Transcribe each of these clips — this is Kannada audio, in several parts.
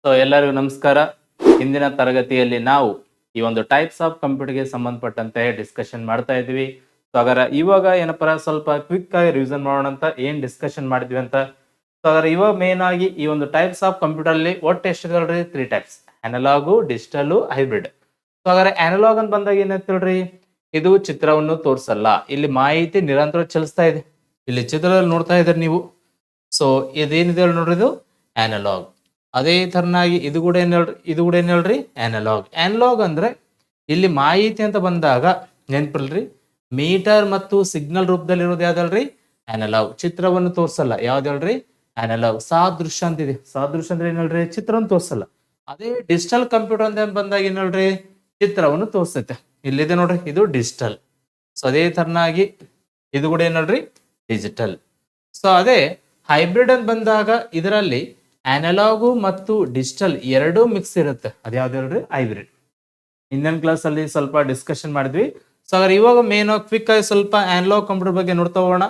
ಎಲ್ಲರಿಗೂ ನಮಸ್ಕಾರ. ಹಿಂದಿನ ತರಗತಿಯಲ್ಲಿ ನಾವು ಈ ಒಂದು ಟೈಪ್ಸ್ ಆಫ್ ಕಂಪ್ಯೂಟರ್ಗೆ ಸಂಬಂಧಪಟ್ಟಂತೆ ಡಿಸ್ಕಷನ್ ಮಾಡ್ತಾ ಇದ್ವಿ. ಹಾಗಾದ್ರೆ ಇವಾಗ ಏನಪ್ಪ ಸ್ವಲ್ಪ ಕ್ವಿಕ್ ಆಗಿ ರಿವಿಷನ್ ಮಾಡೋಣ ಅಂತ ಏನ್ ಡಿಸ್ಕಷನ್ ಮಾಡಿದ್ವಿ ಅಂತ. ಹಾಗಾದ್ರೆ ಇವಾಗ ಮೇನ್ ಆಗಿ ಈ ಒಂದು ಟೈಪ್ಸ್ ಆಫ್ ಕಂಪ್ಯೂಟರ್ ಅಲ್ಲಿ ಒಟ್ಟು ಎಷ್ಟಿದಲ್ರಿ? 3 ಟೈಪ್ಸ್: ಅನಲಾಗು, ಡಿಜಿಟಲ್, ಹೈಬ್ರಿಡ್. ಹಾಗಾದ್ರೆ ಅನಲಾಗ್ ಅಂತ ಬಂದಾಗ ಏನಂತೇಳ್ರಿ, ಇದು ಚಿತ್ರವನ್ನು ತೋರಿಸಲ್ಲ, ಇಲ್ಲಿ ಮಾಹಿತಿ ನಿರಂತರ ಚಲಿಸ್ತಾ ಇದೆ. ಇಲ್ಲಿ ಚಿತ್ರದಲ್ಲಿ ನೋಡ್ತಾ ಇದ್ರಿ ನೀವು. ಸೊ ಇದೇನಿದೆ ನೋಡ್ರಿ, ಇದು ಅನಲಾಗ್. ಅದೇ ತರನಾಗಿ ಇದು ಕೂಡ ಏನ್ ಹೇಳ್ರಿ, ಅನಲಾಗ್. ಅನಲಾಗ್ ಅಂದ್ರೆ ಇಲ್ಲಿ ಮಾಹಿತಿ ಅಂತ ಬಂದಾಗ ನೆನ್ಪಿಲ್ರಿ, ಮೀಟರ್ ಮತ್ತು ಸಿಗ್ನಲ್ ರೂಪದಲ್ಲಿ ಇರೋದು ಯಾವ್ದಲ್ರಿ? ಅನಲಾಗ್. ಚಿತ್ರವನ್ನು ತೋರಿಸಲ್ಲ. ಯಾವ್ದು ಹೇಳ್ರಿ? ಅನಲಾಗ್. ಸಾದೃಶ್ಯ ಅಂತಿದೆ. ಸಾದೃಶ್ಯ ಅಂದ್ರೆ ಏನ್ ಹೇಳ್ರಿ? ಚಿತ್ರವನ್ನು ತೋರಿಸಲ್ಲ. ಅದೇ ಡಿಜಿಟಲ್ ಕಂಪ್ಯೂಟರ್ ಅಂತ ಬಂದಾಗ ಏನ್ ಹೇಳ್ರಿ? ಚಿತ್ರವನ್ನು ತೋರಿಸ್ತೈತೆ. ಇಲ್ಲಿದೆ ನೋಡ್ರಿ, ಇದು ಡಿಜಿಟಲ್. ಸೊ ಅದೇ ತರನಾಗಿ ಇದು ಕೂಡ ಏನ್ ಹೇಳ್ರಿ? ಡಿಜಿಟಲ್. ಸೊ ಅದೇ ಹೈಬ್ರಿಡ್ ಅಂತ ಬಂದಾಗ ಇದರಲ್ಲಿ ಅನಲಾಗು ಮತ್ತು ಡಿಜಿಟಲ್ ಎರಡೂ ಮಿಕ್ಸ್ ಇರುತ್ತೆ. ಅದ್ಯಾವ್ದು ಹೇಳ್ರಿ? ಹೈಬ್ರಿಡ್. ಇಂದಿನ ಕ್ಲಾಸ್ ಅಲ್ಲಿ ಸ್ವಲ್ಪ ಡಿಸ್ಕಷನ್ ಮಾಡಿದ್ವಿ. ಸೊ ಹಾಗಾದ್ರೆ ಇವಾಗ ಮೇನ್ ಕ್ವಿಕ್ ಆಗಿ ಸ್ವಲ್ಪ ಅನಲಾಗ್ ಕಂಪ್ಯೂಟರ್ ಬಗ್ಗೆ ನೋಡ್ತಾ ಹೋಗೋಣ.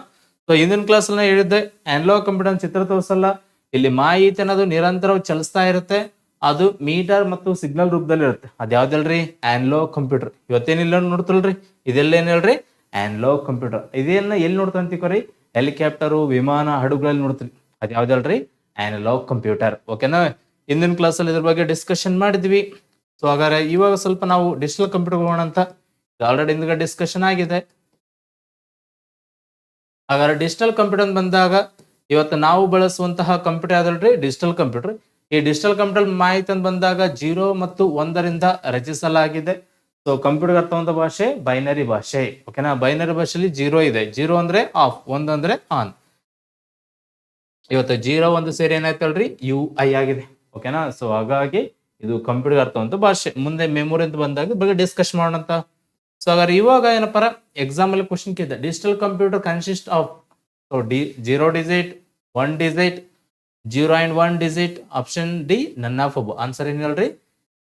ಸೊ ಇಂದಿನ ಕ್ಲಾಸ್ ಅಲ್ಲಿ ಹೇಳಿದ್ದೆ, ಅನಲಾಗ್ ಕಂಪ್ಯೂಟರ್ ಚಿತ್ರ ತೋರಿಸಲ್ಲ, ಇಲ್ಲಿ ಮಾಹಿತಿ ಅನ್ನೋದು ನಿರಂತರವಾಗಿ ಚಲಿಸ್ತಾ ಇರುತ್ತೆ. ಅದು ಮೀಟರ್ ಮತ್ತು ಸಿಗ್ನಲ್ ರೂಪದಲ್ಲಿ ಇರುತ್ತೆ. ಅದ್ಯಾವ್ದು ಹೇಳ್ರಿ? Analog computer. ಇವತ್ತೇನಿಲ್ಲ ನೋಡ್ತಲ್ರಿ, ಇದೆಲ್ಲ ಏನ್ ಹೇಳ್ರಿ? Analog computer. ಇದನ್ನ ಎಲ್ಲಿ ನೋಡ್ತಾ ಅಂತೀವಿ? ಹೆಲಿಕಾಪ್ಟರು, ವಿಮಾನ, ಹಡಗುಗಳಲ್ಲಿ ನೋಡ್ತೀವಿ. ಅದ್ಯಾವ್ದು ಹೇಳ್ರಿ? Analog computer. ಓಕೆನಾ? ಇಂದಿನ ಕ್ಲಾಸ್ ಅಲ್ಲಿ ಇದ್ರ ಬಗ್ಗೆ ಡಿಸ್ಕಷನ್ ಮಾಡಿದ್ವಿ. ಸೊ ಹಾಗಾದ್ರೆ ಇವಾಗ ಸ್ವಲ್ಪ ನಾವು ಡಿಜಿಟಲ್ ಕಂಪ್ಯೂಟರ್ ಹೋಗೋಣ ಅಂತ. ಆಲ್ರೆಡಿ ಇಂದ ಡಿಸ್ಕಷನ್ ಆಗಿದೆ. ಹಾಗಾದ್ರೆ ಡಿಜಿಟಲ್ ಕಂಪ್ಯೂಟರ್ ಅಂತ ಬಂದಾಗ ಇವತ್ತು ನಾವು ಬಳಸುವಂತಹ ಕಂಪ್ಯೂಟರ್ ಯಾವ್ದಲ್ರಿ? Digital computer. ಈ ಡಿಜಿಟಲ್ ಕಂಪ್ಯೂಟರ್ ಮಾಹಿತಿ ಅಂತ ಬಂದಾಗ 0 ಮತ್ತು 1ರಿಂದ ರಚಿಸಲಾಗಿದೆ. ಸೊ ಕಂಪ್ಯೂಟರ್ ಅರ್ಥವಂತ ಭಾಷೆ ಬೈನರಿ ಭಾಷೆ. ಓಕೆನಾ? ಬೈನರಿ ಭಾಷೆಯಲ್ಲಿ 0 ಇದೆ. 0 ಅಂದ್ರೆ ಆಫ್, 1 ಅಂದ್ರೆ ಆನ್. ಇವತ್ತು 0 1 ಸೇರಿ ಏನಾಯ್ತಲ್ರಿ? UI ಆಗಿದೆ. ಓಕೆನಾ? ಸೊ ಹಾಗಾಗಿ ಇದು ಕಂಪ್ಯೂಟರ್ ಅರ್ಥವಂತ ಭಾಷೆ. ಮುಂದೆ ಮೆಮೊರಿ ಅಂತ ಬಂದಾಗ ಬಗ್ಗೆ ಡಿಸ್ಕಸ್ ಮಾಡೋಣ ಅಂತ. ಸೊ ಹಾಗಾದ್ರೆ ಇವಾಗ ಏನಪ್ಪ ಎಕ್ಸಾಮ್ ಅಲ್ಲಿ ಕ್ವಶನ್ ಕೇಳಿದೆ, digital computer consist of 0 digit, 1 digit, 0 and 1 digit. Option D none of above. Answer ಏನ್ ಹೇಳ್ರಿ?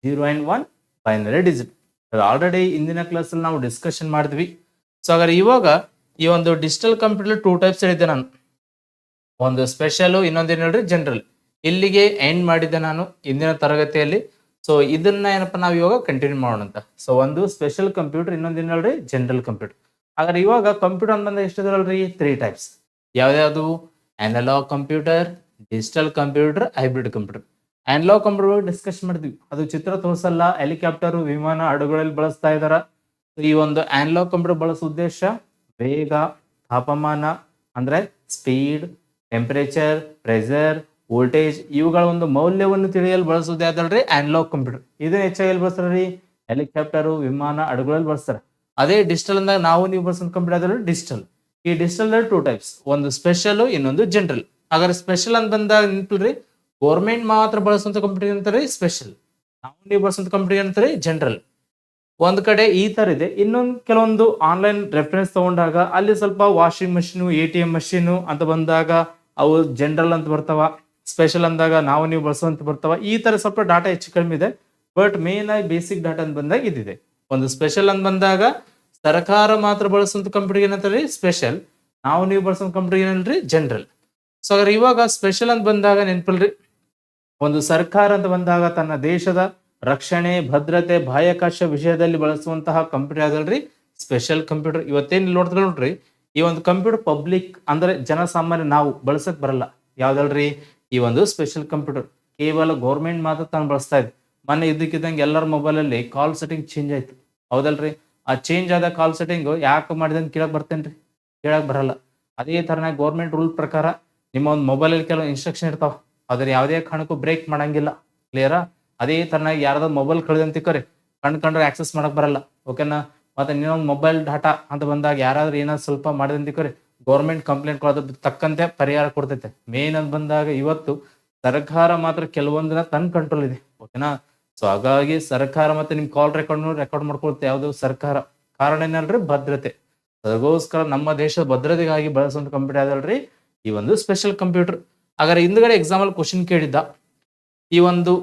0 and 1 ಬೈನರಿ ಡಿಜಿಟ್. ಆಲ್ರೆಡಿ ಇಂದಿನ ಕ್ಲಾಸ್ ಅಲ್ಲಿ ನಾವು ಡಿಸ್ಕಷನ್ ಮಾಡಿದ್ವಿ. ಸೊ ಹಾಗಾದ್ರೆ ಇವಾಗ ಈ ಒಂದು ಡಿಜಿಟಲ್ ಕಂಪ್ಯೂಟರ್ 2 ಟೈಪ್ಸ್ ಹೇಳಿದ್ದೆ ನಾನು. ಒಂದು ಸ್ಪೆಷಲ್, ಇನ್ನೊಂದೇನು ಹೇಳ್ರಿ? ಜನರಲ್. ಇಲ್ಲಿಗೆ ಎಂಡ್ ಮಾಡಿದ್ದೆ ನಾನು ಇಂದಿನ ತರಗತಿಯಲ್ಲಿ. ಸೊ ಇದನ್ನ ಏನಪ್ಪ ನಾವು ಇವಾಗ ಕಂಟಿನ್ಯೂ ಮಾಡೋಣ ಅಂತ. ಸೊ ಒಂದು ಸ್ಪೆಷಲ್ ಕಂಪ್ಯೂಟರ್, ಇನ್ನೊಂದೇನು ಹೇಳ್ರಿ? General computer. ಹಾಗಾದ್ರೆ ಇವಾಗ ಕಂಪ್ಯೂಟರ್ ಅಂತ ಬಂದ ಎಷ್ಟಿದಲ್ರಿ? 3 ಟೈಪ್ಸ್. ಯಾವ್ಯಾವುದು? Analog computer, digital computer, hybrid computer. Analog computer ಬಗ್ಗೆ ಡಿಸ್ಕಸ್ ಮಾಡಿದ್ವಿ. ಅದು ಚಿತ್ರ ತೋರಿಸಲ್ಲ, ಹೆಲಿಕಾಪ್ಟರ್, ವಿಮಾನ, ಹಡಗುಗಳಲ್ಲಿ ಬಳಸ್ತಾ ಇದಾರ. ಈ ಒಂದು ಅನಲಾಗ್ ಕಂಪ್ಯೂಟರ್ ಬಳಸೋ ಉದ್ದೇಶ ವೇಗ, ತಾಪಮಾನ ಅಂದ್ರೆ ಸ್ಪೀಡ್, ಟೆಂಪರೇಚರ್, ಪ್ರೆಷರ್, ವೋಲ್ಟೇಜ್ ಇವುಗಳ ಒಂದು ಮೌಲ್ಯವನ್ನು ತಿಳಿಯಲು ಬಳಸೋದು ಯಾವ್ದಲ್ರಿ? Analogue computer. ಇದನ್ನ ಹೆಚ್ಚಾಗಿ ಬಳಸ್ತಾರ್ರಿ ಹೆಲಿಕಾಪ್ಟರ್, ವಿಮಾನ, ಹಡಗುಗಳಲ್ಲಿ ಬಳಸ್ತಾರೆ. ಅದೇ ಡಿಜಿಟಲ್ ಅಂದಾಗ ನಾವು ನೀವು ಬಳಸೋ ಕಂಪ್ಯೂಟರ್ ಯಾವ್ದಲ್ರಿ? ಡಿಜಿಟಲ್. ಈ ಡಿಜಿಟಲ್ 2 ಟೈಪ್ಸ್, ಒಂದು ಸ್ಪೆಷಲ್, ಇನ್ನೊಂದು ಜನರಲ್. ಹಾಗಾದ್ರೆ ಸ್ಪೆಷಲ್ ಅಂತ ಬಂದಾಗ ನೆನಪಿಲ್ರಿ, ಗೌರ್ಮೆಂಟ್ ಮಾತ್ರ ಬಳಸುವಂತ ಕಂಪ್ಯೂಟರ್ ಅಂತಾರೆ ಸ್ಪೆಷಲ್. ನಾವು ನೀವು ಬಳಸುವಂತ ಕಂಪ್ಯೂಟರ್ ಅಂತಾರೆ ಜನರಲ್. ಒಂದ್ ಕಡೆ ಈ ತರ ಇದೆ. ಇನ್ನೊಂದು ಕೆಲವೊಂದು ಆನ್ಲೈನ್ ರೆಫರೆನ್ಸ್ ತಗೊಂಡಾಗ ಅಲ್ಲಿ ಸ್ವಲ್ಪ ವಾಷಿಂಗ್ ಮಷೀನ್, ATM ಮಷೀನ್ ಅಂತ ಬಂದಾಗ ಅವು ಜನರಲ್ ಅಂತ ಬರ್ತಾವ. ಸ್ಪೆಷಲ್ ಅಂದಾಗ ನಾವು ನೀವು ಬಳಸುವಂತ ಬರ್ತಾವ. ಈ ತರ ಸ್ವಲ್ಪ ಡಾಟಾ ಹೆಚ್ಚು ಕಡಿಮೆ ಇದೆ. ಬಟ್ ಮೇನ್ ಆಗಿ ಬೇಸಿಕ್ ಡಾಟಾ ಅಂತ ಬಂದಾಗ ಇದಿದೆ. ಒಂದು ಸ್ಪೆಷಲ್ ಅಂತ ಬಂದಾಗ ಸರ್ಕಾರ ಮಾತ್ರ ಬಳಸುವಂತ ಕಂಪ್ಯೂಟರ್ ಏನಂತಾರೆ? ಸ್ಪೆಷಲ್. ನಾವು ನೀವು ಬಳಸುವಂತ ಕಂಪ್ಯೂಟರ್ ಏನಲ್ರಿ? ಜನರಲ್. ಸೊ ಹಾಗಾದ್ರೆ ಇವಾಗ ಸ್ಪೆಷಲ್ ಅಂತ ಬಂದಾಗ ನೆನಪಲ್ರಿ, ಒಂದು ಸರ್ಕಾರ ಅಂತ ಬಂದಾಗ ತನ್ನ ದೇಶದ ರಕ್ಷಣೆ, ಭದ್ರತೆ, ಬಾಹ್ಯಾಕಾಶ ವಿಷಯದಲ್ಲಿ ಬಳಸುವಂತಹ ಕಂಪ್ಯೂಟರ್ ಯಾವ್ದಲ್ರಿ? Special computer. ಇವತ್ತೇನು ನೋಡ್ತಾರೆ ನೋಡ್ರಿ, ಈ ಒಂದು ಕಂಪ್ಯೂಟರ್ ಪಬ್ಲಿಕ್ ಅಂದ್ರೆ ಜನಸಾಮಾನ್ಯ ನಾವು ಬಳಸಕ್ ಬರಲ್ಲ. ಯಾವ್ದಲ್ರಿ? ಈ ಒಂದು ಸ್ಪೆಷಲ್ ಕಂಪ್ಯೂಟರ್ ಕೇವಲ ಗೌರ್ಮೆಂಟ್ ಮಾತ್ರ ತಾನು ಬಳಸ್ತಾ ಇದೆ. ಮೊನ್ನೆ ಇದ್ದಕ್ಕಿದ್ದಂಗೆ ಎಲ್ಲರ ಮೊಬೈಲ್ ಅಲ್ಲಿ ಕಾಲ್ ಸೆಟ್ಟಿಂಗ್ ಚೇಂಜ್ ಆಯ್ತು. ಹೌದಲ್ರಿ? ಆ ಚೇಂಜ್ ಆದ ಕಾಲ್ ಸೆಟ್ಟಿಂಗ್ ಯಾಕೆ ಮಾಡಿದೆ ಅಂತ ಕೇಳಕ್ ಬರ್ತೇನ್ರಿ? ಕೇಳಕ್ ಬರಲ್ಲ. ಅದೇ ತರನಾಗಿ ಗೌರ್ಮೆಂಟ್ ರೂಲ್ ಪ್ರಕಾರ ನಿಮ್ಮ ಒಂದು ಮೊಬೈಲ್ ಅಲ್ಲಿ ಕೆಲವು ಇನ್ಸ್ಟ್ರಕ್ಷನ್ ಇರ್ತಾವ, ಅದ್ರ ಯಾವುದೇ ಕಾರಣಕ್ಕೂ ಬ್ರೇಕ್ ಮಾಡಂಗಿಲ್ಲ. ಕ್ಲಿಯರಾ? ಅದೇ ತರನಾಗಿ ಯಾರ್ದಾದ್ರು ಮೊಬೈಲ್ ಕಳೆದಂತ ಕರೆ ಕಂಡ್ರೆ ಆಕ್ಸೆಸ್ ಮಾಡಕ್ ಬರಲ್ಲ. ಓಕೆನಾ? ಮತ್ತೆ ಇನ್ನೊಂದು ಮೊಬೈಲ್ ಡಾಟಾ ಅಂತ ಬಂದಾಗ ಯಾರಾದ್ರೂ ಏನಾದ್ರು ಸ್ವಲ್ಪ ಮಾಡಿದಂತ ಕರೆ ಗೌರ್ಮೆಂಟ್ ಕಂಪ್ಲೇಂಟ್ ಕೊಡೋದ್ರ ತಕ್ಕಂತೆ ಪರಿಹಾರ ಕೊಡ್ತೈತೆ. ಮೇನ್ ಅಂತ ಬಂದಾಗ ಇವತ್ತು ಸರ್ಕಾರ ಮಾತ್ರ ಕೆಲವೊಂದನ್ನ ತನ್ನ ಕಂಟ್ರೋಲ್ ಇದೆ. ಓಕೆನಾ? ಸೊ ಹಾಗಾಗಿ ಸರ್ಕಾರ ಮತ್ತೆ ನಿಮ್ ಕಾಲ್ ರೆಕಾರ್ಡ್ ಮಾಡ್ಕೊಳುತ್ತೆ ಯಾವ್ದು? ಸರ್ಕಾರ. ಕಾರಣ ಏನಲ್ರಿ? ಭದ್ರತೆ. ಅದಕ್ಕೋಸ್ಕರ ನಮ್ಮ ದೇಶದ ಭದ್ರತೆಗಾಗಿ ಬಳಸುವಂತ ಕಂಪ್ಯೂಟರ್ ಯಾವ್ದಲ್ರಿ? ಈ ಒಂದು ಸ್ಪೆಷಲ್ ಕಂಪ್ಯೂಟರ್. ಹಾಗಾದ್ರೆ ಹಿಂದ್ಗಡೆ ಎಕ್ಸಾಂಪಲ್ ಕ್ವಶನ್ ಕೇಳಿದ್ದ, ಈ ಒಂದು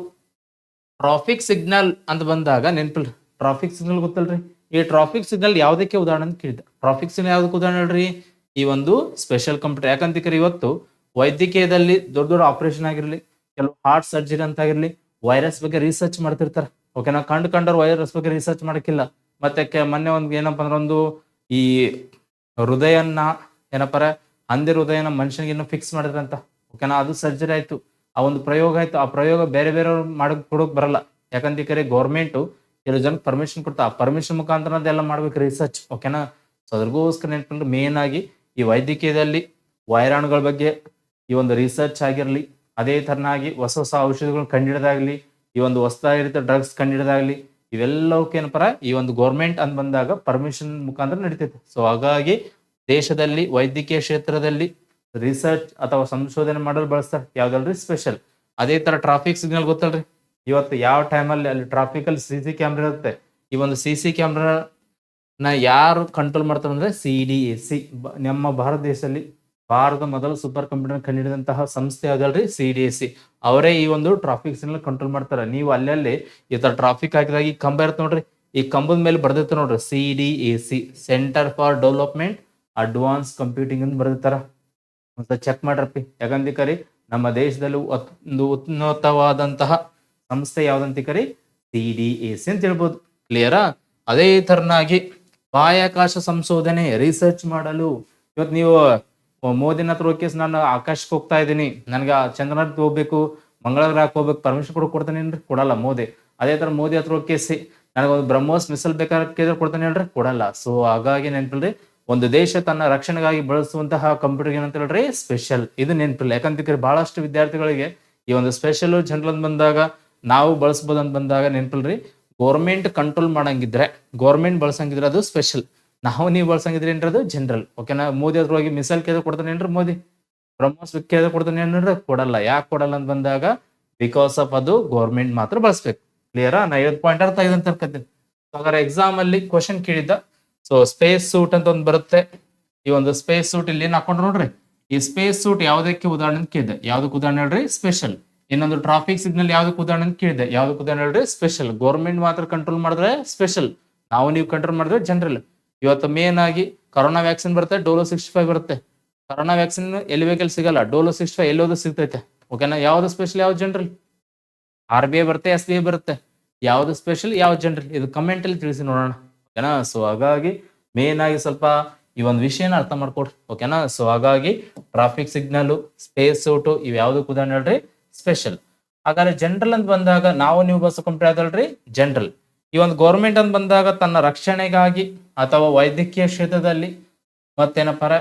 ಟ್ರಾಫಿಕ್ ಸಿಗ್ನಲ್ ಅಂತ ಬಂದಾಗ ನೆನಪಿಲ್ರಿ, ಟ್ರಾಫಿಕ್ ಸಿಗ್ನಲ್ ಗೊತ್ತಲ್ರಿ? ಈ ಟ್ರಾಫಿಕ್ ಸಿಗ್ನಲ್ ಯಾವ್ದಕ್ಕೆ ಉದಾಹರಣೆ ಅಂತ ಕೇಳಿದ್ದ. ಟ್ರಾಫಿಕ್ ಸಿಗ್ನಲ್ ಯಾವ್ದಕ್ಕೆ ಉದಾಹರಣೆ ಹೇಳ್ರಿ? ಈ ಒಂದು ಸ್ಪೆಷಲ್ ಕಂಪ್ಯೂಟರ್. ಯಾಕಂತ ಇವತ್ತು ವೈದ್ಯಕೀಯದಲ್ಲಿ ದೊಡ್ಡ ದೊಡ್ಡ ಆಪರೇಷನ್ ಆಗಿರ್ಲಿ, ಕೆಲವು ಹಾರ್ಟ್ ಸರ್ಜರಿ ಅಂತ ಆಗಿರ್ಲಿ, ವೈರಸ್ ಬಗ್ಗೆ ರಿಸರ್ಚ್ ಮಾಡ್ತಿರ್ತಾರೆ. ಓಕೆನಾ, ಕಂಡವ್ರು ವೈರಸ್ ಬಗ್ಗೆ ರಿಸರ್ಚ್ ಮಾಡಕ್ಕಿಲ್ಲ. ಮತ್ತೆ ಮೊನ್ನೆ ಒಂದು ಏನಪ್ಪಾ ಅಂದ್ರೆ ಒಂದು ಈ ಹೃದಯನ ಏನಪ್ಪಾರ ಹಂದಿ ಹೃದಯನ ಮನುಷ್ಯನಿಗೆ ಇನ್ನೂ ಫಿಕ್ಸ್ ಮಾಡಿದ್ರಂತ. ಓಕೆನಾ, ಅದು ಸರ್ಜರಿ ಆಯ್ತು, ಆ ಒಂದು ಪ್ರಯೋಗ ಆಯ್ತು. ಆ ಪ್ರಯೋಗ ಬೇರೆ ಬೇರೆಯವ್ರು ಕೊಡೋಕ್ ಬರಲ್ಲ. ಯಾಕಂತ ಗೌರ್ಮೆಂಟ್ ಕೆಲವು ಜನಕ್ಕೆ ಪರ್ಮಿಷನ್ ಕೊಡ್ತಾ, ಆ ಪರ್ಮಿಷನ್ ಮುಖಾಂತರ ಅದೆಲ್ಲ ಮಾಡ್ಬೇಕು ರಿಸರ್ಚ್. ಓಕೆನಾ, ಸೊ ಅದ್ರಗೋಸ್ಕರ ನೆನ್ಕೊಂಡ್ರೆ ಮೇನ್ ಆಗಿ ಈ ವೈದ್ಯಕೀಯದಲ್ಲಿ ವೈರಾಣುಗಳ ಬಗ್ಗೆ ಈ ಒಂದು ರಿಸರ್ಚ್ ಆಗಿರ್ಲಿ, ಅದೇ ತರನಾಗಿ ಹೊಸ ಔಷಧಿಗಳನ್ನ ಕಂಡಿಡೋದಾಗ್ಲಿ, ಈ ಒಂದು ಹೊಸದಾಗಿರುತ್ತೆ ಡ್ರಗ್ಸ್ ಕಂಡಿಡೋದಾಗ್ಲಿ, ಇವೆಲ್ಲವಕ್ಕೆ ಏನಪ್ಪರ ಈ ಒಂದು ಗೌರ್ಮೆಂಟ್ ಅಂತ ಬಂದಾಗ ಪರ್ಮಿಷನ್ ಮುಖಾಂತರ ನಡೀತೈತೆ. ಸೊ ಹಾಗಾಗಿ ದೇಶದಲ್ಲಿ ವೈದ್ಯಕೀಯ ಕ್ಷೇತ್ರದಲ್ಲಿ ರಿಸರ್ಚ್ ಅಥವಾ ಸಂಶೋಧನೆ ಮಾಡಲು ಬಳಸ್ತಾರೆ ಯಾವ್ದಲ್ರಿ, ಸ್ಪೆಷಲ್. ಅದೇ ತರ ಟ್ರಾಫಿಕ್ ಸಿಗ್ನಲ್ ಗೊತ್ತಲ್ರಿ, ಇವತ್ತು ಯಾವ ಟೈಮಲ್ಲಿ ಅಲ್ಲಿ ಟ್ರಾಫಿಕ್ ಅಲ್ಲಿ CC ಕ್ಯಾಮ್ರಾ ಇರುತ್ತೆ. ಈ ಒಂದು CC ಕ್ಯಾಮ್ರಾನ ಯಾರು ಕಂಟ್ರೋಲ್ ಮಾಡ್ತಾರೆ ಅಂದ್ರೆ CDAC. ನಮ್ಮ ಭಾರತ ದೇಶದಲ್ಲಿ ಭಾರತದ ಮೊದಲು ಸೂಪರ್ ಕಂಪ್ಯೂಟರ್ ಕಂಡುಹಿಡಿದಂತಹ ಸಂಸ್ಥೆ ಅದಲ್ರಿ CDAC. ಅವರೇ ಈ ಒಂದು ಟ್ರಾಫಿಕ್ ಸಿಗ್ನಲ್ ಕಂಟ್ರೋಲ್ ಮಾಡ್ತಾರೆ. ನೀವು ಅಲ್ಲಲ್ಲಿ ಈ ತರ ಟ್ರಾಫಿಕ್ ಹಾಕಿದಾಗ ಈ ಕಂಬ ಇರುತ್ತೆ ನೋಡ್ರಿ, ಈ ಕಂಬದ ಮೇಲೆ ಬರ್ದಿರ್ತಾರೆ ನೋಡ್ರಿ CDAC, centre for development advance computing ಅಂತ ಬರ್ದಿರ್ತಾರ. ಒಂದ್ಸಲ ಚೆಕ್ ಮಾಡ್ರಪ್ಪಿ. ಯಾಕಂತ ಕರಿ ನಮ್ಮ ದೇಶದಲ್ಲಿ ಒಂದು ಉನ್ನತವಾದಂತಹ ಸಂಸ್ಥೆ ಯಾವ್ದಂತ ಕರಿ CDAC ಅಂತ ಹೇಳ್ಬೋದು. ಕ್ಲಿಯರಾ? ಅದೇ ತರನಾಗಿ ಬಾಹ್ಯಾಕಾಶ ಸಂಶೋಧನೆ ರಿಸರ್ಚ್ ಮಾಡಲು ಇವತ್ತು ನೀವು ಮೋದಿನ ಹತ್ರ ಹೋಗಿ ನಾನು ಆಕಾಶಕ್ಕೆ ಹೋಗ್ತಾ ಇದ್ದೀನಿ, ನನ್ಗೆ ಚಂದ್ರನ ಹೋಗ್ಬೇಕು, ಮಂಗಳ ಗ್ರಹಕ್ಕೆ ಹೋಗ್ಬೇಕು, ಪರ್ಮಿಷನ್ ಕೊಡ್ತಾನೆ ಏನ್ರಿ? ಕೊಡಲ್ಲ ಮೋದಿ. ಅದೇ ತರ ಮೋದಿ ಹತ್ರ ಹೋಗಿ ನನಗೊಂದು ಬ್ರಹ್ಮೋಸ್ ಮಿಸಲ್ ಬೇಕಾದ್ರೆ ಕೊಡ್ತಾನೆ ಹೇಳ್ರಿ? ಕೊಡಲ್ಲ. ಸೊ ಹಾಗಾಗಿ ನೆನ್ಪಿಲ್ರಿ, ಒಂದು ದೇಶ ತನ್ನ ರಕ್ಷಣೆಗಾಗಿ ಬಳಸುವಂತಹ ಕಂಪ್ಯೂಟರ್ ಏನಂತ ಹೇಳ್ರಿ, ಸ್ಪೆಷಲ್. ಇದು ನೆನ್ಪಿಲ್ಲ. ಯಾಕಂತ ಬಹಳಷ್ಟು ವಿದ್ಯಾರ್ಥಿಗಳಿಗೆ ಈ ಒಂದು ಸ್ಪೆಷಲ್ ಜನರಲ್ ಅಂತ ಬಂದಾಗ ನಾವು ಬಳಸ್ಬೋದು ಅಂತ ಬಂದಾಗ ನೆನ್ಪಿಲ್ರಿ, ಗೌರ್ಮೆಂಟ್ ಕಂಟ್ರೋಲ್ ಮಾಡಂಗಿದ್ರೆ, ಗೌರ್ಮೆಂಟ್ ಬಳಸಂಗಿದ್ರೆ ಅದು ಸ್ಪೆಷಲ್. ನಾವು ನೀವು ಬಳಸಂಗಿದ್ರೆ ಏನ್ರಿ ಅದು ಜನರಲ್. ಓಕೆನಾ, ಮೋದಿ ಹತ್ರ ಹೋಗಿ ಮಿಸೈಲ್ ಕೇಳಿದ್ರೆ ಕೊಡ್ತಾನೆ ಏನ್ರಿ ಮೋದಿ? ಬ್ರಹ್ಮೋಸ್ ಕೇಳಿದ್ರೆ ಕೊಡ್ತಾನೆ ಏನ್ರಿ? ಕೊಡಲ್ಲ. ಯಾಕೆ ಕೊಡಲ್ಲ ಅಂತ ಬಂದಾಗ ಬಿಕಾಸ್ ಆಫ್ ಅದು ಗೌರ್ಮೆಂಟ್ ಮಾತ್ರ ಬಳಸ್ಬೇಕು. ಕ್ಲಿಯರಾ? ನಾ 5 ಪಾಯಿಂಟ್ ಅರ್ಥ ಇದೆ ಅಂತ ಅನ್ಕೋತೀನಿ. ಹಾಗಾದ್ರೆ ಎಕ್ಸಾಮ್ ಅಲ್ಲಿ ಕ್ವಶನ್ ಕೇಳಿದ್ದ, ಸೊ ಸ್ಪೇಸ್ ಸೂಟ್ ಅಂತ ಒಂದು ಬರುತ್ತೆ. ಈ ಒಂದು ಸ್ಪೇಸ್ ಸೂಟ್ ಇಲ್ಲಿ ಏನ್ ಹಾಕೊಂಡ್ರು ನೋಡ್ರಿ, ಈ ಸ್ಪೇಸ್ ಸೂಟ್ ಯಾವ್ದಕ್ಕೆ ಉದಾಹರಣೆ ಅಂತ ಕೇಳಿದೆ? ಯಾವ್ದಕ್ಕೆ ಉದಾಹರಣೆ ಹೇಳ್ರಿ? ಸ್ಪೆಷಲ್. ಇನ್ನೊಂದು ಟ್ರಾಫಿಕ್ ಸಿಗ್ನಲ್ ಯಾವ್ದಕ್ಕೆ ಉದಾಹರಣೆ ಅಂತ ಕೇಳಿದೆ? ಯಾವ್ದಕ್ಕೆ ಉದಾಹರಣೆ ಹೇಳ್ರಿ? ಸ್ಪೆಷಲ್. ಗೌರ್ಮೆಂಟ್ ಮಾತ್ರ ಕಂಟ್ರೋಲ್ ಮಾಡಿದ್ರೆ ಸ್ಪೆಷಲ್, ನಾವು ನೀವು ಕಂಟ್ರೋಲ್ ಮಾಡಿದ್ರೆ ಜನರಲ್. ಇವತ್ತು ಮೇನ್ ಆಗಿ ಕೊರೋನಾ ವ್ಯಾಕ್ಸಿನ್ ಬರುತ್ತೆ, ಡೋಲೋ 65 ಬರುತ್ತೆ. ಕೊರೋನಾ ವ್ಯಾಕ್ಸಿನ್ ಎಲ್ಲಿ ಬೇಕಲ್ಲಿ ಸಿಗಲ್ಲ, ಡೋಲೋ 65 ಎಲ್ಲೋದು ಸಿಗ್ತೈತೆ. ಓಕೆನಾ, ಯಾವ್ದು ಸ್ಪೆಷಲ್, ಯಾವ್ದು ಜನರಲ್? RBI ಬರುತ್ತೆ, SBI ಬರುತ್ತೆ. ಯಾವ್ದು ಸ್ಪೆಷಲ್, ಯಾವ್ದು ಜನರಲ್? ಇದು ಕಮೆಂಟ್ ಅಲ್ಲಿ ತಿಳಿಸಿ ನೋಡೋಣ. ಓಕೆನಾ, ಸೊ ಹಾಗಾಗಿ ಮೇನ್ ಆಗಿ ಸ್ವಲ್ಪ ಈ ಒಂದು ವಿಷಯನ ಅರ್ಥ ಮಾಡ್ಕೊಡ್ರಿ. ಓಕೆನಾ, ಸೊ ಹಾಗಾಗಿ ಟ್ರಾಫಿಕ್ ಸಿಗ್ನಲ್, ಸ್ಪೇಸ್ ಸೂಟು ಇವ್ ಯಾವ್ದಕ್ಕೆ ಉದಾಹರಣೆ ಹೇಳ್ರಿ? ಸ್ಪೆಷಲ್. ಹಾಗಾದ್ರೆ ಜನರಲ್ ಅಂತ ಬಂದಾಗ ನಾವು ನೀವು ಬಸ್ ಕಂಪ್ಯೂಟರ್ ಅದಲ್ರಿ ಜನರಲ್. ಈ ಒಂದು ಗೌರ್ಮೆಂಟ್ ಅಂತ ಬಂದಾಗ ತನ್ನ ರಕ್ಷಣೆಗಾಗಿ ಅಥವಾ ವೈದ್ಯಕೀಯ ಕ್ಷೇತ್ರದಲ್ಲಿ ಮತ್ತೇನಪ್ಪಾರ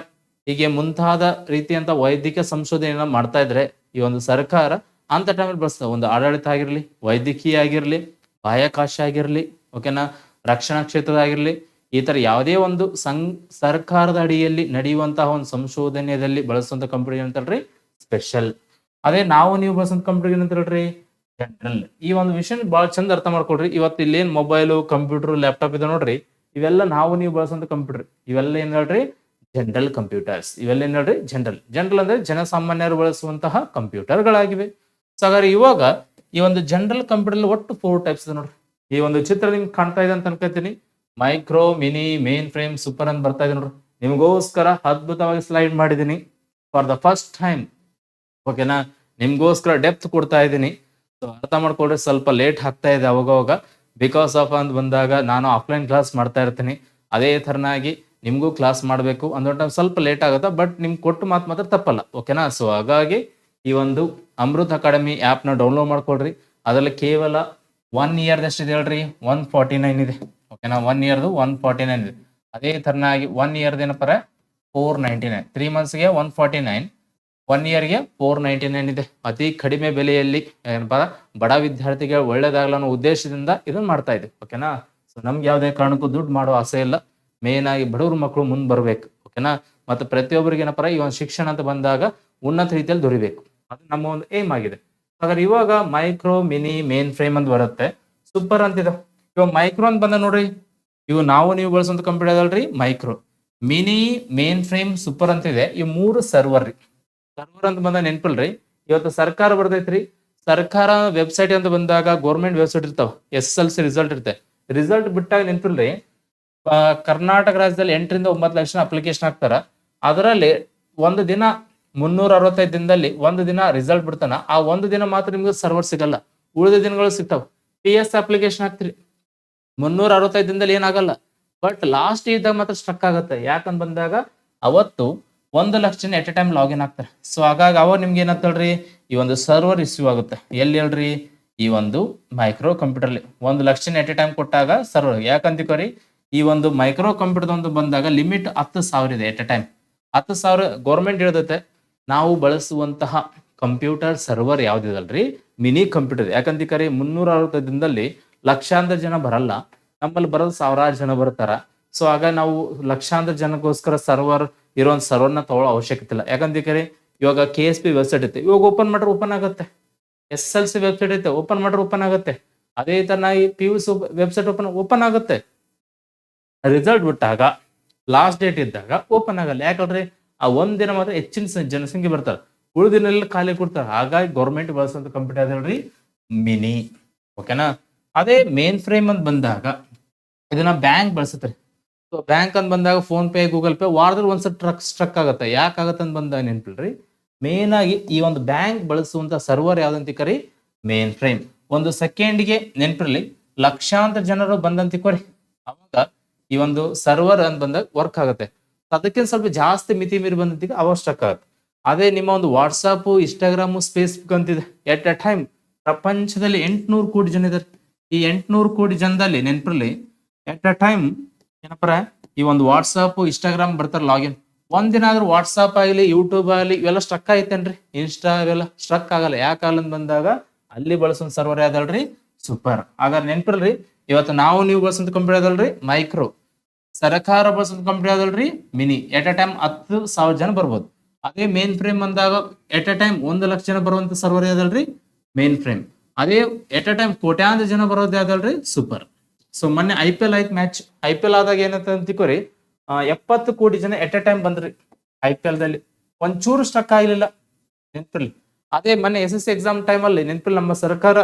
ಹೀಗೆ ಮುಂತಾದ ರೀತಿಯಂತ ವೈದ್ಯಕೀಯ ಸಂಶೋಧನೆಯನ್ನ ಮಾಡ್ತಾ ಇದ್ರೆ ಈ ಒಂದು ಸರ್ಕಾರ ಅಂತ ಟೈಮಲ್ಲಿ ಬಳಸ್ತದೆ. ಒಂದು ಆಡಳಿತ ಆಗಿರ್ಲಿ, ವೈದ್ಯಕೀಯ ಆಗಿರ್ಲಿ, ಬಾಹ್ಯಾಕಾಶ ಆಗಿರ್ಲಿ, ಓಕೆನಾ, ರಕ್ಷಣಾ ಕ್ಷೇತ್ರದ ಆಗಿರ್ಲಿ, ಈ ತರ ಯಾವುದೇ ಒಂದು ಸರ್ಕಾರದ ಅಡಿಯಲ್ಲಿ ನಡೆಯುವಂತಹ ಒಂದು ಸಂಶೋಧನೆಯಲ್ಲಿ ಬಳಸುವಂತ ಕಂಪ್ಯೂಟರ್ ಏನಂತಲ್ರಿ? ಸ್ಪೆಷಲ್. ಅದೇ ನಾವು ನೀವು ಬಳಸುವಂತ ಕಂಪ್ಯೂಟರ್ ಏನಂತ ಹೇಳ್ರಿ? ಜನರಲ್. ಈ ಒಂದು ವಿಷಯ ಬಹಳ ಚಂದ ಅರ್ಥ ಮಾಡ್ಕೊಳ್ರಿ. ಇವತ್ತು ಇಲ್ಲೇನ್ ಮೊಬೈಲು, ಕಂಪ್ಯೂಟರ್, ಲ್ಯಾಪ್ಟಾಪ್ ಇದೆ ನೋಡ್ರಿ, ಇವೆಲ್ಲ ನಾವು ನೀವು ಬಳಸುವಂತ ಕಂಪ್ಯೂಟರ್. ಇವೆಲ್ಲ ಏನ್ ಹೇಳ್ರಿ? General computers. ಇವೆಲ್ಲ ಏನ್ ಹೇಳ್ರಿ? ಜನರಲ್. ಜನರಲ್ ಅಂದ್ರೆ ಜನಸಾಮಾನ್ಯರು ಬಳಸುವಂತಹ ಕಂಪ್ಯೂಟರ್ಗಳಾಗಿವೆ. ಸೊ ಹಾಗಾದ್ರೆ ಇವಾಗ ಈ ಒಂದು ಜನರಲ್ ಕಂಪ್ಯೂಟರ್ ಒಟ್ಟು 4 ಟೈಪ್ಸ್ ಇದೆ ನೋಡ್ರಿ. ಈ ಒಂದು ಚಿತ್ರ ನಿಮ್ಗೆ ಕಾಣ್ತಾ ಇದೆ ಅಂತ ಅನ್ಕೋತೀನಿ. Micro, mini, mainframe, super ಅಂತ ಬರ್ತಾ ಇದೆ ನೋಡ್ರಿ. ನಿಮಗೋಸ್ಕರ ಅದ್ಭುತವಾಗಿ ಸ್ಲೈಡ್ ಮಾಡಿದೀನಿ ಫಾರ್ ದ ಫಸ್ಟ್ ಟೈಮ್. ಓಕೆನಾ, ನಿಮ್ಗೋಸ್ಕರ ಡೆಪ್ತ್ ಕೊಡ್ತಾ ಇದ್ದೀನಿ. ಸೊ ಅರ್ಥ ಮಾಡ್ಕೊಳ್ರಿ, ಸ್ವಲ್ಪ ಲೇಟ್ ಆಗ್ತಾ ಇದೆ ಅವಾಗ ಬಿಕಾಸ್ ಆಫ್ ಅಂತ ಬಂದಾಗ ನಾನು ಆಫ್ಲೈನ್ ಕ್ಲಾಸ್ ಮಾಡ್ತಾ ಇರ್ತೀನಿ. ಅದೇ ತರನಾಗಿ ನಿಮ್ಗೂ ಕ್ಲಾಸ್ ಮಾಡಬೇಕು ಅಂದೊಂದು ಟೈಮ್ ಸ್ವಲ್ಪ ಲೇಟ್ ಆಗುತ್ತೆ, ಬಟ್ ನಿಮ್ಗೆ ಕೊಟ್ಟು ಮಾತ್ರ ತಪ್ಪಲ್ಲ. ಓಕೆನಾ, ಸೊ ಹಾಗಾಗಿ ಈ ಒಂದು ಅಮೃತ್ ಅಕಾಡೆಮಿ ಆ್ಯಪ್ನ ಡೌನ್ಲೋಡ್ ಮಾಡ್ಕೊಳ್ರಿ. ಅದರಲ್ಲಿ ಕೇವಲ 1 ಇಯರ್ ಎಷ್ಟಿದೆ ಹೇಳ್ರಿ? 149 ಇದೆ. ಓಕೆನಾ, 1 ಇಯರ್ದು 149 ಇದೆ. ಅದೇ ತರನಾಗಿ 1 ಇಯರ್ದು ಏನಪ್ಪ 499. 3 ಮಂತ್ಸ್ಗೆ 149, 1 ಇಯರ್ಗೆ 499 ಇದೆ. ಅತಿ ಕಡಿಮೆ ಬೆಲೆಯಲ್ಲಿ ಏನಪ್ಪ ಬಡ ವಿದ್ಯಾರ್ಥಿಗೆ ಒಳ್ಳೇದಾಗಲ್ಲ ಅನ್ನೋ ಉದ್ದೇಶದಿಂದ ಇದನ್ನ ಮಾಡ್ತಾ ಇದೆ. ಓಕೆನಾ, ಸೊ ನಮ್ಗೆ ಯಾವುದೇ ಕಾರಣಕ್ಕೂ ದುಡ್ಡು ಮಾಡೋ ಆಸೆ ಇಲ್ಲ. ಮೇನ್ ಆಗಿ ಬಡವ್ರ ಮಕ್ಕಳು ಮುಂದೆ ಬರ್ಬೇಕು. ಓಕೆನಾ, ಮತ್ತೆ ಪ್ರತಿಯೊಬ್ಬರಿಗೆ ಏನಪ್ಪ ಈ ಒಂದು ಶಿಕ್ಷಣ ಅಂತ ಬಂದಾಗ ಉನ್ನತ ರೀತಿಯಲ್ಲಿ ದೊರಿಬೇಕು, ಅದು ನಮ್ಮ ಒಂದು ಏಮ್ ಆಗಿದೆ. ಹಾಗಾದ್ರೆ ಇವಾಗ ಮೈಕ್ರೋ, ಮಿನಿ, ಮೇನ್ ಫ್ರೇಮ್ ಅಂತ ಬರುತ್ತೆ, ಸೂಪರ್ ಅಂತಿದೆ. ಇವಾಗ ಮೈಕ್ರೋ ಅಂತ ಬಂದ ನೋಡ್ರಿ, ಇವು ನಾವು ನೀವು ಬಳಸುವಂತ ಕಂಪ್ಯೂಟರ್ ಅದಲ್ರಿ micro. Mini, mainframe, super ಅಂತಿದೆ. ಇವು 3 ಸರ್ವರ್ ರೀ. ಸರ್ವರ್ ಅಂತ ಬಂದ ನೆನ್ಪಿಲ್ರಿ, ಇವತ್ತು ಸರ್ಕಾರ ಬರ್ತೈತ್ರಿ. ಸರ್ಕಾರ ವೆಬ್ಸೈಟ್ ಅಂತ ಬಂದಾಗ ಗೌರ್ಮೆಂಟ್ ವೆಬ್ಸೈಟ್ ಇರ್ತಾವ, SSLC ರಿಸಲ್ಟ್ ಇರುತ್ತೆ. ರಿಸಲ್ಟ್ ಬಿಟ್ಟಾಗ ನೆನ್ಪಿಲ್ರಿ, ಕರ್ನಾಟಕ ರಾಜ್ಯದಲ್ಲಿ 8 ರಿಂದ 9 ಲಕ್ಷ ಅಪ್ಲಿಕೇಶನ್ ಹಾಕ್ತಾರ. ಅದರಲ್ಲಿ ಒಂದು ದಿನ 365 ದಿನದಲ್ಲಿ ಒಂದು ದಿನ ರಿಸಲ್ಟ್ ಬಿಡ್ತಾನ. ಆ ಒಂದು ದಿನ ಮಾತ್ರ ನಿಮ್ಗೆ ಸರ್ವರ್ ಸಿಗಲ್ಲ. ಉಳಿದ ದಿನಗಳು ಸಿಗ್ತಾವ. PS ಅಪ್ಲಿಕೇಶನ್ ಹಾಕ್ತಿರಿ 365 ದಿನದಲ್ಲಿ ಏನಾಗಲ್ಲ. ಬಟ್ ಲಾಸ್ಟ್ ಇದ್ದಾಗ ಮಾತ್ರ ಸ್ಟ್ರಕ್ ಆಗುತ್ತೆ. ಯಾಕಂತ ಬಂದಾಗ ಅವತ್ತು 1,00,000 ಜನ ಎಟ್ ಎ ಟೈಮ್ ಲಾಗಿನ್ ಆಗ್ತಾರೆ. ಸೊ ಹಾಗಾಗಿ ಅವಾಗ ನಿಮ್ಗೆ ಏನಂತ ಹೇಳ್ರಿ, ಈ ಒಂದು ಸರ್ವರ್ ಇಶ್ಯೂ ಆಗುತ್ತೆ. ಎಲ್ಲಿ ಹೇಳ್ರಿ, ಈ ಒಂದು ಮೈಕ್ರೋ ಕಂಪ್ಯೂಟರ್ಲಿ 1,00,000 ಜನ ಎಟ್ ಎ ಟೈಮ್ ಕೊಟ್ಟಾಗ ಸರ್ವರ್. ಯಾಕಂತಿಕೋರಿ, ಈ ಒಂದು ಮೈಕ್ರೋ ಕಂಪ್ಯೂಟರ್ ಒಂದು ಬಂದಾಗ ಲಿಮಿಟ್ 10,000 ಇದೆ ಎಟ್ ಎ ಟೈಮ್. 10,000 ಗೌರ್ಮೆಂಟ್ ಹೇಳ್ದೈತೆ. ನಾವು ಬಳಸುವಂತಹ ಕಂಪ್ಯೂಟರ್ ಸರ್ವರ್ ಯಾವ್ದಿದಲ್ರಿ, ಮಿನಿ ಕಂಪ್ಯೂಟರ್. ಯಾಕಂತಿಕರಿ 360 ದಿನದಲ್ಲಿ ಲಕ್ಷಾಂತರ ಜನ ಬರಲ್ಲ, ನಮ್ಮಲ್ಲಿ ಬರೋದು ಸಾವಿರಾರು ಜನ ಬರ್ತಾರ. ಸೊ ಆಗ ನಾವು ಲಕ್ಷಾಂತರ ಜನಕ್ಕೋಸ್ಕರ ಸರ್ವರ್ ಇರೋ ಸರ್ವರ್ನ ತಗೊಳ್ಳೋ ಅವಶ್ಯಕತೆ ಇಲ್ಲ. ಯಾಕಂತಿಕರಿ ಇವಾಗ KSP ವೆಬ್ಸೈಟ್ ಐತೆ, ಇವಾಗ ಓಪನ್ ಮಾಡ್ರೆ ಓಪನ್ ಆಗುತ್ತೆ. SLC ವೆಬ್ಸೈಟ್ ಐತೆ, ಓಪನ್ ಮಾಡ್ರೆ ಓಪನ್ ಆಗುತ್ತೆ. ಅದೇ ತರ ಈ PUC ವೆಬ್ಸೈಟ್ ಓಪನ್ ಆಗುತ್ತೆ. ರಿಸಲ್ಟ್ ಬಿಟ್ಟಾಗ ಲಾಸ್ಟ್ ಡೇಟ್ ಇದ್ದಾಗ ಓಪನ್ ಆಗಲ್ಲ. ಯಾಕಂದ್ರೆ ಆ ಒಂದಿನ ಮಾತ್ರ ಹೆಚ್ಚಿನ ಜನಸಂಖ್ಯೆ ಬರ್ತಾರೆ, ಉಳಿದಿನೆಲ್ಲ ಖಾಲಿ ಕೊಡ್ತಾರೆ. ಹಾಗಾಗಿ ಗೌರ್ಮೆಂಟ್ ಬಳಸುವಂತ ಕಂಪ್ಯೂಟರ್ ಅದೇಳ್ರಿ ಮಿನಿ. ಓಕೆನಾ. ಅದೇ ಮೇನ್ ಫ್ರೇಮ್ ಅಂತ ಬಂದಾಗ ಇದನ್ನ ಬ್ಯಾಂಕ್ ಬಳಸುತ್ತೆ. ಸೊ ಬ್ಯಾಂಕ್ ಅಂತ ಬಂದಾಗ ಫೋನ್ ಪೇ, ಗೂಗಲ್ ಪೇ ವಾರದಲ್ಲಿ ಒಂದ್ಸಲ ಸ್ಟ್ರಕ್ ಆಗುತ್ತೆ. ಯಾಕಾಗತ್ತೆ ಅಂತ ಬಂದಾಗ ನೆನ್ಪಿಲ್ರಿ, ಮೇನ್ ಆಗಿ ಈ ಒಂದು ಬ್ಯಾಂಕ್ ಬಳಸುವಂತ ಸರ್ವರ್ ಯಾವ್ದಂತಿಕರಿ, ಮೇನ್ ಫ್ರೇಮ್. ಒಂದು ಸೆಕೆಂಡ್ಗೆ ನೆನ್ಪಿರ್ಲಿ ಲಕ್ಷಾಂತರ ಜನರು ಬಂದಂತಿಕೋರಿ, ಅವಾಗ ಈ ಒಂದು ಸರ್ವರ್ ಅಂತ ಬಂದಾಗ ವರ್ಕ್ ಆಗುತ್ತೆ. ಅದಕ್ಕಿಂತ ಸ್ವಲ್ಪ ಜಾಸ್ತಿ ಮಿತಿ ಮೀರಿ ಬಂದಂತಿಗೆ ಅವಾಗ ಸ್ಟ್ರಕ್ ಆಗುತ್ತೆ. ಅದೇ ನಿಮ್ಮ ಒಂದು ವಾಟ್ಸಾಪ್, ಇನ್ಸ್ಟಾಗ್ರಾಮು, ಫೇಸ್ಬುಕ್ ಅಂತಿದೆ, ಎಟ್ ಎ ಟೈಮ್ ಪ್ರಪಂಚದಲ್ಲಿ 800 ಕೋಟಿ ಜನ ಇದ್ದಾರೆ. ಈ 800 ಕೋಟಿ ಜನದಲ್ಲಿ ನೆನ್ಪಿರ್ಲಿ ಎಟ್ ಎ ಟೈಮ್ ಏನಪ್ಪ, ಈ ಒಂದು ವಾಟ್ಸಾಪ್, ಇನ್ಸ್ಟಾಗ್ರಾಮ್ ಬರ್ತಾರೆ ಲಾಗಿನ್. ಒಂದಿನ ಆದ್ರೂ ವಾಟ್ಸಾಪ್ ಆಗಲಿ, ಯೂಟ್ಯೂಬ್ ಆಗಲಿ ಇವೆಲ್ಲ ಸ್ಟ್ರಕ್ ಆಯ್ತೇನ್ರಿ, ಇನ್ಸ್ಟಾ ಇವೆಲ್ಲ ಸ್ಟ್ರಕ್ ಆಗಲ್ಲ. ಯಾಕಾಗಲ್ಲ ಅಂತ ಬಂದಾಗ ಅಲ್ಲಿ ಬಳಸೋ ಸರ್ವರ್ ಯಾವ್ದಲ್ರಿ, ಸೂಪರ್. ಹಾಗಾದ್ರೆ ನೆನ್ಪಿರ್ರಿ, ಇವತ್ತು ನಾವು ನೀವು ಬಳಸೋಂತ ಕಂಪ್ಯೂಟರ್ ಯಾವ್ದಲ್ರಿ, ಮೈಕ್ರೋ. ಸರ್ಕಾರ ಬಳಸೋಂತ ಕಂಪ್ಯೂಟರ್ ಯಾವ್ದಲ್ರಿ, ಮಿನಿ. ಎಟ್ ಎ ಟೈಮ್ 10,000 ಜನ ಬರ್ಬೋದು. ಅದೇ ಮೇನ್ ಫ್ರೇಮ್ ಬಂದಾಗ ಎಟ್ ಎ ಟೈಮ್ 1,00,000 ಜನ ಬರುವಂತ ಸರ್ವರ್ ಯಾವ್ದಲ್ರಿ, ಮೇನ್ ಫ್ರೇಮ್. ಅದೇ ಎಟ್ ಎ ಟೈಮ್ ಕೋಟ್ಯಾಂತರ ಜನ ಬರೋದು ಯಾವ್ದಲ್ರಿ, ಸೂಪರ್. ಸೊ ಮೊನ್ನೆ IPL ಆಯ್ತು ಮ್ಯಾಚ್. IPL ಆದಾಗ ಏನಂತ ಅಂತಿಕೋರಿ, 70 ಕೋಟಿ ಜನ ಎಟ್ ಎ ಟೈಮ್ ಬಂದ್ರಿ. IPL ದಲ್ಲಿ ಒಂಚೂರು ಸ್ಟ್ರಕ್ ಆಗ್ಲಿಲ್ಲ, ನೆನ್ಪಿರ್ಲಿ. ಅದೇ ಮೊನ್ನೆ SSC ಎಕ್ಸಾಮ್ ಟೈಮಲ್ಲಿ ನೆನ್ಪಿಲ್ಲ, ನಮ್ಮ ಸರ್ಕಾರ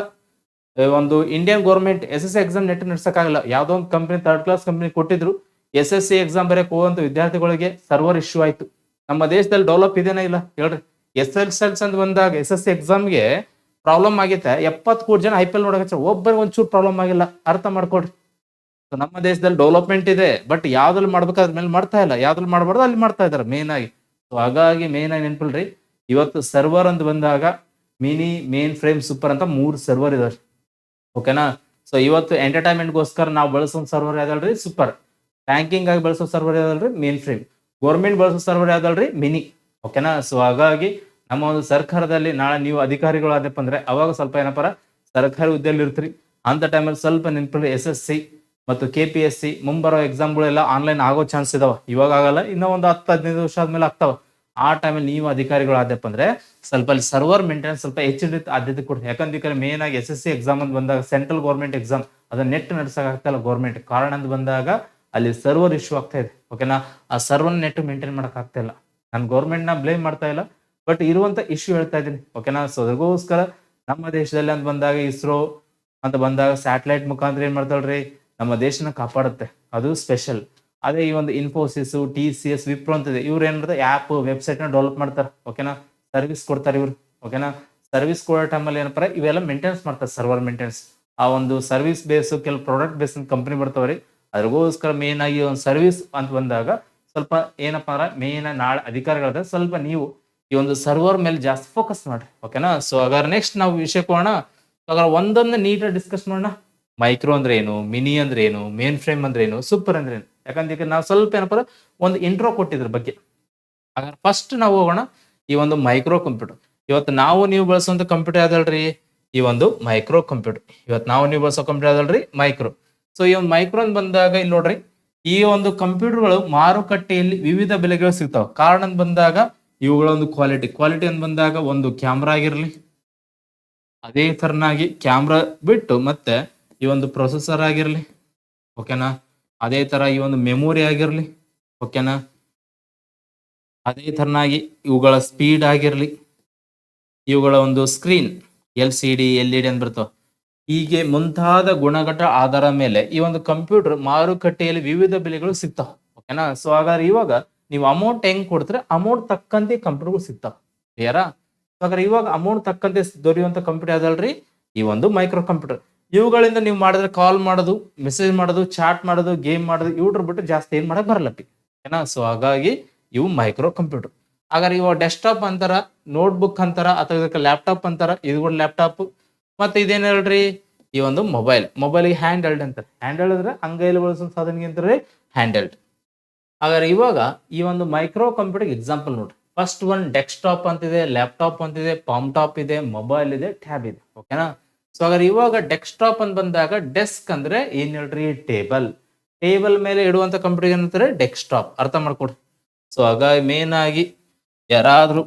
ಒಂದು ಇಂಡಿಯನ್ ಗೌರ್ಮೆಂಟ್ SSC ಎಕ್ಸಾಮ್ ನೆಟ್ ನಡ್ಸಕ್ಕಾಗಲ್ಲ. ಯಾವ್ದೋ ಒಂದು ಕಂಪ್ನಿ, ಥರ್ಡ್ ಕ್ಲಾಸ್ ಕಂಪ್ನಿ ಕೊಟ್ಟಿದ್ರು. SSC ಎಕ್ಸಾಮ್ ಬರೆಯಕ್ ಹೋಗುವಂತ ವಿದ್ಯಾರ್ಥಿಗಳಿಗೆ ಸರ್ವರ್ ಇಶ್ಯೂ ಆಯ್ತು. ನಮ್ಮ ದೇಶದಲ್ಲಿ ಡೆವಲಪ್ ಇದೇನಾ ಇಲ್ಲ ಹೇಳ್ರಿ. SSLC ಅಂತ ಬಂದಾಗ SSC ಎಕ್ಸಾಮ್ಗೆ ಪ್ರಾಬ್ಲಮ್ ಆಗೈತೆ. 70 ಕೋಟಿ ಜನ IPL ನೋಡಕ, ಒಬ್ಬರಿಗೆ ಒಂಚೂರು ಪ್ರಾಬ್ಲಮ್ ಆಗಿಲ್ಲ. ಅರ್ಥ ಮಾಡ್ಕೊಡ್ರಿ. ನಮ್ಮ ದೇಶದಲ್ಲಿ ಡೆವಲಪ್ಮೆಂಟ್ ಇದೆ, ಬಟ್ ಯಾವ್ದ್ರಲ್ಲಿ ಮಾಡ್ಬೇಕಾದ್ರ ಮೇಲೆ ಮಾಡ್ತಾ ಇಲ್ಲ, ಯಾವ್ದ್ರಲ್ಲಿ ಮಾಡ್ಬಾರ್ದು ಅಲ್ಲಿ ಮಾಡ್ತಾ ಇದಾರೆ ಮೇನ್ ಆಗಿ. ಸೊ ಹಾಗಾಗಿ ಮೇನ್ ಆಗಿ ನೆನ್ಪಿಲ್ರಿ, ಇವತ್ತು ಸರ್ವರ್ ಅಂತ ಬಂದಾಗ ಮಿನಿ, ಮೇನ್ ಫ್ರೇಮ್, ಸೂಪರ್ ಅಂತ 3 ಸರ್ವರ್ ಇದಾವೆ. ಓಕೆನಾ. ಸೊ ಇವತ್ತು ಎಂಟರ್ಟೈನ್ಮೆಂಟ್ಗೋಸ್ಕರ ನಾವು ಬಳಸೋ ಸರ್ವರ್ ಯಾವ್ದಲ್ರಿ, ಸೂಪರ್. ಬ್ಯಾಂಕಿಂಗ್ ಆಗಿ ಬಳಸೋ ಸರ್ವರ್ ಯಾವ್ದಲ್ರಿ, ಮೇನ್ ಫ್ರೇಮ್. ಗೌರ್ಮೆಂಟ್ ಬಳಸೋ ಸರ್ವರ್ ಯಾವ್ದಲ್ರಿ, ಮಿನಿ. ಓಕೆನಾ. ಸೊ ಹಾಗಾಗಿ ನಮ್ಮ ಒಂದು ಸರ್ಕಾರದಲ್ಲಿ ನಾಳೆ ನೀವು ಅಧಿಕಾರಿಗಳು ಆದಪ್ಪ ಅಂದ್ರೆ ಅವಾಗ ಸ್ವಲ್ಪ ಏನಪ್ಪ ಸರ್ಕಾರಿ ಹುದ್ದೆಯಲ್ಲಿ ಇರ್ತೀರಿ. ಅಂತ ಟೈಮಲ್ಲಿ ಸ್ವಲ್ಪ ನೆನ್ಪಿಡ್ರಿ, SSC ಮತ್ತು KPSC ಮುಂಬರೋ ಎಕ್ಸಾಮ್ಗಳೆಲ್ಲ ಆನ್ಲೈನ್ ಆಗೋ ಚಾನ್ಸ್ ಇದಾವ. ಇವಾಗ ಆಗಲ್ಲ, ಇನ್ನೂ ಒಂದು 10-15 ವರ್ಷ ಆದ್ಮೇಲೆ ಆಗ್ತಾವ. ಆ ಟೈಮಲ್ಲಿ ನೀವು ಅಧಿಕಾರಿಗಳು ಆದಪ್ಪ ಅಂದ್ರೆ ಸ್ವಲ್ಪ ಅಲ್ಲಿ ಸರ್ವರ್ ಮೇಂಟೆನೆನ್ಸ್ ಸ್ವಲ್ಪ ಹೆಚ್ಚಿನ ಆದ್ಯತೆ ಕೊಡ್ರಿ. ಯಾಕಂದ್ರೆ ಮೇನ್ ಆಗಿ SSC ಎಕ್ಸಾಮ್ ಅಂತ ಬಂದಾಗ ಸೆಂಟ್ರಲ್ ಗೌರ್ಮೆಂಟ್ ಎಕ್ಸಾಮ್ ಅದನ್ನ ನೆಟ್ ನಡ್ಸಕ್ ಆಗ್ತಾ ಇಲ್ಲ ಗೌರ್ಮೆಂಟ್. ಕಾರಣ ಅಂತ ಬಂದಾಗ ಅಲ್ಲಿ ಸರ್ವರ್ ಇಶ್ಯೂ ಆಗ್ತಾ ಇದೆ. ಓಕೆನಾ. ಆ ಸರ್ವರ್ ನೆಟ್ ಮೇಂಟೈನ್ ಮಾಡಕ್ ಆಗ್ತಾ ಇಲ್ಲ. ನಾನು ಗೌರ್ಮೆಂಟ್ ನ ಬ್ಲೇಮ್ ಮಾಡ್ತಾ ಇಲ್ಲ, ಬಟ್ ಇರುವಂತ ಇಶ್ಯೂ ಹೇಳ್ತಾ ಇದ್ದೀನಿ. ಓಕೆನಾ. ಸೊ ಅದಕ್ಕೋಸ್ಕರ ನಮ್ಮ ದೇಶದಲ್ಲಿ ಅಂತ ಬಂದಾಗ ISRO ಅಂತ ಬಂದಾಗ ಸ್ಯಾಟಲೈಟ್ ಮುಖಾಂತರ ಏನ್ ಮಾಡ್ತಾಳ್ರಿ, ನಮ್ಮ ದೇಶನ ಕಾಪಾಡುತ್ತೆ, ಅದು ಸ್ಪೆಷಲ್. ಅದೇ ಈ ಒಂದು ಇನ್ಫೋಸಿಸ್, TCS, ವಿಪ್ರೋ ಅಂತಿದೆ, ಇವ್ರು ಏನ್ ಮಾಡ್ತಾರೆ, ಆ್ಯಪ್, ವೆಬ್ಸೈಟ್ ನ ಡೆವಲಪ್ ಮಾಡ್ತಾರೆ. ಓಕೆನಾ. ಸರ್ವಿಸ್ ಕೊಡ್ತಾರೆ ಇವ್ರು. ಓಕೆನಾ. ಸರ್ವಿಸ್ ಕೊಡೋ ಟೈಮಲ್ಲಿ ಏನಪ್ಪ ಇವೆಲ್ಲ ಮೇಂಟೆನೆನ್ಸ್ ಮಾಡ್ತಾರೆ, ಸರ್ವರ್ ಮೇಂಟೆನೆನ್ಸ್. ಆ ಒಂದು ಸರ್ವಿಸ್ ಬೇಸ್, ಕೆಲವು ಪ್ರಾಡಕ್ಟ್ ಬೇಸ್ ಕಂಪನಿ ಬರ್ತಾವ್ರಿ. ಅದ್ರಗೋಸ್ಕರ ಮೇನ್ ಆಗಿ ಒಂದು ಸರ್ವಿಸ್ ಅಂತ ಬಂದಾಗ ಸ್ವಲ್ಪ ಏನಪ್ಪಾ ಅಂದ್ರೆ ಮೇನ್ ನಾಳೆ ಅಧಿಕಾರಿಗಳ ಸ್ವಲ್ಪ ನೀವು ಈ ಒಂದು ಸರ್ವರ್ ಮೇಲೆ ಜಾಸ್ತಿ ಫೋಕಸ್ ಮಾಡ್ರಿ. ಓಕೆನಾ. ಸೊ ಹಾಗಾದ್ರೆ ನೆಕ್ಸ್ಟ್ ನಾವು ವಿಷಯಕ್ಕೆ ಹೋಗೋಣ. ಹಾಗಾದ್ರೆ ಒಂದೊಂದು ನೀಟಾಗಿ ಡಿಸ್ಕಸ್ ಮಾಡೋಣ. ಮೈಕ್ರೋ ಅಂದ್ರೆ ಏನು, ಮಿನಿ ಅಂದ್ರೆ ಏನು, ಮೇನ್ ಫ್ರೇಮ್ ಅಂದ್ರೆ ಏನು, ಸೂಪರ್ ಅಂದ್ರೆ ಏನು. ಯಾಕಂದ್ರೆ ನಾವು ಸ್ವಲ್ಪ ಏನಪ್ಪ ಒಂದು ಇಂಟ್ರೋ ಕೊಟ್ಟಿದ್ರ ಬಗ್ಗೆ. ಹಾಗಾದ್ರೆ ಫಸ್ಟ್ ನಾವು ಹೋಗೋಣ ಈ ಒಂದು ಮೈಕ್ರೋ ಕಂಪ್ಯೂಟರ್. ಇವತ್ತು ನಾವು ನೀವು ಬಳಸುವಂತ ಕಂಪ್ಯೂಟರ್ ಯಾವ್ದಲ್ರಿ, ಈ ಒಂದು ಮೈಕ್ರೋ ಕಂಪ್ಯೂಟರ್. ಇವತ್ತು ನಾವು ನೀವು ಬಳಸೋ ಕಂಪ್ಯೂಟರ್ ಯಾವ್ದಲ್ರಿ, ಮೈಕ್ರೋ. ಸೊ ಈ ಒಂದು ಮೈಕ್ರೋ ಅಂತ ಬಂದಾಗ ಇಲ್ಲಿ ನೋಡ್ರಿ, ಈ ಒಂದು ಕಂಪ್ಯೂಟರ್ಗಳು ಮಾರುಕಟ್ಟೆಯಲ್ಲಿ ವಿವಿಧ ಬೆಲೆಗಳು ಸಿಗ್ತಾವ. ಕಾರಣ ಅಂತ ಬಂದಾಗ ಇವುಗಳ ಒಂದು ಕ್ವಾಲಿಟಿ ಅಂತ ಬಂದಾಗ ಒಂದು ಕ್ಯಾಮ್ರಾ ಆಗಿರ್ಲಿ, ಅದೇ ತರನಾಗಿ ಕ್ಯಾಮ್ರಾ ಬಿಟ್ಟು ಮತ್ತೆ ಈ ಒಂದು ಪ್ರೊಸೆಸರ್ ಆಗಿರ್ಲಿ. ಓಕೆನಾ. ಅದೇ ತರ ಈ ಒಂದು ಮೆಮೊರಿ ಆಗಿರ್ಲಿ. ಓಕೆನಾ. ಅದೇ ತರನಾಗಿ ಇವುಗಳ ಸ್ಪೀಡ್ ಆಗಿರ್ಲಿ, ಇವುಗಳ ಒಂದು ಸ್ಕ್ರೀನ್ LCD, LED ಅಂತ ಬರ್ತಾವ. ಹೀಗೆ ಮುಂತಾದ ಗುಣಗಟ ಆಧಾರ ಮೇಲೆ ಈ ಒಂದು ಕಂಪ್ಯೂಟರ್ ಮಾರುಕಟ್ಟೆಯಲ್ಲಿ ವಿವಿಧ ಬೆಲೆಗಳು ಸಿಗ್ತಾವ. ಓಕೆನಾ. ಸೊ ಹಾಗಾದ್ರೆ ಇವಾಗ ನೀವು ಅಮೌಂಟ್ ಹೆಂಗ್ ಕೊಡ್ತಾರೆ, ಅಮೌಂಟ್ ತಕ್ಕಂತೆ ಕಂಪ್ಯೂಟರ್ಗಳು ಸಿಗ್ತಾವ. ಕ್ಲಿಯರಾ. ಹಾಗಾದ್ರೆ ಇವಾಗ ಅಮೌಂಟ್ ತಕ್ಕಂತೆ ದೊರೆಯುವಂತ ಕಂಪ್ಯೂಟರ್ ಯಾವ್ದಲ್ರಿ, ಈ ಒಂದು ಮೈಕ್ರೋ ಕಂಪ್ಯೂಟರ್. ಇವುಗಳಿಂದ ನೀವು ಮಾಡಿದ್ರೆ ಕಾಲ್ ಮಾಡೋದು, ಮೆಸೇಜ್ ಮಾಡೋದು, ಚಾಟ್ ಮಾಡೋದು, ಗೇಮ್ ಮಾಡೋದು ಇವ್ರ ಬಿಟ್ಟು ಜಾಸ್ತಿ ಏನ್ ಮಾಡಕ್ ಬರಲ್ಲಪ್ಪಿ ಓಕೆನಾ. ಸೊ ಹಾಗಾಗಿ ಇವು ಮೈಕ್ರೋ ಕಂಪ್ಯೂಟರ್. ಹಾಗಾದ್ರೆ ಇವ ಡೆಸ್ಕ್ಟಾಪ್ ಅಂತಾರ, ನೋಟ್ಬುಕ್ ಅಂತಾರ, ಅಥವಾ ಇದಕ್ಕೆ ಲ್ಯಾಪ್ಟಾಪ್ ಅಂತಾರ. ಇದು ಕೂಡ ಲ್ಯಾಪ್ಟಾಪ್. ಮತ್ತೆ ಇದೇನ್ ಹೇಳ್ರಿ, ಈ ಒಂದು ಮೊಬೈಲ್ಗೆ ಹ್ಯಾಂಡ್ ಹೆಲ್ಡ್ ಅಂತಾರೆ. ಹ್ಯಾಂಡ್ ಹೆಲ್ಡ್ ಅಂದ್ರೆ ಅಂಗೈಲಿ ಬಳಸೋ ಸಾಧನೆಗೆ ಅಂತಾರೆ ಹ್ಯಾಂಡ್ ಹೆಲ್ಡ್. ಹಾಗಾದ್ರೆ ಇವಾಗ ಈ ಒಂದು ಮೈಕ್ರೋ ಕಂಪ್ಯೂಟರ್ ಎಕ್ಸಾಂಪಲ್ ನೋಡ್ರಿ. ಫಸ್ಟ್ ಒನ್ ಡೆಸ್ಕ್ಟಾಪ್ ಅಂತಿದೆ, ಲ್ಯಾಪ್ಟಾಪ್ ಅಂತಿದೆ, ಪಾಮ್ ಟಾಪ್ ಇದೆ, ಮೊಬೈಲ್ ಇದೆ, ಟ್ಯಾಬ್ ಇದೆ ಓಕೆನಾ. ಸೊ ಹಾಗಾದ್ರೆ ಇವಾಗ ಡೆಸ್ಕ್ಟಾಪ್ ಅಂತ ಬಂದಾಗ ಡೆಸ್ಕ್ ಅಂದ್ರೆ ಏನ್ ಹೇಳ್ರಿ, ಟೇಬಲ್ ಮೇಲೆ ಇಡುವಂತ ಕಂಪ್ಯೂಟರ್ ಏನಂತಾರೆ ಡೆಸ್ಕ್ಟಾಪ್. ಅರ್ಥ ಮಾಡ್ಕೊಡ್ರಿ. ಸೊ ಹಾಗಾಗಿ ಮೇನ್ ಆಗಿ ಯಾರಾದ್ರೂ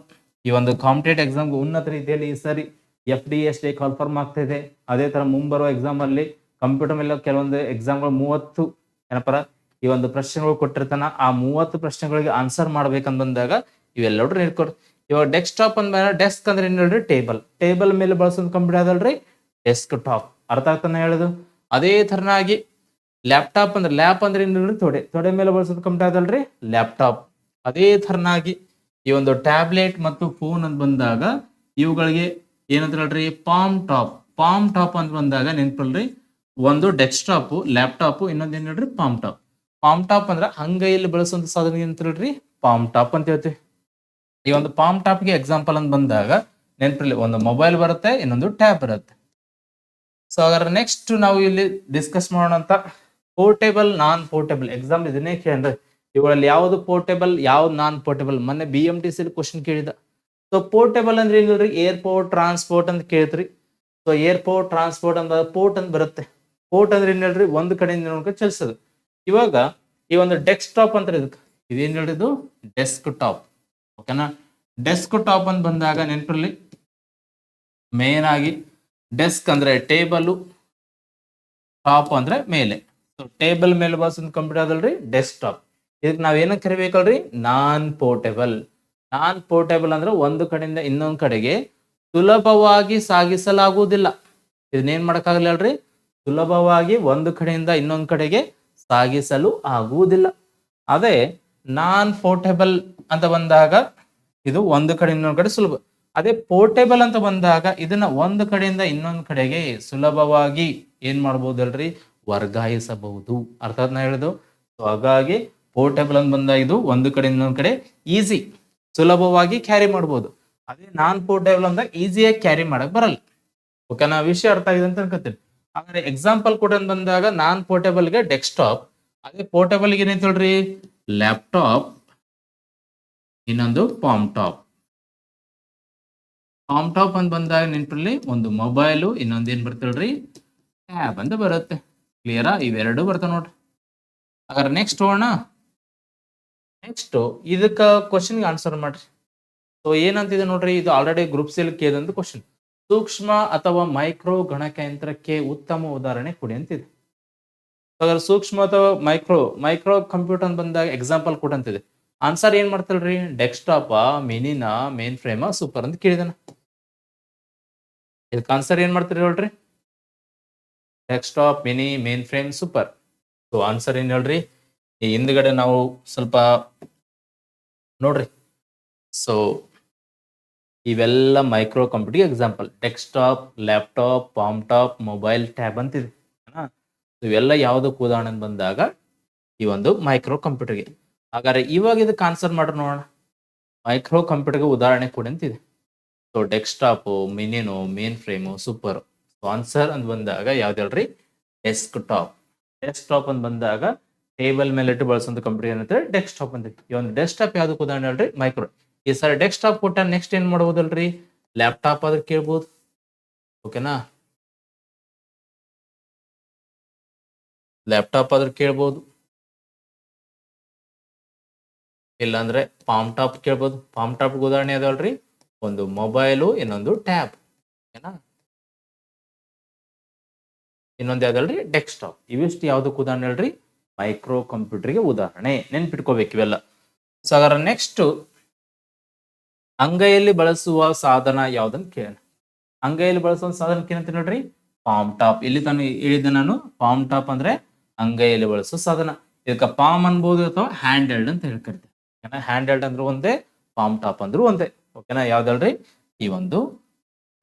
ಈ ಒಂದು ಕಾಂಪಿಟೇಟಿವ್ ಎಕ್ಸಾಮ್ ಉನ್ನತ ರೀತಿಯಲ್ಲಿ ಈ ಸರಿ FDSA ಕಾಲ್ಫಾರ್ಮ್ ಆಗ್ತಾ ಇದೆ. ಅದೇ ತರ ಮುಂಬರುವ ಎಕ್ಸಾಮ್ ಅಲ್ಲಿ ಕಂಪ್ಯೂಟರ್ ಮೇಲೆ ಕೆಲವೊಂದು ಎಕ್ಸಾಮ್ಗಳು 30 ಏನಪ್ಪರ ಈ ಒಂದು ಪ್ರಶ್ನೆಗಳು ಕೊಟ್ಟಿರ್ತಾನ. ಆ 30 ಪ್ರಶ್ನೆಗಳಿಗೆ ಆನ್ಸರ್ ಮಾಡ್ಬೇಕಂತ ಬಂದಾಗ ಇವೆಲ್ಲರೂ ಹೇಳ್ಕೊಡ್ರಿ. ಇವಾಗ ಡೆಸ್ಕ್ಟಾಪ್ ಅಂದ್ಮೇಲೆ ಡೆಸ್ಕ್ ಅಂದ್ರೆ ಏನ್ ಹೇಳ್ರಿ, ಟೇಬಲ್ ಮೇಲೆ ಬಳಸೋದು ಕಂಪ್ಯೂಟರ್ ಅದಲ್ರಿ ಡೆಸ್ಕ್ ಟಾಪ್. ಅರ್ಥ ಆಗ್ತಾನೆ ಹೇಳುದು. ಅದೇ ತರನಾಗಿ ಲ್ಯಾಪ್ಟಾಪ್ ಅಂದ್ರೆ ಲ್ಯಾಪ್ ಅಂದ್ರೆ ಏನ್ ಹೇಳ್ರಿ, ತೊಡೆ ಮೇಲೆ ಬಳಸೋದು ಕಂಪ್ಯೂಟರ್ ಅದಲ್ರಿ ಲ್ಯಾಪ್ಟಾಪ್. ಅದೇ ತರನಾಗಿ ಈ ಒಂದು ಟ್ಯಾಬ್ಲೆಟ್ ಮತ್ತು ಫೋನ್ ಅಂತ ಬಂದಾಗ ಇವುಗಳಿಗೆ ಏನಂತ ಹೇಳ್ರಿ, ಪಾಮ್ ಟಾಪ್ ಅಂತ ಬಂದಾಗ ನೆನ್ಪಲ್ರಿ, ಒಂದು ಡೆಸ್ಕ್ಟಾಪ್ ಲ್ಯಾಪ್ಟಾಪ್, ಇನ್ನೊಂದು ಏನ್ ಹೇಳ್ರಿ ಪಾಮ್ ಟಾಪ್ ಅಂದ್ರೆ ಅಂಗೈಯಲ್ಲಿ ಬಳಸುವಂತ ಸಾಧನ ಅಂತ ಹೇಳ್ರಿ ಪಾಮ್ ಟಾಪ್ ಅಂತ ಹೇಳ್ತೀವಿ. ಈ ಒಂದು ಪಾಮ್ ಟಾಪ್ಗೆ ಎಕ್ಸಾಂಪಲ್ ಅಂತ ಬಂದಾಗ ನೆನ್ಪಿರ್ಲಿ, ಒಂದು ಮೊಬೈಲ್ ಬರುತ್ತೆ, ಇನ್ನೊಂದು ಟ್ಯಾಬ್ ಬರುತ್ತೆ. ಸೊ ಹಾಗಾದ್ರೆ ನೆಕ್ಸ್ಟ್ ನಾವು ಇಲ್ಲಿ ಡಿಸ್ಕಸ್ ಮಾಡೋಣ ಅಂತ ಪೋರ್ಟೇಬಲ್, ನಾನ್ ಪೋರ್ಟೇಬಲ್. ಎಕ್ಸಾಮ್ ಇದನ್ನೇ ಕೇಳ್ರಿ, ಇವುಗಳಲ್ಲಿ ಯಾವ್ದು ಪೋರ್ಟೇಬಲ್, ಯಾವ್ದು ನಾನ್ ಪೋರ್ಟೇಬಲ್. ಮೊನ್ನೆ BMTC ಕ್ವಶನ್ ಕೇಳಿದ. ಸೊ ಪೋರ್ಟೇಬಲ್ ಅಂದ್ರೆ ಏನ್ ಹೇಳ್ರಿ, ಏರ್ಪೋರ್ಟ್ ಟ್ರಾನ್ಸ್ಪೋರ್ಟ್ ಅಂತ ಕೇಳ್ತ್ರಿ. ಸೊ ಏರ್ಪೋರ್ಟ್ ಟ್ರಾನ್ಸ್ಪೋರ್ಟ್ ಅಂತ ಪೋರ್ಟ್ ಅಂತ ಬರುತ್ತೆ. ಪೋರ್ಟ್ ಅಂದ್ರೆ ಏನ್ ಹೇಳ್ರಿ, ಒಂದು ಕಡೆಯಿಂದ ನೋಡ್ಕೊಂಡು ಚಲಿಸೋದು. ಇವಾಗ ಈ ಒಂದು ಡೆಸ್ಕ್ಟಾಪ್ ಅಂತ ಇದಕ್ಕೆ ಇದೇನ್ ಹೇಳಿದ್ದು, ಡೆಸ್ಕ್ ಟಾಪ್ ಓಕೆನಾ. ಡೆಸ್ಕ್ ಟಾಪ್ ಅಂತ ಬಂದಾಗ ನೆನಪಿರ್ಲಿ, ಮೇನ್ ಆಗಿ ಡೆಸ್ಕ್ ಅಂದ್ರೆ ಟೇಬಲ್, ಟಾಪ್ ಅಂದ್ರೆ ಮೇಲೆ. ಸೊ ಟೇಬಲ್ ಮೇಲೆ ಬಳಸೋದು ಕಂಪ್ಯೂಟರ್ ಅದಲ್ರಿ ಡೆಸ್ಕ್ ಟಾಪ್. ಇದಕ್ಕೆ ನಾವೇನ ಕರಿಬೇಕಲ್ರಿ, ನಾನ್ ಪೋರ್ಟೇಬಲ್ ಅಂದ್ರೆ ಒಂದು ಕಡೆಯಿಂದ ಇನ್ನೊಂದು ಕಡೆಗೆ ಸುಲಭವಾಗಿ ಸಾಗಿಸಲಾಗುವುದಿಲ್ಲ. ಇದನ್ನೇನ್ ಮಾಡಕ್ಕಾಗಲ್ಲ ಅಲ್ರಿ, ಸುಲಭವಾಗಿ ಒಂದು ಕಡೆಯಿಂದ ಇನ್ನೊಂದು ಕಡೆಗೆ ಸಾಗಿಸಲು ಆಗುವುದಿಲ್ಲ. ಅದೇ ನಾನ್ ಪೋರ್ಟೇಬಲ್ ಅಂತ ಬಂದಾಗ ಇದು ಒಂದು ಕಡೆ ಇನ್ನೊಂದು ಕಡೆ ಸುಲಭ. ಅದೇ ಪೋರ್ಟೇಬಲ್ ಅಂತ ಬಂದಾಗ ಇದನ್ನ ಒಂದು ಕಡೆಯಿಂದ ಇನ್ನೊಂದು ಕಡೆಗೆ ಸುಲಭವಾಗಿ ಏನ್ ಮಾಡಬಹುದಲ್ರಿ, ವರ್ಗಾಯಿಸಬಹುದು. ಅರ್ಥಾತ್ ನಾ ಹೇಳುದು. ಹಾಗಾಗಿ ಪೋರ್ಟೇಬಲ್ ಅಂತ ಬಂದಾಗ ಇದು ಒಂದು ಕಡೆ ಇನ್ನೊಂದು ಕಡೆ ಈಸಿ, ಸುಲಭವಾಗಿ ಕ್ಯಾರಿ ಮಾಡಬಹುದು. ಅದೇ ನಾನ್ ಪೋರ್ಟೇಬಲ್ ಅಂದಾಗ ಈಸಿಯಾಗಿ ಕ್ಯಾರಿ ಮಾಡಕ್ ಬರಲ್ಲ. ಓಕೆನಾ, ವಿಷಯ ಅರ್ಥ ಆಗಿದೆ ಅಂತ ಅನ್ಕೋತೀನಿ. ಹಾಗಾದ್ರೆ ಎಕ್ಸಾಂಪಲ್ ಕೂಡ ಬಂದಾಗ ನಾನ್ ಪೋರ್ಟೇಬಲ್ಗೆ ಡೆಸ್ಕ್ಟಾಪ್, ಅದೇ ಪೋರ್ಟೇಬಲ್ಗೆ ಏನೈತೆ ಹೇಳ್ರಿ, ಲ್ಯಾಪ್ಟಾಪ್, ಇನ್ನೊಂದು ಪಾಮ್ ಟಾಪ್ ಅಂತ ಬಂದಾಗ ನೆನಪಿರ್ಲಿ, ಒಂದು ಮೊಬೈಲು, ಇನ್ನೊಂದು ಏನ್ ಬರ್ತಲ್ರಿ, ಟ್ಯಾಬ್ ಅಂತ ಬರುತ್ತೆ. ಕ್ಲಿಯರಾ, ಇವೆರಡು ಬರ್ತಾವ ನೋಡ್ರಿ. ಹಾಗಾದ್ರೆ ನೆಕ್ಸ್ಟ್ ಹೋಗೋಣ. ನೆಕ್ಸ್ಟ್ ಇದಕ್ಕ ಕ್ವಶನ್ಗೆ ಆನ್ಸರ್ ಮಾಡ್ರಿ. ಸೊ ಏನಂತಿದೆ ನೋಡ್ರಿ, ಇದು ಆಲ್ರೆಡಿ ಗ್ರೂಪ್ ಸಿ ಕೇಳಿದಂತ ಕ್ವಶನ್. ಸೂಕ್ಷ್ಮ ಅಥವಾ ಮೈಕ್ರೋ ಗಣಕಯಂತ್ರಕ್ಕೆ ಉತ್ತಮ ಉದಾಹರಣೆ ಕೊಡಿ ಅಂತಿದೆ. ಹಾಗಾದ್ರೆ ಸೂಕ್ಷ್ಮ ಅಥವಾ ಮೈಕ್ರೋ ಕಂಪ್ಯೂಟರ್ ಅಂತ ಬಂದಾಗ ಎಕ್ಸಾಂಪಲ್ ಕೊಡಿ ಅಂತಿದೆ. ಆನ್ಸರ್ ಏನ್ ಮಾಡ್ತಲ್ರಿ, ಡೆಸ್ಕ್ಟಾಪ್, ಮಿನಿನ, ಮೇನ್ ಫ್ರೇಮ್, ಸೂಪರ್ ಅಂತ ಕೇಳಿದಾನ. ಇದಕ್ಕೆ ಆನ್ಸರ್ ಏನ್ ಮಾಡ್ತೀರಿ ಹೇಳ್ರಿ, desktop, mini, mainframe, super. So answer ಏನ್ ಹೇಳ್ರಿ, ಈ ಹಿಂದ್ಗಡೆ ನಾವು ಸ್ವಲ್ಪ ನೋಡ್ರಿ. ಸೊ ಇವೆಲ್ಲ micro computer example, desktop, laptop, palm top, mobile, tab ಅಂತಿದೆ. ಇವೆಲ್ಲ ಯಾವುದಕ್ಕೆ ಉದಾಹರಣೆ ಬಂದಾಗ ಈ ಒಂದು ಮೈಕ್ರೋ ಕಂಪ್ಯೂಟರ್ಗೆ. ಹಾಗಾದ್ರೆ ಇವಾಗ ಇದಕ್ಕೆ ಆನ್ಸರ್ ಮಾಡ್ರಿ ನೋಡೋಣ. ಮೈಕ್ರೋ ಕಂಪ್ಯೂಟರ್ಗೆ ಉದಾಹರಣೆ ಕೊಡಿ ಅಂತಿದೆ. ಸೊ ಡೆಸ್ಕ್ಟಾಪ್, ಮಿನಿನೋ, mainframe, super. So answer ಅಂತ ಬಂದಾಗ ಯಾವ್ದು ಹೇಳ್ರಿ, ಡೆಸ್ಕ್ಟಾಪ್ ಅಂತ ಬಂದಾಗ ಟೇಬಲ್ ಮೇಲೆ ಇಟ್ಟು ಬಳಸುವಂತ ಕಂಪ್ಯೂಟರ್ ಏನಂತಾರೆ ಡೆಸ್ಕ್ಟಾಪ್ ಅಂತ. ಈ ಒಂದು ಡೆಸ್ಕ್ಟಾಪ್ ಯಾವ್ದಕ್ಕೆ ಉದಾಹರಣೆ ಹೇಳ್ರಿ, ಮೈಕ್ರೋ. ಈ ಸರಿ ಡೆಸ್ಕ್ಟಾಪ್ ಕೊಟ್ಟ ನೆಕ್ಸ್ಟ್ ಏನ್ ಮಾಡ್ಬೋದಲ್ರಿ, ಲ್ಯಾಪ್ಟಾಪ್ ಆದ್ರೆ ಕೇಳ್ಬೋದು. ಓಕೆನಾ, ಲ್ಯಾಪ್ಟಾಪ್ ಆದ್ರೆ ಕೇಳ್ಬೋದು, ಇಲ್ಲಾಂದ್ರೆ ಪಾಮ್ ಟಾಪ್ ಕೇಳ್ಬೋದು. ಪಾಮ್ ಟಾಪ್ ಉದಾಹರಣೆ ಯಾವ್ದಲ್ರಿ, ಒಂದು ಮೊಬೈಲು, ಇನ್ನೊಂದು ಟ್ಯಾಬ್. ಓಕೆನಾ, ಇನ್ನೊಂದು ಯಾವ್ದಲ್ರಿ, ಡೆಸ್ಕ್ಟಾಪ್. ಇವಿಷ್ಟು ಯಾವ್ದಕ್ಕೆ ಉದಾಹರಣೆ ಹೇಳ್ರಿ, ಮೈಕ್ರೋ ಕಂಪ್ಯೂಟರ್ಗೆ ಉದಾಹರಣೆ. ನೆನ್ಪಿಟ್ಕೋಬೇಕು ಇವೆಲ್ಲ. ಸೊ ಹಾಗಾದ್ರೆ ನೆಕ್ಸ್ಟ್ ಅಂಗೈಯಲ್ಲಿ ಬಳಸುವ ಸಾಧನ ಯಾವ್ದನ್ನ ಕೇಳೋಣ. ಅಂಗೈಯಲ್ಲಿ ಬಳಸುವ ಸಾಧನಕ್ಕೆ ಏನಂತ ನೋಡ್ರಿ, ಪಾಮ್ ಟಾಪ್. ಇಲ್ಲಿ ತಾನು ಹೇಳಿದ್ದೆ ನಾನು, ಪಾಮ್ ಟಾಪ್ ಅಂದ್ರೆ ಅಂಗೈಯಲ್ಲಿ ಬಳಸುವ ಸಾಧನ. ಇದಕ್ಕೆ ಪಾಮ್ ಅನ್ಬೋದು ಅಥವಾ ಹ್ಯಾಂಡ್ ಹೆಲ್ಡ್ ಅಂತ ಹೇಳ್ಕರಿತೀವಿ. ಓಕೆನಾ, ಹ್ಯಾಂಡ್ ಹೆಲ್ಡ್ ಅಂದ್ರೂ ಒಂದೇ, ಪಾಮ್ ಟಾಪ್ ಅಂದ್ರೂ ಒಂದೇ. ಓಕೆನಾ, ಯಾವ್ದಲ್ರಿ, ಈ ಒಂದು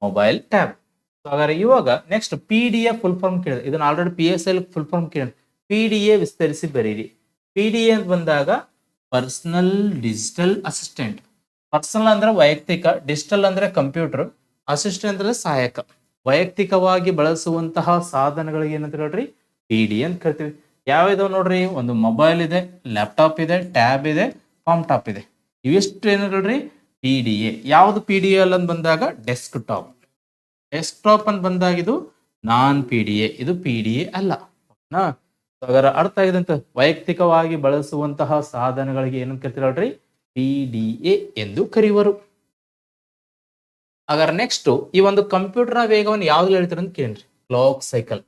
ಮೊಬೈಲ್, ಟ್ಯಾಬ್. ಹಾಗಾದ್ರೆ ಇವಾಗ next P D A full form ಕೇಳಿದೆ, ಇದನ್ನ already P S L full form ಕೇಳಿದೆ. ಪಿ ಡಿ ಎ ವಿಸ್ತರಿಸಿ ಬರೀರಿ. ಪಿ ಡಿ ಎ ಅಂತ ಬಂದಾಗ ಪರ್ಸನಲ್ ಡಿಜಿಟಲ್ ಅಸಿಸ್ಟೆಂಟ್. ಪರ್ಸನಲ್ ಅಂದ್ರೆ ವೈಯಕ್ತಿಕ, ಡಿಜಿಟಲ್ ಅಂದ್ರೆ ಕಂಪ್ಯೂಟರ್, ಅಸಿಸ್ಟೆಂಟ್ ಅಂದ್ರೆ ಸಹಾಯಕ. ವೈಯಕ್ತಿಕವಾಗಿ ಬಳಸುವಂತಹ ಸಾಧನಗಳಿಗೆ ಏನಂತ ಹೇಳ್ರಿ, ಪಿ ಡಿ ಅಂತ ಕರಿತೀವಿ. ಯಾವ್ಯಾವ ನೋಡ್ರಿ, ಒಂದು ಮೊಬೈಲ್ ಇದೆ, ಲ್ಯಾಪ್ಟಾಪ್ ಇದೆ, ಟ್ಯಾಬ್ ಇದೆ, ಕಾಮ್ ಟಾಪ್ ಇದೆ. ಇವಿಷ್ಟು ಏನು ಹೇಳ್ರಿ ಪಿ ಡಿ ಎ. ಯಾವ್ದು ಪಿ ಡಿ ಎಲ್ ಅಂತ ಬಂದಾಗ ಡೆಸ್ಕ್ ಟಾಪ್. ಡೆಸ್ಕ್ ಟಾಪ್ ಅಂತ ಬಂದಾಗ ಇದು ನಾನ್ ಪಿ ಡಿ ಎ, ಇದು ಪಿ ಡಿ ಎ ಅಲ್ಲ. ಅದರ ಅರ್ಥ ಆಗಿದೆ ಅಂತ. ವೈಯಕ್ತಿಕವಾಗಿ ಬಳಸುವಂತಹ ಸಾಧನಗಳಿಗೆ ಏನಂತ ಕರಿತೀರಲ್ರಿ, ಪಿ ಡಿ ಎ ಎಂದು ಕರೆಯುವರು. ಹಾಗಾದ್ರೆ ನೆಕ್ಸ್ಟ್ ಈ ಒಂದು ಕಂಪ್ಯೂಟರ್ನ ವೇಗವನ್ನು ಯಾವ್ದು ಹೇಳ್ತಾರೆ ಅಂತ ಕೇಳ್ರಿ, ಕ್ಲಾಕ್ ಸೈಕಲ್.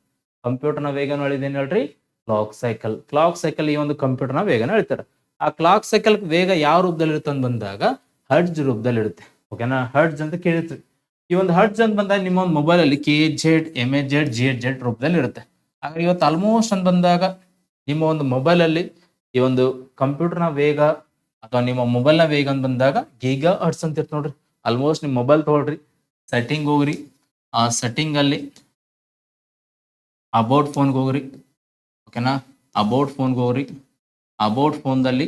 ಕಂಪ್ಯೂಟರ್ನ ವೇಗನ ಹೇಳಿದೇನು ಹೇಳ್ರಿ, ಕ್ಲಾಕ್ ಸೈಕಲ್. ಕ್ಲಾಕ್ ಸೈಕಲ್ ಈ ಒಂದು ಕಂಪ್ಯೂಟರ್ನ ವೇಗನ ಹೇಳ್ತಾರೆ. ಆ ಕ್ಲಾಕ್ ಸೈಕಲ್ ವೇಗ ಯಾವ ರೂಪದಲ್ಲಿ ಇರುತ್ತೆ ಅಂತ ಬಂದಾಗ ಹರ್ಡ್ಜ್ ರೂಪದಲ್ಲಿ ಇರುತ್ತೆ. ಓಕೆನಾ, ಹರ್ಡ್ಜ್ ಅಂತ ಕೇಳಿರ್ತೀವಿ. ಈ ಒಂದು ಹರ್ಡ್ಜ್ ಅಂತ ಬಂದಾಗ ನಿಮ್ಮ ಒಂದು ಮೊಬೈಲ್ ಅಲ್ಲಿ KZ, MAZ, GHz ರೂಪದಲ್ಲಿ ಇರುತ್ತೆ. ಹಾಗೆ ಇವತ್ತು ಆಲ್ಮೋಸ್ಟ್ ಅಂತ ಬಂದಾಗ ನಿಮ್ಮ ಒಂದು ಮೊಬೈಲ್ ಅಲ್ಲಿ ಈ ಒಂದು ಕಂಪ್ಯೂಟರ್ನ ವೇಗ ಅಥವಾ ನಿಮ್ಮ ಮೊಬೈಲ್ನ ವೇಗ ಅಂತ ಬಂದಾಗ ಗೀಗಾ ಹರ್ಟ್ಸ್ ಅಂತ ಇರುತ್ತೆ ನೋಡ್ರಿ. ಆಲ್ಮೋಸ್ಟ್ ನಿಮ್ಮ ಮೊಬೈಲ್ ತಗೊಳ್ರಿ, ಸೆಟ್ಟಿಂಗ್ ಹೋಗ್ರಿ, ಆ ಸೆಟ್ಟಿಂಗ್ ಅಲ್ಲಿ ಅಬೌಟ್ ಫೋನ್ಗೆ ಹೋಗ್ರಿ. ಓಕೆನಾ, ಅಬೌಟ್ ಫೋನ್ಗೆ ಹೋಗ್ರಿ. ಅಬೌಟ್ ಫೋನ್ದಲ್ಲಿ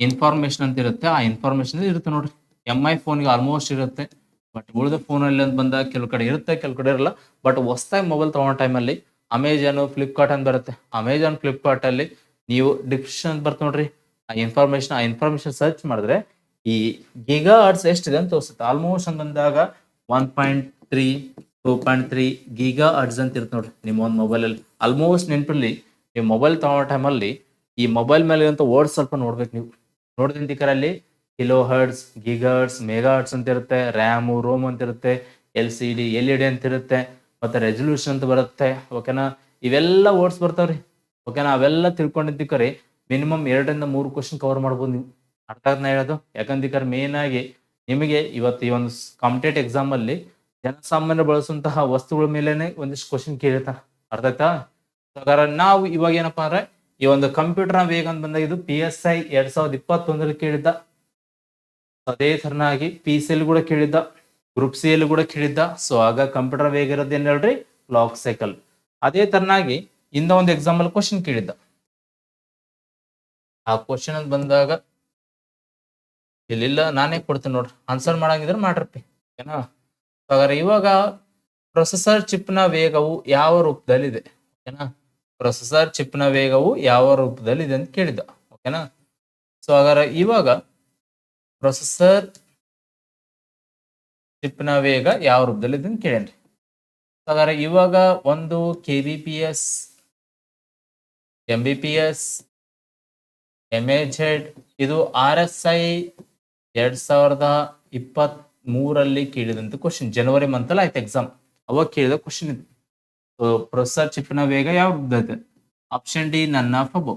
ಇನ್ಫಾರ್ಮೇಶನ್ ಅಂತ ಇರುತ್ತೆ, ಆ ಇನ್ಫಾರ್ಮೇಶನ್ ಇರುತ್ತೆ ನೋಡ್ರಿ. MI ಫೋನ್ಗೆ ಆಲ್ಮೋಸ್ಟ್ ಇರುತ್ತೆ, ಬಟ್ ಉಳಿದ ಫೋನಲ್ಲಿ ಅಂತ ಬಂದಾಗ ಕೆಲವು ಕಡೆ ಇರುತ್ತೆ, ಕೆಲವು ಕಡೆ ಇರಲ್ಲ. ಬಟ್ ಹೊಸದಾಗಿ ಮೊಬೈಲ್ ತಗೊಳ್ಳೋ ಟೈಮಲ್ಲಿ ಅಮೆಜಾನ್, ಫ್ಲಿಪ್ಕಾರ್ಟ್ ಅಂತ ಬರುತ್ತೆ. ಅಮೆಜಾನ್, ಫ್ಲಿಪ್ಕಾರ್ಟ್ ಅಲ್ಲಿ ನೀವು ಡಿಸ್ಕ್ರಿಪ್ಷನ್ ಅಂತ ಬರುತ್ತೆ ನೋಡ್ರಿ, ಆ ಇನ್ಫಾರ್ಮೇಶನ್ ಸರ್ಚ್ ಮಾಡಿದ್ರೆ ಈ ಗಿಗಾ ಹರ್ಟ್ಸ್ ಎಷ್ಟಿದೆ ಅಂತ ತೋರಿಸುತ್ತೆ. ಆಲ್ಮೋಸ್ಟ್ ಅಂತ ಬಂದಾಗ 1.3, 2.3 ಗಿಗಾ ಹರ್ಟ್ಸ್ ಅಂತ ಇರುತ್ತೆ ನೋಡ್ರಿ ನಿಮ್ಮ ಒಂದು ಮೊಬೈಲಲ್ಲಿ. ಆಲ್ಮೋಸ್ಟ್ ನೆನಪಲ್ಲಿ ನೀವು ಮೊಬೈಲ್ ತಗೊಳ್ಳೋ ಟೈಮಲ್ಲಿ ಈ ಮೊಬೈಲ್ ಮೇಲೆ ಅಂತ ವರ್ಡ್ ಸ್ವಲ್ಪ ನೋಡ್ಬೇಕು. ನೀವು ನೋಡಿದಂತಿಕರಲ್ಲಿ kilohertz, gigahertz, megahertz ಅಂತ ಇರುತ್ತೆ, ರ್ಯಾಮು, ರೋಮ್ ಅಂತ ಇರುತ್ತೆ, LCD, LED ಅಂತ ಇರುತ್ತೆ, ಮತ್ತೆ ರೆಸಲ್ಯೂಷನ್ ಅಂತ ಬರುತ್ತೆ. ಓಕೆನಾ, ಇವೆಲ್ಲ ವರ್ಡ್ಸ್ ಬರ್ತಾವ್ರಿ. ಓಕೆನಾ, ಅವೆಲ್ಲ ತಿಳ್ಕೊಂಡಿದ್ದಕ್ಕರಿ ಮಿನಿಮಮ್ 2ರಿಂದ 3 ಕ್ವಶನ್ ಕವರ್ ಮಾಡ್ಬೋದು ನೀವು. ಅರ್ಥ ಆಗ್ತಾ ಹೇಳೋದು? ಯಾಕಂದ್ರೆ ಮೇನ್ ಆಗಿ ನಿಮಗೆ ಇವತ್ತು ಈ ಒಂದು ಕಾಂಪಿಟೇಟಿವ್ ಎಕ್ಸಾಮ್ ಅಲ್ಲಿ ಜನಸಾಮಾನ್ಯರು ಬಳಸುವಂತಹ ವಸ್ತುಗಳ ಮೇಲೆನೆ ಒಂದಿಷ್ಟು ಕ್ವಶನ್ ಕೇಳಿರ್ತಾನೆ. ಅರ್ಥ ಆಯ್ತಾ? ಹಾಗಾದ್ರೆ ನಾವು ಇವಾಗ ಏನಪ್ಪಾ ಅಂದ್ರೆ ಈ ಒಂದು ಕಂಪ್ಯೂಟರ್ನ ವೇಗ ಅಂತ ಬಂದಾಗ ಇದು PSI 2021 ಕೇಳಿದ್ದ. ಅದೇ ತರನಾಗಿ PC ಕೂಡ ಕೇಳಿದ್ದ, ಗ್ರೂಪ್ C ಕೂಡ ಕೇಳಿದ್ದ. ಸೊ ಆಗ ಕಂಪ್ಯೂಟರ್ ವೇಗ ಇರೋದು ಏನ್ ಹೇಳ್ರಿ, ಕ್ಲಾಕ್ ಸೈಕಲ್. ಅದೇ ತರನಾಗಿ ಇಂದ ಒಂದು ಎಕ್ಸಾಮ್ ಅಲ್ಲಿ ಕ್ವಶನ್ ಕೇಳಿದ್ದ. ಆ ಕ್ವಶನ್ ಅಂತ ಬಂದಾಗ ಇಲ್ಲಿಲ್ಲ, ನಾನೇ ಕೊಡ್ತೀನಿ ನೋಡ್ರಿ, ಆನ್ಸರ್ ಮಾಡಂಗಿದ್ರೆ ಮಾಡ್ರಪ್ಪಿ. ಓಕೆನಾ, ಹಾಗಾದ್ರೆ ಇವಾಗ ಪ್ರೊಸೆಸರ್ ಚಿಪ್ನ ವೇಗವು ಯಾವ ರೂಪದಲ್ಲಿದೆ? ಓಕೆನಾ, ಪ್ರೊಸೆಸರ್ ಚಿಪ್ನ ವೇಗವು ಯಾವ ರೂಪದಲ್ಲಿದೆ ಅಂತ ಕೇಳಿದ್ದ. ಓಕೆನಾ, ಸೊ ಹಾಗಾದ್ರೆ ಇವಾಗ ಪ್ರೊಸೆಸರ್ ಚಿಪ್ನ ವೇಗ ಯಾವ ರೂಪದಲ್ಲಿದೆ ಅಂತ ಕೇಳೇನ್ರಿ. ಹಾಗಾದ್ರೆ ಇವಾಗ ಒಂದು KBPS, MBPS, MAZ, ಇದು RSI 2023 ಕೇಳಿದಂತ ಕ್ವಶನ್. ಜನವರಿ ಮಂತ್ ಅಲ್ಲಿ ಆಯ್ತು ಎಕ್ಸಾಮ್, ಅವಾಗ ಕೇಳಿದ ಕ್ವಶನ್ ಇದು. ಸೊ ಪ್ರೊಸೆಸರ್ ಚಿಪ್ನ ವೇಗ ಯಾವ ರೂಪದಲ್ಲಿದೆ? ಆಪ್ಷನ್ ಡಿ ನನ್ ಆಫ್ ಅಬೋ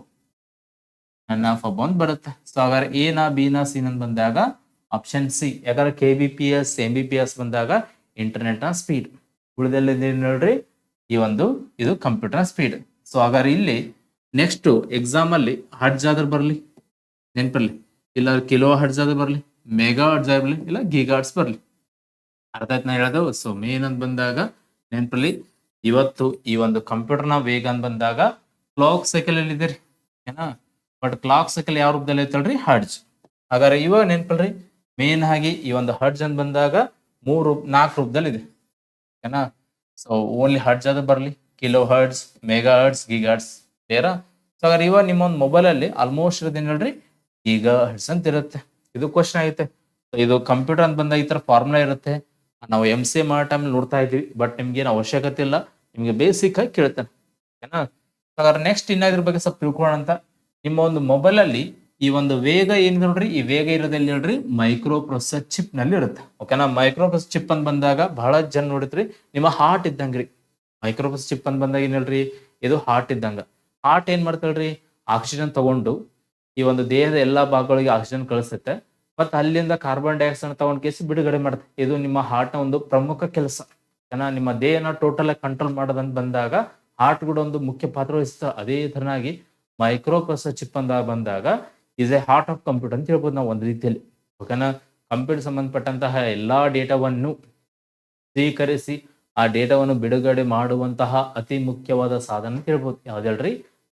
ಅಂತ ಬರುತ್ತೆ. ಸೊ ಹಾಗಾದ್ರೆ A ನ, B ನ, C ನ ಬಂದಾಗ ಆಪ್ಷನ್ ಸಿ. ಯಾಕಂದ್ರೆ KBPS, MBPS ಬಂದಾಗ ಇಂಟರ್ನೆಟ್ ನ ಸ್ಪೀಡ್, ಉಳಿದೆಲ್ಲ ನೋಡ್ರಿ ಈ ಒಂದು ಇದು ಕಂಪ್ಯೂಟರ್ ಸ್ಪೀಡ್. ಸೊ ಹಾಗಾದ್ರೆ ಇಲ್ಲಿ ನೆಕ್ಸ್ಟ್ ಎಕ್ಸಾಮ್ ಅಲ್ಲಿ ಹರ್ಟ್ಜ್ ಆದ್ರೆ ಬರ್ಲಿ ನೆನ್ಪರ್ಲಿ, ಇಲ್ಲ ಕಿಲೋ ಹರ್ಟ್ಜ್ ಆದ್ರೆ ಬರ್ಲಿ, ಮೆಗಾ ಹರ್ಟ್ಜ್ ಬರ್ಲಿ, ಇಲ್ಲ ಗಿಗಾ ಹರ್ಟ್ಜ್ ಬರ್ಲಿ. ಅರ್ಥ ಆಯ್ತು ನಾ ಹೇಳೋದು? ಸೊ ಮೇನ್ ಅಂತ ಬಂದಾಗ ನೆನ್ಪಲ್ಲಿ ಇವತ್ತು ಈ ಒಂದು ಕಂಪ್ಯೂಟರ್ನ ವೇಗ ಅಂತ ಬಂದಾಗ ಕ್ಲಾಕ್ ಸೈಕಲ್ ಅಲ್ಲಿ ಇದೆ ರೀ. ಏನ, ಬಟ್ ಕ್ಲಾಕ್ ಸೈಕಲ್ ಯಾವ ರೂಪದಲ್ಲಿ ಐತಲ್ರಿ, ಹರ್ಟ್ಜ್. ಹಾಗಾದ್ರೆ ಇವಾಗ ನೆನ್ಪಲ್ರಿ ಮೇನ್ ಆಗಿ ಈ ಒಂದು ಹರ್ಟ್ಜ್ ಅಂತ ಬಂದಾಗ 4 ರೂಪದಲ್ಲಿ ಇದೆ. ಓಕೆನಾ, ಸೊ ಓನ್ಲಿ ಹರ್ಟ್ಜ್ ಆದ್ರೆ ಬರ್ಲಿ, kilo hertz, mega hertz, giga hertz Khera. So ಹಾಗಾದ್ರೆ ಇವಾಗ ನಿಮ್ಮ ಒಂದು ಮೊಬೈಲ್ ಅಲ್ಲಿ ಆಲ್ಮೋಸ್ಟ್ ಇರೋದೇನು ಹೇಳ್ರಿ, ಗೀಗಾ ಹರ್ಟ್ಜ್ ಅಂತ ಇರುತ್ತೆ. ಇದು ಕ್ವಶನ್ ಐತೆ. ಇದು ಕಂಪ್ಯೂಟರ್ ಅಂತ ಬಂದಾಗ ಈ ತರ ಫಾರ್ಮುಲಾ ಇರುತ್ತೆ. ನಾವು MCA ಮಾಡೋ ಟೈಮ್ ನೋಡ್ತಾ ಇದೀವಿ, ಬಟ್ ನಿಮ್ಗೆ ಏನು ಅವಶ್ಯಕತೆ ಇಲ್ಲ, ನಿಮ್ಗೆ ಬೇಸಿಕ್ ಆಗಿ ಕೇಳ್ತಾನೆ. ಓಕೆನಾ, ಹಾಗಾದ್ರೆ ನೆಕ್ಸ್ಟ್ ಇದ್ರ ಬಗ್ಗೆ ಸ್ವಲ್ಪ ತಿಳ್ಕೊಳ್ಳೋಣ ಅಂತ. ನಿಮ್ಮ ಒಂದು ಮೊಬೈಲ್ ಅಲ್ಲಿ ಈ ಒಂದು ವೇಗ ಏನಿದೆ ನೋಡ್ರಿ, ಈ ವೇಗ ಇರೋದಲ್ಲಿ ಹೇಳ್ರಿ ಮೈಕ್ರೋ ಪ್ರೊಸೆಸರ್ ಚಿಪ್ ನಲ್ಲಿ ಇರುತ್ತೆ. ಓಕೆನಾ, ಮೈಕ್ರೋ ಪ್ರೊಸೆಸರ್ ಚಿಪ್ ಅಂತ ಬಂದಾಗ ಬಹಳ ಜನ ನೋಡಿದ್ರಿ ನಿಮ್ಮ ಹಾರ್ಟ್ ಇದ್ದಂಗ್ರಿ. ಮೈಕ್ರೋ ಪ್ರೊಸೆಸರ್ ಚಿಪ್ ಅಂತ ಬಂದಾಗ ಏನ್ ಹೇಳ್ರಿ, ಇದು ಹಾರ್ಟ್ ಇದ್ದಂಗ. ಹಾರ್ಟ್ ಏನ್ ಮಾಡ್ತಾಳ್ರಿ, ಆಕ್ಸಿಜನ್ ತಗೊಂಡು ಈ ಒಂದು ದೇಹದ ಎಲ್ಲಾ ಭಾಗಗಳಿಗೆ ಆಕ್ಸಿಜನ್ ಕಳಿಸುತ್ತೆ, ಮತ್ತೆ ಅಲ್ಲಿಂದ ಕಾರ್ಬನ್ ಡೈಆಕ್ಸೈಡ್ ತಗೊಂಡ್ ಕೇಸಿ ಬಿಡುಗಡೆ ಮಾಡುತ್ತೆ. ಇದು ನಿಮ್ಮ ಹಾರ್ಟ್ ನ ಒಂದು ಪ್ರಮುಖ ಕೆಲಸ. ನಿಮ್ಮ ದೇಹನ ಟೋಟಲ್ ಆಗಿ ಕಂಟ್ರೋಲ್ ಮಾಡೋದಂತ ಬಂದಾಗ ಹಾರ್ಟ್ ಕೂಡ ಒಂದು ಮುಖ್ಯ ಪಾತ್ರ ವಹಿಸುತ್ತೆ. ಅದೇ ತರನಾಗಿ ಮೈಕ್ರೋ ಪ್ರೊಸೆಸರ್ ಚಿಪ್ ಅಂತ ಬಂದಾಗ is A heart of computer ಅಂತ ಹೇಳ್ಬೋದು ನಾವು ಒಂದು ರೀತಿಯಲ್ಲಿ. ಓಕೆನಾ, ಕಂಪ್ಯೂಟರ್ ಸಂಬಂಧಪಟ್ಟಂತಹ ಎಲ್ಲಾ ಡೇಟಾವನ್ನು ಸ್ವೀಕರಿಸಿ ಆ ಡೇಟಾವನ್ನು ಬಿಡುಗಡೆ ಮಾಡುವಂತಹ ಅತಿ ಮುಖ್ಯವಾದ ಸಾಧನ ಅಂತ ಹೇಳ್ಬೋದು. ಯಾವ್ದು ಹೇಳ್ರಿ?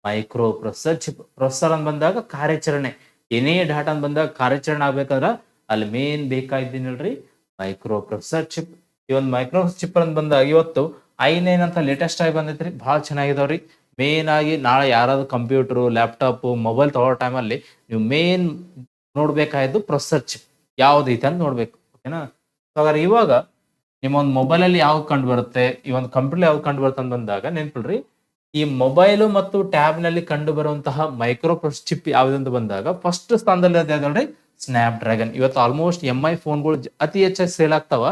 Micro processor chip. ಪ್ರೊಸೆಸರ್ ಅಂತ ಬಂದಾಗ ಕಾರ್ಯಾಚರಣೆ, ಏನೇ ಡಾಟಾ ಅಂತ ಬಂದಾಗ ಕಾರ್ಯಾಚರಣೆ ಆಗ್ಬೇಕಾದ್ರ ಅಲ್ಲಿ ಮೇನ್ ಬೇಕಾಗಿದ್ದೀನಿ ಹೇಳ್ರಿ ಮೈಕ್ರೋ ಪ್ರೊಸೆಸರ್ ಚಿಪ್. ಈ ಒಂದು ಮೈಕ್ರೋ ಚಿಪ್ ಅಂತ ಬಂದಾಗ ಇವತ್ತು i9 ಅಂತ ಲೇಟೆಸ್ಟ್ ಆಗಿ ಬಂದೈತ್ರಿ, ಬಹಳ ಚೆನ್ನಾಗಿದಾವ್ರಿ. ಮೇನ್ ಆಗಿ ನಾಳೆ ಯಾರಾದ್ರೂ ಕಂಪ್ಯೂಟರ್, ಲ್ಯಾಪ್ಟಾಪ್, ಮೊಬೈಲ್ ತಗೊಳ್ಳೋ ಟೈಮಲ್ಲಿ ನೀವು ಮೇನ್ ನೋಡ್ಬೇಕಾಯ್ತು ಪ್ರೊಸೆಸರ್ ಚಿಪ್ ಯಾವ್ದೈತೆ ಅಂತ ನೋಡ್ಬೇಕು. ಓಕೆನಾ? ಹಾಗಾದ್ರೆ ಇವಾಗ ನಿಮ್ಮ ಒಂದು ಮೊಬೈಲ್ ಅಲ್ಲಿ ಯಾವ್ದು ಕಂಡು ಬರುತ್ತೆ, ಈ ಒಂದು ಕಂಪ್ಯೂಟರ್ ಯಾವ್ದು ಕಂಡು ಬರುತ್ತೆ ಅಂತ ಬಂದಾಗ ನೆನ್ಪಿಡ್ರಿ, ಈ ಮೊಬೈಲು ಮತ್ತು ಟ್ಯಾಬ್ ನಲ್ಲಿ ಕಂಡು ಬರುವಂತಹ ಮೈಕ್ರೋ ಚಿಪ್ ಯಾವ್ದಂತ ಬಂದಾಗ ಫಸ್ಟ್ ಸ್ಥಾನದಲ್ಲಿ ಯಾವ್ದು ಸ್ನ್ಯಾಪ್ ಡ್ರ್ಯಾಗನ್. ಇವತ್ತು ಆಲ್ಮೋಸ್ಟ್ MI ಫೋನ್ಗಳು ಅತಿ ಹೆಚ್ಚಾಗಿ ಸೇಲ್ ಆಗ್ತಾವ,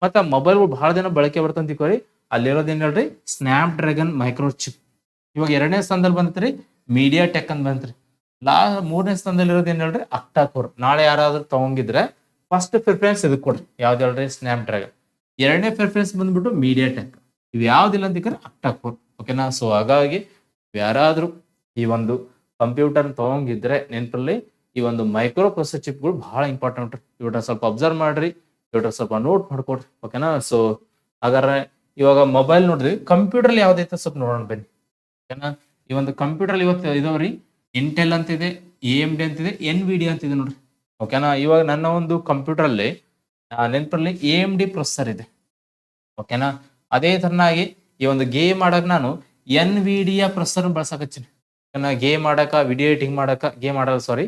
ಮತ್ತೆ ಮೊಬೈಲ್ಗಳು ಬಹಳ ದಿನ ಬಳಕೆ ಬರ್ತಂತ ತಿಳ್ಕೊರಿ. ಅಲ್ಲಿರೋದೇನ್ ಹೇಳ್ರಿ ಸ್ನ್ಯಾಪ್ ಡ್ರ್ಯಾಗನ್ ಮೈಕ್ರೋ ಚಿಪ್. ಇವಾಗ 2ನೇ ಸ್ಥಾನದಲ್ಲಿ ಬಂತ್ರಿ ಮೀಡಿಯಾ ಟೆಕ್ ಅಂತ ಬಂತ್ರಿ. 3ನೇ ಸ್ಥಾನದಲ್ಲಿ ಇರೋದು ಏನ್ ಹೇಳ್ರಿ ಅಕ್ಟಾ ಕೋರ್. ನಾಳೆ ಯಾರಾದ್ರೂ ತಗೊಂಗಿದ್ರೆ ಫಸ್ಟ್ ಪ್ರಿಫರೆನ್ಸ್ ಇದಕ್ಕೆ ಕೊಡ್ರಿ, ಯಾವ್ದು ಹೇಳ್ರಿ ಸ್ನ್ಯಾಪ್ ಡ್ರ್ಯಾಗನ್. 2ನೇ ಪ್ರಿಫರೆನ್ಸ್ ಬಂದ್ಬಿಟ್ಟು ಮೀಡಿಯಾ ಟೆಕ್. ಇವ್ ಯಾವ್ದಿಲ್ಲ ಅಂತ ಅಕ್ಟಾ ಕೋರ್. ಓಕೆನಾ? ಸೊ ಹಾಗಾಗಿ ಯಾರಾದ್ರೂ ಈ ಒಂದು ಕಂಪ್ಯೂಟರ್ ತಗೊಂಗಿದ್ರೆ ನೆನಪಲ್ಲಿ ಈ ಒಂದು ಮೈಕ್ರೋ ಪ್ರೊಸೆಸರ್ ಚಿಪ್ಗಳು ಬಹಳ ಇಂಪಾರ್ಟೆಂಟ್. ಇವ್ರ ಸ್ವಲ್ಪ ಅಬ್ಸರ್ವ್ ಮಾಡ್ರಿ, ಇವ್ರ ಸ್ವಲ್ಪ ನೋಟ್ ಮಾಡ್ಕೊಡ್ರಿ. ಓಕೆನಾ? ಸೊ ಹಾಗಾದ್ರೆ ಇವಾಗ ಮೊಬೈಲ್ ನೋಡ್ರಿ, ಕಂಪ್ಯೂಟರ್ ಯಾವ್ದೈತೆ ಸ್ವಲ್ಪ ನೋಡೋಣ ಬನ್ನಿ. ಓಕೆನಾ? ಈ ಒಂದು ಕಂಪ್ಯೂಟರ್ ಇವತ್ತು ಇದಾವ್ರಿ ಇಂಟೆಲ್ ಅಂತಿದೆ, AMD ಅಂತಿದೆ, NVIDIA ಅಂತಿದೆ ನೋಡ್ರಿ. ಓಕೆನಾ? ಇವಾಗ ನನ್ನ ಒಂದು ಕಂಪ್ಯೂಟರ್ ಅಲ್ಲಿ ನೆನಪಲ್ಲಿ AMD ಪ್ರೊಸೆಸರ್ ಇದೆ. ಓಕೆನಾ? ಅದೇ ತರನಾಗಿ ಈ ಒಂದು ಗೇಮ್ ಆಡಕ್ ನಾನು NVIDIA ಪ್ರೊಸೆಸರ್ ಬಳಸಕತ್ತೀನಿ. ಗೇಮ್ ಆಡಕ, ವಿಡಿಯೋ ಎಡಿಟಿಂಗ್ ಮಾಡಕ, ಗೇಮ್ ಆಡಲ್ಲ ಸಾರಿ,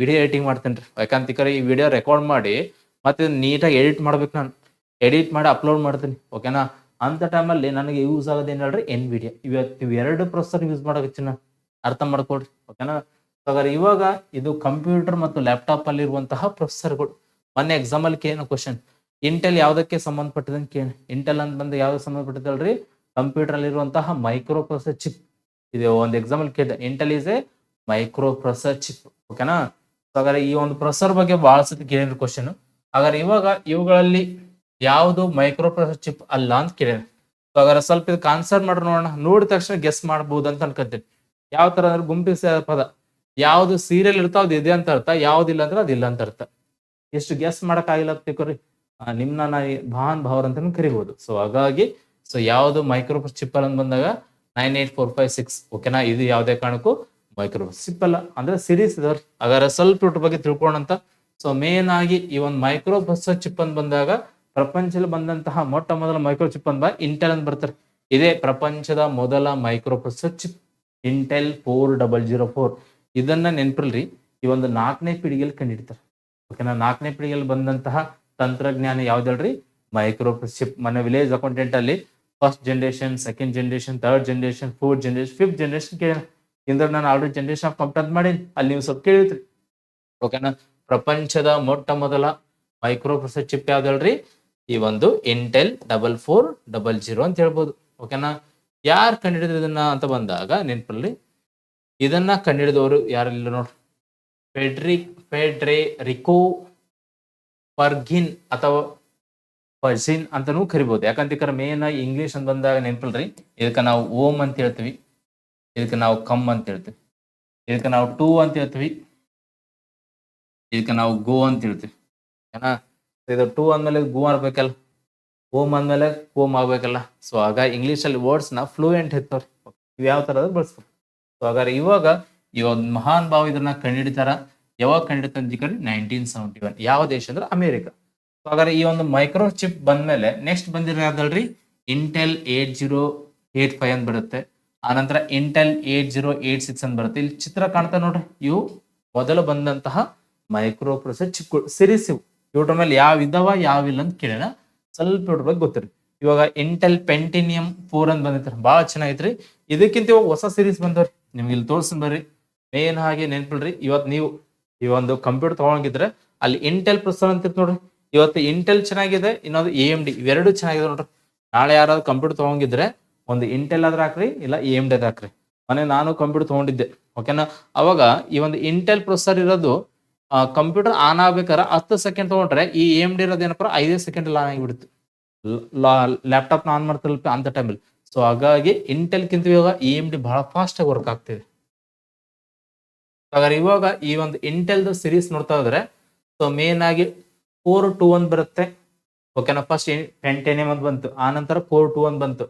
ವಿಡಿಯೋ ಎಡಿಟಿಂಗ್ ಮಾಡ್ತೇನ್ರಿ. ಯಾಕಂತಿಕರೆ ಈ ವಿಡಿಯೋ ರೆಕಾರ್ಡ್ ಮಾಡಿ ಮತ್ತೆ ನೀಟಾಗಿ ಎಡಿಟ್ ಮಾಡ್ಬೇಕು, ನಾನು ಎಡಿಟ್ ಮಾಡಿ ಅಪ್ಲೋಡ್ ಮಾಡ್ತೀನಿ. ಓಕೆನಾ? ಅಂತ ಟೈಮಲ್ಲಿ ನನಗೆ ಯೂಸ್ ಆಗೋದು ಏನ್ ಹೇಳ್ರಿ NVIDIA. ಇವತ್ತು ಇವೆರಡು ಪ್ರೊಸೆಸರ್ ಯೂಸ್ ಮಾಡಕತ್ತೀನಿ ನಾನು, ಅರ್ಥ ಮಾಡ್ಕೊಡ್ರಿ. ಓಕೆನಾ? ಹಾಗಾದ್ರೆ ಇವಾಗ ಇದು ಕಂಪ್ಯೂಟರ್ ಮತ್ತು ಲ್ಯಾಪ್ಟಾಪ್ ಅಲ್ಲಿ ಇರುವಂತಹ ಪ್ರೊಸೆಸರ್ಗಳು. ಮೊನ್ನೆ ಎಕ್ಸಾಮ್ ಅಲ್ಲಿ ಕೇಳೋ ಕ್ವಶನ್, ಇಂಟೆಲ್ ಯಾವ್ದಕ್ಕೆ ಸಂಬಂಧಪಟ್ಟಿದಂತ ಕೇಳಿ. ಇಂಟೆಲ್ ಅಂತ ಬಂದ ಯಾವ್ದಕ್ಕೆ ಸಂಬಂಧಪಟ್ಟಿದ್ದಲ್ರಿ ಕಂಪ್ಯೂಟರ್ ಅಲ್ಲಿ ಇರುವಂತಹ ಮೈಕ್ರೋ ಪ್ರೊಸೆಸರ್ ಚಿಪ್. ಇದು ಒಂದು ಎಕ್ಸಾಮ್ ಅಲ್ಲಿ ಕೇಳಿದೆ, Intel is A micro processor chip. ಓಕೆನಾ? ಹಾಗಾದ್ರೆ ಈ ಒಂದು ಪ್ರೊಸೆಸರ್ ಬಗ್ಗೆ ಬಹಳ ಸತಿ ಕೇಳಿದ್ರು ಕ್ವಶನ್. ಹಾಗಾದ್ರೆ ಇವಾಗ ಇವುಗಳಲ್ಲಿ ಯಾವುದು ಮೈಕ್ರೋ ಪ್ರೊಸೆಸರ್ ಚಿಪ್ ಅಲ್ಲ ಅಂತ ಕೇಳಿದ್ರೆ, ಹಾಗಾದ್ರೆ ಸ್ವಲ್ಪ ಇದಕ್ಕೆ ಆನ್ಸರ್ ಮಾಡ್ರಿ ನೋಡೋಣ. ನೋಡಿದ ತಕ್ಷಣ ಗೆಸ್ ಮಾಡ್ಬೋದು ಅಂತ ಅನ್ಕೊಂತೀನಿ. ಯಾವ ತರ ಅಂದ್ರೆ ಗುಂಪಿಸಿ ಪದ, ಯಾವ್ದು ಸೀರಿಯಲ್ ಇರ್ತಾವ ಅದು ಇದೆ ಅಂತ ಅರ್ಥ, ಯಾವ್ದಿಲ್ಲ ಅಂದ್ರೆ ಅದಿಲ್ಲ ಅಂತ ಅರ್ಥ. ಎಷ್ಟು ಗೆಸ್ ಮಾಡಕ್ ಆಗಿಲ್ಲ ಅಂತ ತಿಳ್ಕೊರಿ, ನಿಮ್ನ ನಾ ಭಾನ್ ಭಾವರ್ ಅಂತ ಕರಿಬಹುದು. ಸೊ ಹಾಗಾಗಿ ಯಾವ್ದು ಮೈಕ್ರೋ ಚಿಪ್ ಅಂತ ಬಂದಾಗ 98456. ಓಕೆನಾ? ಇದು ಯಾವ್ದೇ ಕಾರಣಕ್ಕೂ ಮೈಕ್ರೋ ಚಿಪ್ ಅಲ್ಲ, ಅಂದ್ರೆ ಸಿರೀಸ್ ಇದಾವ್ರಿ. ಹಾಗಾದ್ರೆ ಸ್ವಲ್ಪ ಇದ್ರ ಬಗ್ಗೆ ತಿಳ್ಕೊಳ್ಳೋಣ. ಸೊ ಮೇನ್ ಆಗಿ ಈ ಒಂದು ಮೈಕ್ರೋ ಪ್ರೊಸೆಸರ್ ಚಿಪ್ ಅಂತ ಬಂದಾಗ ಪ್ರಪಂಚದಲ್ಲಿ ಬಂದಂತಹ ಮೊಟ್ಟ ಮೊದಲ ಮೈಕ್ರೋ ಚಿಪ್ ಅಂತ ಇಂಟೆಲ್ ಅಂತ ಬರ್ತಾರೆ. ಇದೇ ಪ್ರಪಂಚದ ಮೊದಲ ಮೈಕ್ರೋ ಪ್ರೊಸೆಸರ್ ಚಿಪ್, ಇಂಟೆಲ್ 4004. ಇದನ್ನ ನೆನ್ಪಿಲ್ರಿ, ಈ ಒಂದು 4ನೇ ಪೀಳಿಗೆಯಲ್ಲಿ ಕಂಡಿಡ್ತಾರೆ. ಓಕೆನಾ? 4ನೇ ಪೀಳಿಗೆಯಲ್ಲಿ ಬಂದಂತಹ ತಂತ್ರಜ್ಞಾನ ಯಾವ್ದಲ್ರಿ ಮೈಕ್ರೋ ಚಿಪ್. ಮನೆ ವಿಲೇಜ್ ಅಕೌಂಟೆಂಟ್ ಅಲ್ಲಿ first generation, second generation, third generation, fourth generation, fifth generation ಕೇಳ. ಇಂದ್ರ ನಾನು ಆಲ್ರೆಡಿ ಜನರೇಷನ್ ಆಫ್ ಕಂಪ್ಯೂಟರ್ ಅಂತ ಮಾಡೀನಿ, ಅಲ್ಲಿ ನೀವು ಸ್ವಲ್ಪ ಕೇಳಿದ್ರಿ. ಓಕೆನಾ? ಪ್ರಪಂಚದ ಮೊಟ್ಟ ಮೊದಲ ಮೈಕ್ರೋ ಪ್ರೊಸೆಸರ್ ಚಿಪ್ ಯಾವ್ದಲ್ರಿ ಈ ಒಂದು ಇಂಟೆಲ್ 4400 ಅಂತ ಹೇಳ್ಬೋದು. ಓಕೆನಾ? ಯಾರು ಕಂಡಿಡಿದ್ರು ಇದನ್ನ ಅಂತ ಬಂದಾಗ ನೆನಪಲ್ಲಿ ಇದನ್ನ ಕಂಡಿಡಿದವರು ಯಾರಿಲ್ಲ ನೋಡ್ರಿ, ಫೆಡ್ರಿಕೋ ಪರ್ಗಿನ್ ಅಥವಾ ಪರ್ಸಿನ್ ಅಂತಾನೂ ಕರಿಬಹುದು. ಯಾಕಂತ ಮೇನ್ ಆಗಿ ಇಂಗ್ಲಿಷ್ ಅಂತ ಬಂದಾಗ ನೆನಪಲ್ರಿ, ಇದಕ್ಕೆ ನಾವು ಓಮ್ ಅಂತ ಹೇಳ್ತೀವಿ, ಇದಕ್ಕೆ ನಾವು ಕಮ್ ಅಂತ ಹೇಳ್ತೀವಿ, ಇದಕ್ಕೆ ನಾವು ಟೂ ಅಂತ ಹೇಳ್ತೀವಿ, ಇದಕ್ಕೆ ನಾವು ಗೋ ಅಂತ ಹೇಳ್ತೀವಿ. ಏನ ಇದು ಟೂ ಅಂದ್ಮೇಲೆ ಗೋ ಆಗ್ಬೇಕಲ್ಲ, ಓಮ್ ಅಂದ್ಮೇಲೆ ಕೋಮ್ ಆಗ್ಬೇಕಲ್ಲ. ಸೊ ಆಗ ಇಂಗ್ಲಿಷ್ ಅಲ್ಲಿ ವರ್ಡ್ಸ್ ನ ಫ್ಲೂಯೆಂಟ್ ಇರ್ತವ್ರಿ. ಇವ್ ಯಾವ ತರ ಬಳಸ್ಬೇಕು. ಸೊ ಹಾಗಾದ್ರೆ ಇವಾಗ ಈ ಒಂದು ಮಹಾನ್ ಭಾವ ಇದನ್ನ ಕಂಡುಹಿಡಿತಾರ. ಯಾವಾಗ ಕಂಡುಹಿಡಿತ 1971. ಯಾವ ದೇಶ ಅಂದ್ರೆ ಅಮೆರಿಕ. ಸೊ ಹಾಗಾದ್ರೆ ಈ ಒಂದು ಮೈಕ್ರೋ ಚಿಪ್ ಬಂದ್ಮೇಲೆ ನೆಕ್ಸ್ಟ್ ಬಂದಿರೋ ಯಾವ್ದಲ್ರಿ ಇಂಟೆಲ್ 8085 ಅಂತ ಬರುತ್ತೆ. ಆನಂತರ ಇಂಟೆಲ್ 8086 ಅಂತ ಬರುತ್ತೆ. ಇಲ್ಲಿ ಚಿತ್ರ ಕಾಣ್ತಾ ನೋಡ್ರಿ, ಇವು ಮೊದಲು ಬಂದಂತಹ ಮೈಕ್ರೋ ಪ್ರೊಸೆಸರ್ ಚಿಪ್ಗಳು ಸಿರೀಸ್. ಇವ್ರ ಮೇಲೆ ಯಾವ ಇದಾವ ಯಾವಿಲ್ಲ ಅಂತ ಕೇಳೋಣ, ಸ್ವಲ್ಪ ಇವ್ರ ಬಗ್ಗೆ ಗೊತ್ತಿರಿ. ಇವಾಗ ಇಂಟೆಲ್ ಪೆಂಟಿನಿಯಂ 4 ಅಂತ ಬಂದಿತ್ತು, ಬಹಳ ಚೆನ್ನಾಗಿತ್ರಿ. ಇದಕ್ಕಿಂತ ಇವಾಗ ಹೊಸ ಸಿರೀಸ್ ಬಂದವ್ರಿ, ನಿಮ್ಗೆ ಇಲ್ಲಿ ತೋರ್ಸ್ತೀನಿ ಬರ್ರಿ. ಮೇನ್ ಹಾಗೆ ನೆನ್ಪಿಡ್ರಿ, ಇವತ್ತು ನೀವು ಈ ಒಂದು ಕಂಪ್ಯೂಟರ್ ತಗೊಂಡಿದ್ರೆ ಅಲ್ಲಿ ಇಂಟೆಲ್ ಪ್ರೊಸೆಸರ್ ಅಂತ ನೋಡ್ರಿ. ಇವತ್ತು ಇಂಟೆಲ್ ಚೆನ್ನಾಗಿದೆ, ಇನ್ನೊಂದು AMD, ಇವೆರಡು ಚೆನ್ನಾಗಿದೆ ನೋಡ್ರಿ. ನಾಳೆ ಯಾರಾದ್ರು ಕಂಪ್ಯೂಟರ್ ತಗೊಂಡಿದ್ರೆ ಒಂದು ಇಂಟೆಲ್ ಆದ್ರೆ ಹಾಕ್ರಿ, ಇಲ್ಲ AMD ಆದ್ರೆ ಹಾಕ್ರಿ. ಮನೆ ನಾನು ಕಂಪ್ಯೂಟರ್ ತಗೊಂಡಿದ್ದೆ. ಓಕೆನಾ? ಅವಾಗ ಈ ಒಂದು ಇಂಟೆಲ್ ಪ್ರೊಸೆಸರ್ ಇರೋದು ಕಂಪ್ಯೂಟರ್ ಆನ್ ಆಗ್ಬೇಕಾದ್ರೆ 10 ಸೆಕೆಂಡ್ ತಗೊಂಡ್ರೆ, ಈ AMD ಇರೋದು ಏನಪ್ಪ 5 ಸೆಕೆಂಡ್ ಆನ್ ಆಗಿಬಿಡುತ್ತೆ. ಲ್ಯಾಪ್ಟಾಪ್ ಆನ್ ಮಾಡ್ತಿರಲ್ಪ ಅಂತ ಟೈಮಲ್ಲಿ. ಸೊ ಹಾಗಾಗಿ ಇಂಟೆಲ್ ಕಿಂತ ಇವಾಗ AMD ಬಹಳ ಫಾಸ್ಟ್ ಆಗಿ ವರ್ಕ್ ಆಗ್ತಿದೆ. ಹಾಗಾದ್ರೆ ಇವಾಗ ಈ ಒಂದು ಇಂಟೆಲ್ ಸಿರೀಸ್ ನೋಡ್ತಾ ಹೋದ್ರೆ, ಸೊ ಮೇನ್ ಆಗಿ 421 ಬರುತ್ತೆ. ಓಕೆನಾ. ಫಸ್ಟ್ ಪೆಂಟೇನಿಯಂ ಅಂತ ಬಂತು, ಆ ನಂತರ ಕೋರ್ 2 ಅಂತ ಬಂತು.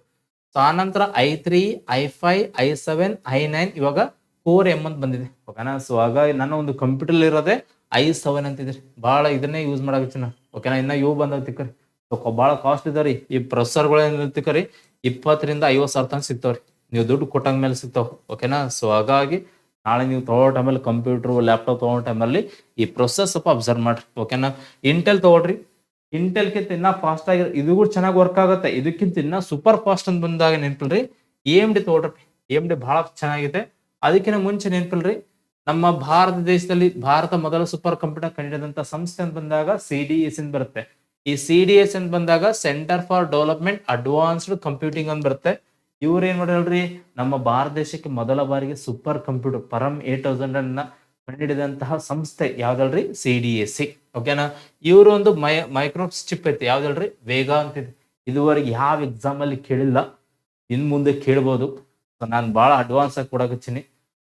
ಸೊ ಆ ನಂತರ I3, I5, I7, I9, ಇವಾಗ ಕೋರ್ ಎಂ ಅಂತ ಬಂದಿದೆ. ಓಕೆನಾ. ಸೊ ಹಾಗಾಗಿ ನನ್ನ ಒಂದು ಕಂಪ್ಯೂಟರ್ ಇರೋದೇ I7 ಅಂತಿದ್ರಿ, ಬಹಳ ಇದನ್ನೇ ಯೂಸ್ ಮಾಡಕತ್ತೀನಿ ನಾನು. ಓಕೆನಾ. ಇನ್ನ ಇವು ಬಂದತಿಕ್ಕರಿ, ಬಹಳ ಕಾಸ್ಟ್ ಇದಾವ್ರಿ ಈ ಪ್ರೊಸೆಸರ್ಗಳು ಏನಿರ್ತಿಕರಿ, 20,000 to 50,000 ತನಕ ಸಿಗ್ತಾವ್ರಿ, ನೀವು ದುಡ್ಡು ಕೊಟ್ಟಂಗ ಮೇಲೆ ಸಿಗ್ತಾವ. ಓಕೆನಾ. ಸೊ ಹಾಗಾಗಿ ನಾಳೆ ನೀವು ತಗೊಳ್ಳೋ ಟೈಮಲ್ಲಿ ಕಂಪ್ಯೂಟರ್ ಲ್ಯಾಪ್ಟಾಪ್ ತಗೊಳ್ಳೋ ಟೈಮಲ್ಲಿ ಈ ಪ್ರೊಸೆಸ್ ಸ್ವಲ್ಪ ಅಬ್ಸರ್ವ್ ಮಾಡ್ರಿ. ಓಕೆನಾ. ಇಂಟೆಲ್ ತಗೊಳ್ರಿ, ಇಂಟೆಲ್ಕಿಂತ ಇನ್ನ ಫಾಸ್ಟ್ ಆಗಿ ಇದು ಕೂಡ ಚೆನ್ನಾಗಿ ವರ್ಕ್ ಆಗುತ್ತೆ. ಇದಕ್ಕಿಂತ ಇನ್ನ ಸೂಪರ್ ಫಾಸ್ಟ್ ಅಂತ ಬಂದಾಗ ನೆನ್ಪಿಲ್ರಿ AMD ತಗೊಳ್ರಿ. AMD ಬಹಳ ಚೆನ್ನಾಗಿದೆ. ಅದಕ್ಕಿಂತ ಮುಂಚೆ ನೆನ್ಪಿಲ್ರಿ, ನಮ್ಮ ಭಾರತ ದೇಶದಲ್ಲಿ ಭಾರತ ಮೊದಲ ಸೂಪರ್ ಕಂಪ್ಯೂಟರ್ ಕಂಡಿಡಿದಂತ ಸಂಸ್ಥೆ ಅಂತ ಬಂದಾಗ CDES ಅಂತ ಬರುತ್ತೆ. ಈ CDES ಅಂತ ಬಂದಾಗ centre for development advanced computing ಅಂತ ಬರುತ್ತೆ. ಇವ್ರು ಏನ್ ಮಾಡ್ಯಾಳ್ರಿ, ನಮ್ಮ ಭಾರತ ದೇಶಕ್ಕೆ ಮೊದಲ ಬಾರಿಗೆ ಸೂಪರ್ ಕಂಪ್ಯೂಟರ್ ಪರಂ 8000 ಅನ್ನ ಕಂಡುಹಿಡಿದಂತಹ ಸಂಸ್ಥೆ ಯಾವ್ದಲ್ರಿ, CDES. ಓಕೆನಾ. ಇವರು ಒಂದು ಮೈಕ್ರೋಸ್ ಚಿಪ್ ಐತಿ, ಯಾವ್ದಲ್ರಿ, ವೇಗ ಅಂತಿದೆ. ಇದುವರೆಗೆ ಯಾವ ಎಕ್ಸಾಮ್ ಅಲ್ಲಿ ಕೇಳಿಲ್ಲ, ಇನ್ ಮುಂದೆ ಕೇಳ್ಬೋದು. ನಾನು ಬಹಳ ಅಡ್ವಾನ್ಸ್ ಆಗಿ ಕೊಡಕತ್ತೀನಿ,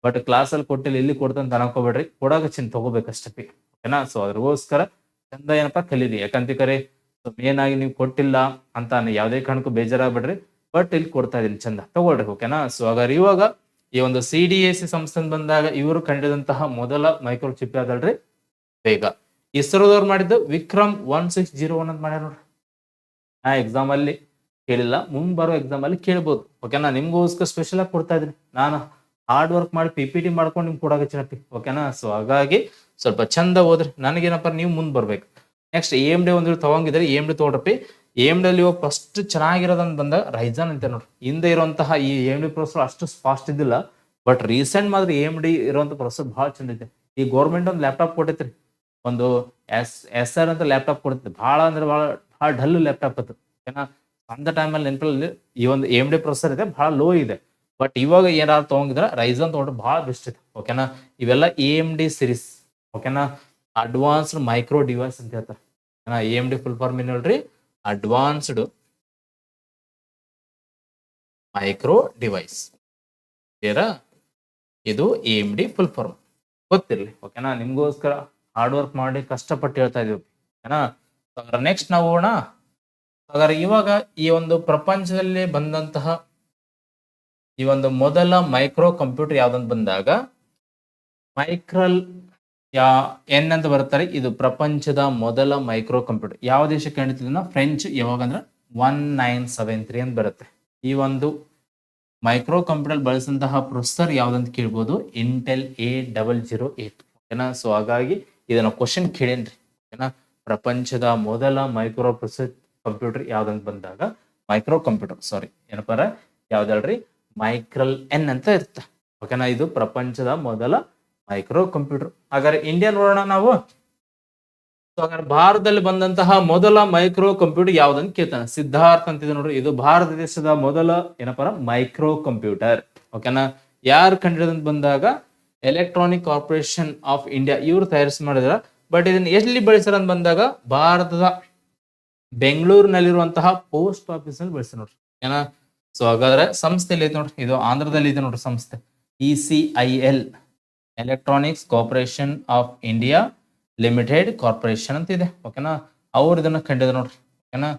ಬಟ್ ಕ್ಲಾಸ್ ಅಲ್ಲಿ ಕೊಟ್ಟಿಲ್ಲ, ಇಲ್ಲಿ ಕೊಡ್ತಂತ ಅನ್ಕೋಬೇಡ್ರಿ, ಕೊಡಕತ್ತೀನಿ, ತಗೋಬೇಕಷ್ಟೇ. ಓಕೆನಾ. ಸೊ ಅದ್ರಗೋಸ್ಕರ ಚಂದ ಏನಪ್ಪಾ ಕಲೀರಿ, ಯಾಕಂತಿಕರಿ ಮೇನ್ ಆಗಿ ನೀವು ಕೊಟ್ಟಿಲ್ಲ ಅಂತ ಯಾವ್ದೇ ಕಾರಣಕ್ಕೂ ಬೇಜಾರಾಗ್ಬೇಡ್ರಿ, ಬಟ್ ಇಲ್ಲಿ ಕೊಡ್ತಾ ಇದೀನಿ, ಚಂದ ತಗೊಳ್ರಿ. ಓಕೆನಾ. ಸೊ ಹಾಗಾದ್ರೆ ಇವಾಗ ಈ ಒಂದು CDES ಸಂಸ್ಥೆ ಬಂದಾಗ ಇವರು ಕಂಡಿಡಿದಂತಹ ಮೊದಲ ಮೈಕ್ರೋ ಚಿಪ್ ಯಾವ್ದಲ್ರಿ, ವೇಗ. ಇಸ್ರೋದವ್ರು ಮಾಡಿದ್ದು ವಿಕ್ರಮ್ 1601 ಅಂತ ಮಾಡ್ಯಾರ ನೋಡ್ರಿ. ಆ ಎಕ್ಸಾಮ್ ಅಲ್ಲಿ ಕೇಳಿಲ್ಲ, ಮುಂದ್ ಬರೋ ಎಕ್ಸಾಮ್ ಅಲ್ಲಿ ಕೇಳ್ಬೋದು. ಓಕೆನಾ. ನಿಮ್ಗೋಸ್ಕರ ಸ್ಪೆಷಲ್ ಆಗಿ ಕೊಡ್ತಾ ಇದ್ದೀನಿ, ನಾನು ಹಾರ್ಡ್ ವರ್ಕ್ ಮಾಡಿ PPT ಮಾಡ್ಕೊಂಡು ನಿಮ್ಗೆ ಕೊಡಾಕತ್ತೀನಪ್ಪಿ. ಓಕೆನಾ. ಸೊ ಹಾಗಾಗಿ ಸ್ವಲ್ಪ ಚಂದ ಓದ್ರಿ, ನನಗೇನಪ್ಪ ನೀವು ಮುಂದ್ ಬರ್ಬೇಕು. ನೆಕ್ಸ್ಟ್ AMD ಒಂದು ತಗೊಂಗಿದ್ರೆ AMD ತಗೊಳ್ರಪ್ಪಿ. AMD ಅಲ್ಲಿ ಇವಾಗ ಫಸ್ಟ್ ಚೆನ್ನಾಗಿರೋದಂತ ಬಂದಾಗ ರೈಜನ್ ಅಂತ ನೋಡ್ರಿ. ಹಿಂದೆ ಇರುವಂತಹ ಈ AMD ಪ್ರೊಸೆಸರ್ ಅಷ್ಟು ಫಾಸ್ಟ್ ಇದ್ದಿಲ್ಲ, ಬಟ್ ರೀಸೆಂಟ್ ಮಾತ್ರ AMD ಇರುವಂತ ಪ್ರೊಸೆಸರ್ ಬಹಳ ಚಂದ ಇದೆ. ಈ ಗೌರ್ಮೆಂಟ್ ಒಂದು ಲ್ಯಾಪ್ಟಾಪ್ ಕೊಟ್ಟೈತ್ರಿ, ಒಂದು SR ಅಂತ ಲ್ಯಾಪ್ಟಾಪ್ ಕೊಡುತ್ತೆ, ಬಹಳ ಅಂದ್ರೆ ಬಹಳ ಡಲ್ ಲ್ಯಾಪ್ಟಾಪ್ ಅದು. ಓಕೆನಾ. ಅಂತ ಟೈಮಲ್ಲಿ ನೆನಪಲ್ಲಿ ಈ ಒಂದು AMD ಪ್ರೊಸೆಸರ್ ಇದೆ, ಬಹಳ ಲೋ ಇದೆ. ಬಟ್ ಇವಾಗ ಏನಾದ್ರು ತಗೊಂಡಿದ್ರೆ ರೈಸನ್ ತಗೊಂಡ್ರೆ ಬಹಳ ಬೆಸ್ಟ್ ಇದೆ. ಓಕೆನಾ. ಇವೆಲ್ಲ AMD ಸಿರೀಸ್. ಓಕೆನಾ. ಅಡ್ವಾನ್ಸ್ಡ್ ಮೈಕ್ರೋ ಡಿವೈಸ್ ಅಂತ ಹೇಳ್ತಾರೆ. AMD ಫುಲ್ ಫಾರ್ಮ್ ಏನ್ ಹೇಳ್ರಿ, ಅಡ್ವಾನ್ಸ್ಡ್ ಮೈಕ್ರೋ ಡಿವೈಸ್. ಇದು AMD ಫುಲ್ ಫಾರ್ಮ್ ಗೊತ್ತಿರ್ಲಿ. ಓಕೆನಾ. ನಿಮ್ಗೋಸ್ಕರ ಹಾರ್ಡ್ ವರ್ಕ್ ಮಾಡಿ ಕಷ್ಟಪಟ್ಟು ಹೇಳ್ತಾ ಇದೀವಿ. ಓಕೆನಾ. ನೆಕ್ಸ್ಟ್ ನಾವು ಹೋಗೋಣ. ಹಾಗಾದ್ರೆ ಇವಾಗ ಈ ಒಂದು ಪ್ರಪಂಚದಲ್ಲಿ ಬಂದಂತಹ ಈ ಒಂದು ಮೊದಲ ಮೈಕ್ರೋ ಕಂಪ್ಯೂಟರ್ ಯಾವ್ದಂತ ಬಂದಾಗ ಮೈಕ್ರಲ್ ಎನ್ ಅಂತ ಬರ್ತಾರೆ. ಇದು ಪ್ರಪಂಚದ ಮೊದಲ ಮೈಕ್ರೋ ಕಂಪ್ಯೂಟರ್ ಯಾವ ದೇಶಕ್ಕೆ ಕಂಡಿದ್ದನ್ನ ಫ್ರೆಂಚ್, ಯಾವಾಗ ಅಂದ್ರೆ 1973 ಅಂತ ಬರುತ್ತೆ. ಈ ಒಂದು ಮೈಕ್ರೋ ಕಂಪ್ಯೂಟರ್ ಬಳಸಿದಂತಹ ಪ್ರೊಸೆಸರ್ ಯಾವ್ದಂತ ಕೇಳ್ಬೋದು, ಇಂಟೆಲ್ A008. ಓಕೆನಾ. ಸೊ ಹಾಗಾಗಿ ಇದನ್ನ ಕ್ವಶನ್ ಕೇಳೇನ್ರಿ. ಓಕೆನಾ. ಪ್ರಪಂಚದ ಮೊದಲ ಮೈಕ್ರೋ ಪ್ರೊಸೆಸರ್ ಕಂಪ್ಯೂಟರ್ ಯಾವ್ದಂತ ಬಂದಾಗ ಮೈಕ್ರೋ ಕಂಪ್ಯೂಟರ್ ಏನಪ್ಪಾರ ಯಾವ್ದಲ್ರಿ, ಮೈಕ್ರಲ್ ಎನ್ ಅಂತ ಇರುತ್ತೆ. ಓಕೆನಾ. ಇದು ಪ್ರಪಂಚದ ಮೊದಲ ಮೈಕ್ರೋ ಕಂಪ್ಯೂಟರ್. ಹಾಗಾದ್ರೆ ಇಂಡಿಯಾ ನೋಡೋಣ ನಾವು. ಹಾಗಾದ್ರೆ ಭಾರತದಲ್ಲಿ ಬಂದಂತಹ ಮೊದಲ ಮೈಕ್ರೋ ಕಂಪ್ಯೂಟರ್ ಯಾವ್ದಂತ ಕೇಳ್ತಾನೆ, ಸಿದ್ಧಾರ್ಥ್ ಅಂತಿದೆ ನೋಡ್ರಿ. ಇದು ಭಾರತ ದೇಶದ ಮೊದಲ ಏನಪ್ಪಾರ ಮೈಕ್ರೋ ಕಂಪ್ಯೂಟರ್. ಓಕೆನಾ. ಯಾರು ಕಂಡಿಡಿದಂತ ಬಂದಾಗ ಎಲೆಕ್ಟ್ರಾನಿಕ್ ಕಾರ್ಪೊರೇಷನ್ ಆಫ್ ಇಂಡಿಯಾ ಇವ್ರು ತಯಾರಿಸಿ ಮಾಡಿದ್ರ. ಬಟ್ ಇದನ್ನ ಎಲ್ಲಿ ಬಳಸ್ಯಾರ ಅಂತ ಬಂದಾಗ ಭಾರತದ ಬೆಂಗಳೂರಿನಲ್ಲಿರುವಂತಹ ಪೋಸ್ಟ್ ಆಫೀಸ್ ನಲ್ಲಿ ಬಳಸ್ತಾರೆ ನೋಡ್ರಿ. ಏನ. ಸೊ ಹಾಗಾದ್ರೆ ಸಂಸ್ಥೆಯಲ್ಲಿ ಐತೆ ನೋಡ್ರಿ, ಇದು ಆಂಧ್ರದಲ್ಲಿ ಇದೆ ನೋಡ್ರಿ ಸಂಸ್ಥೆ, ECIL electronics corporation of India limited corporation ಅಂತ ಇದೆ. ಓಕೆನಾ. ಅವ್ರು ಇದನ್ನ ಕಂಡಿದ್ರು ನೋಡ್ರಿ. ಓಕೆನಾ.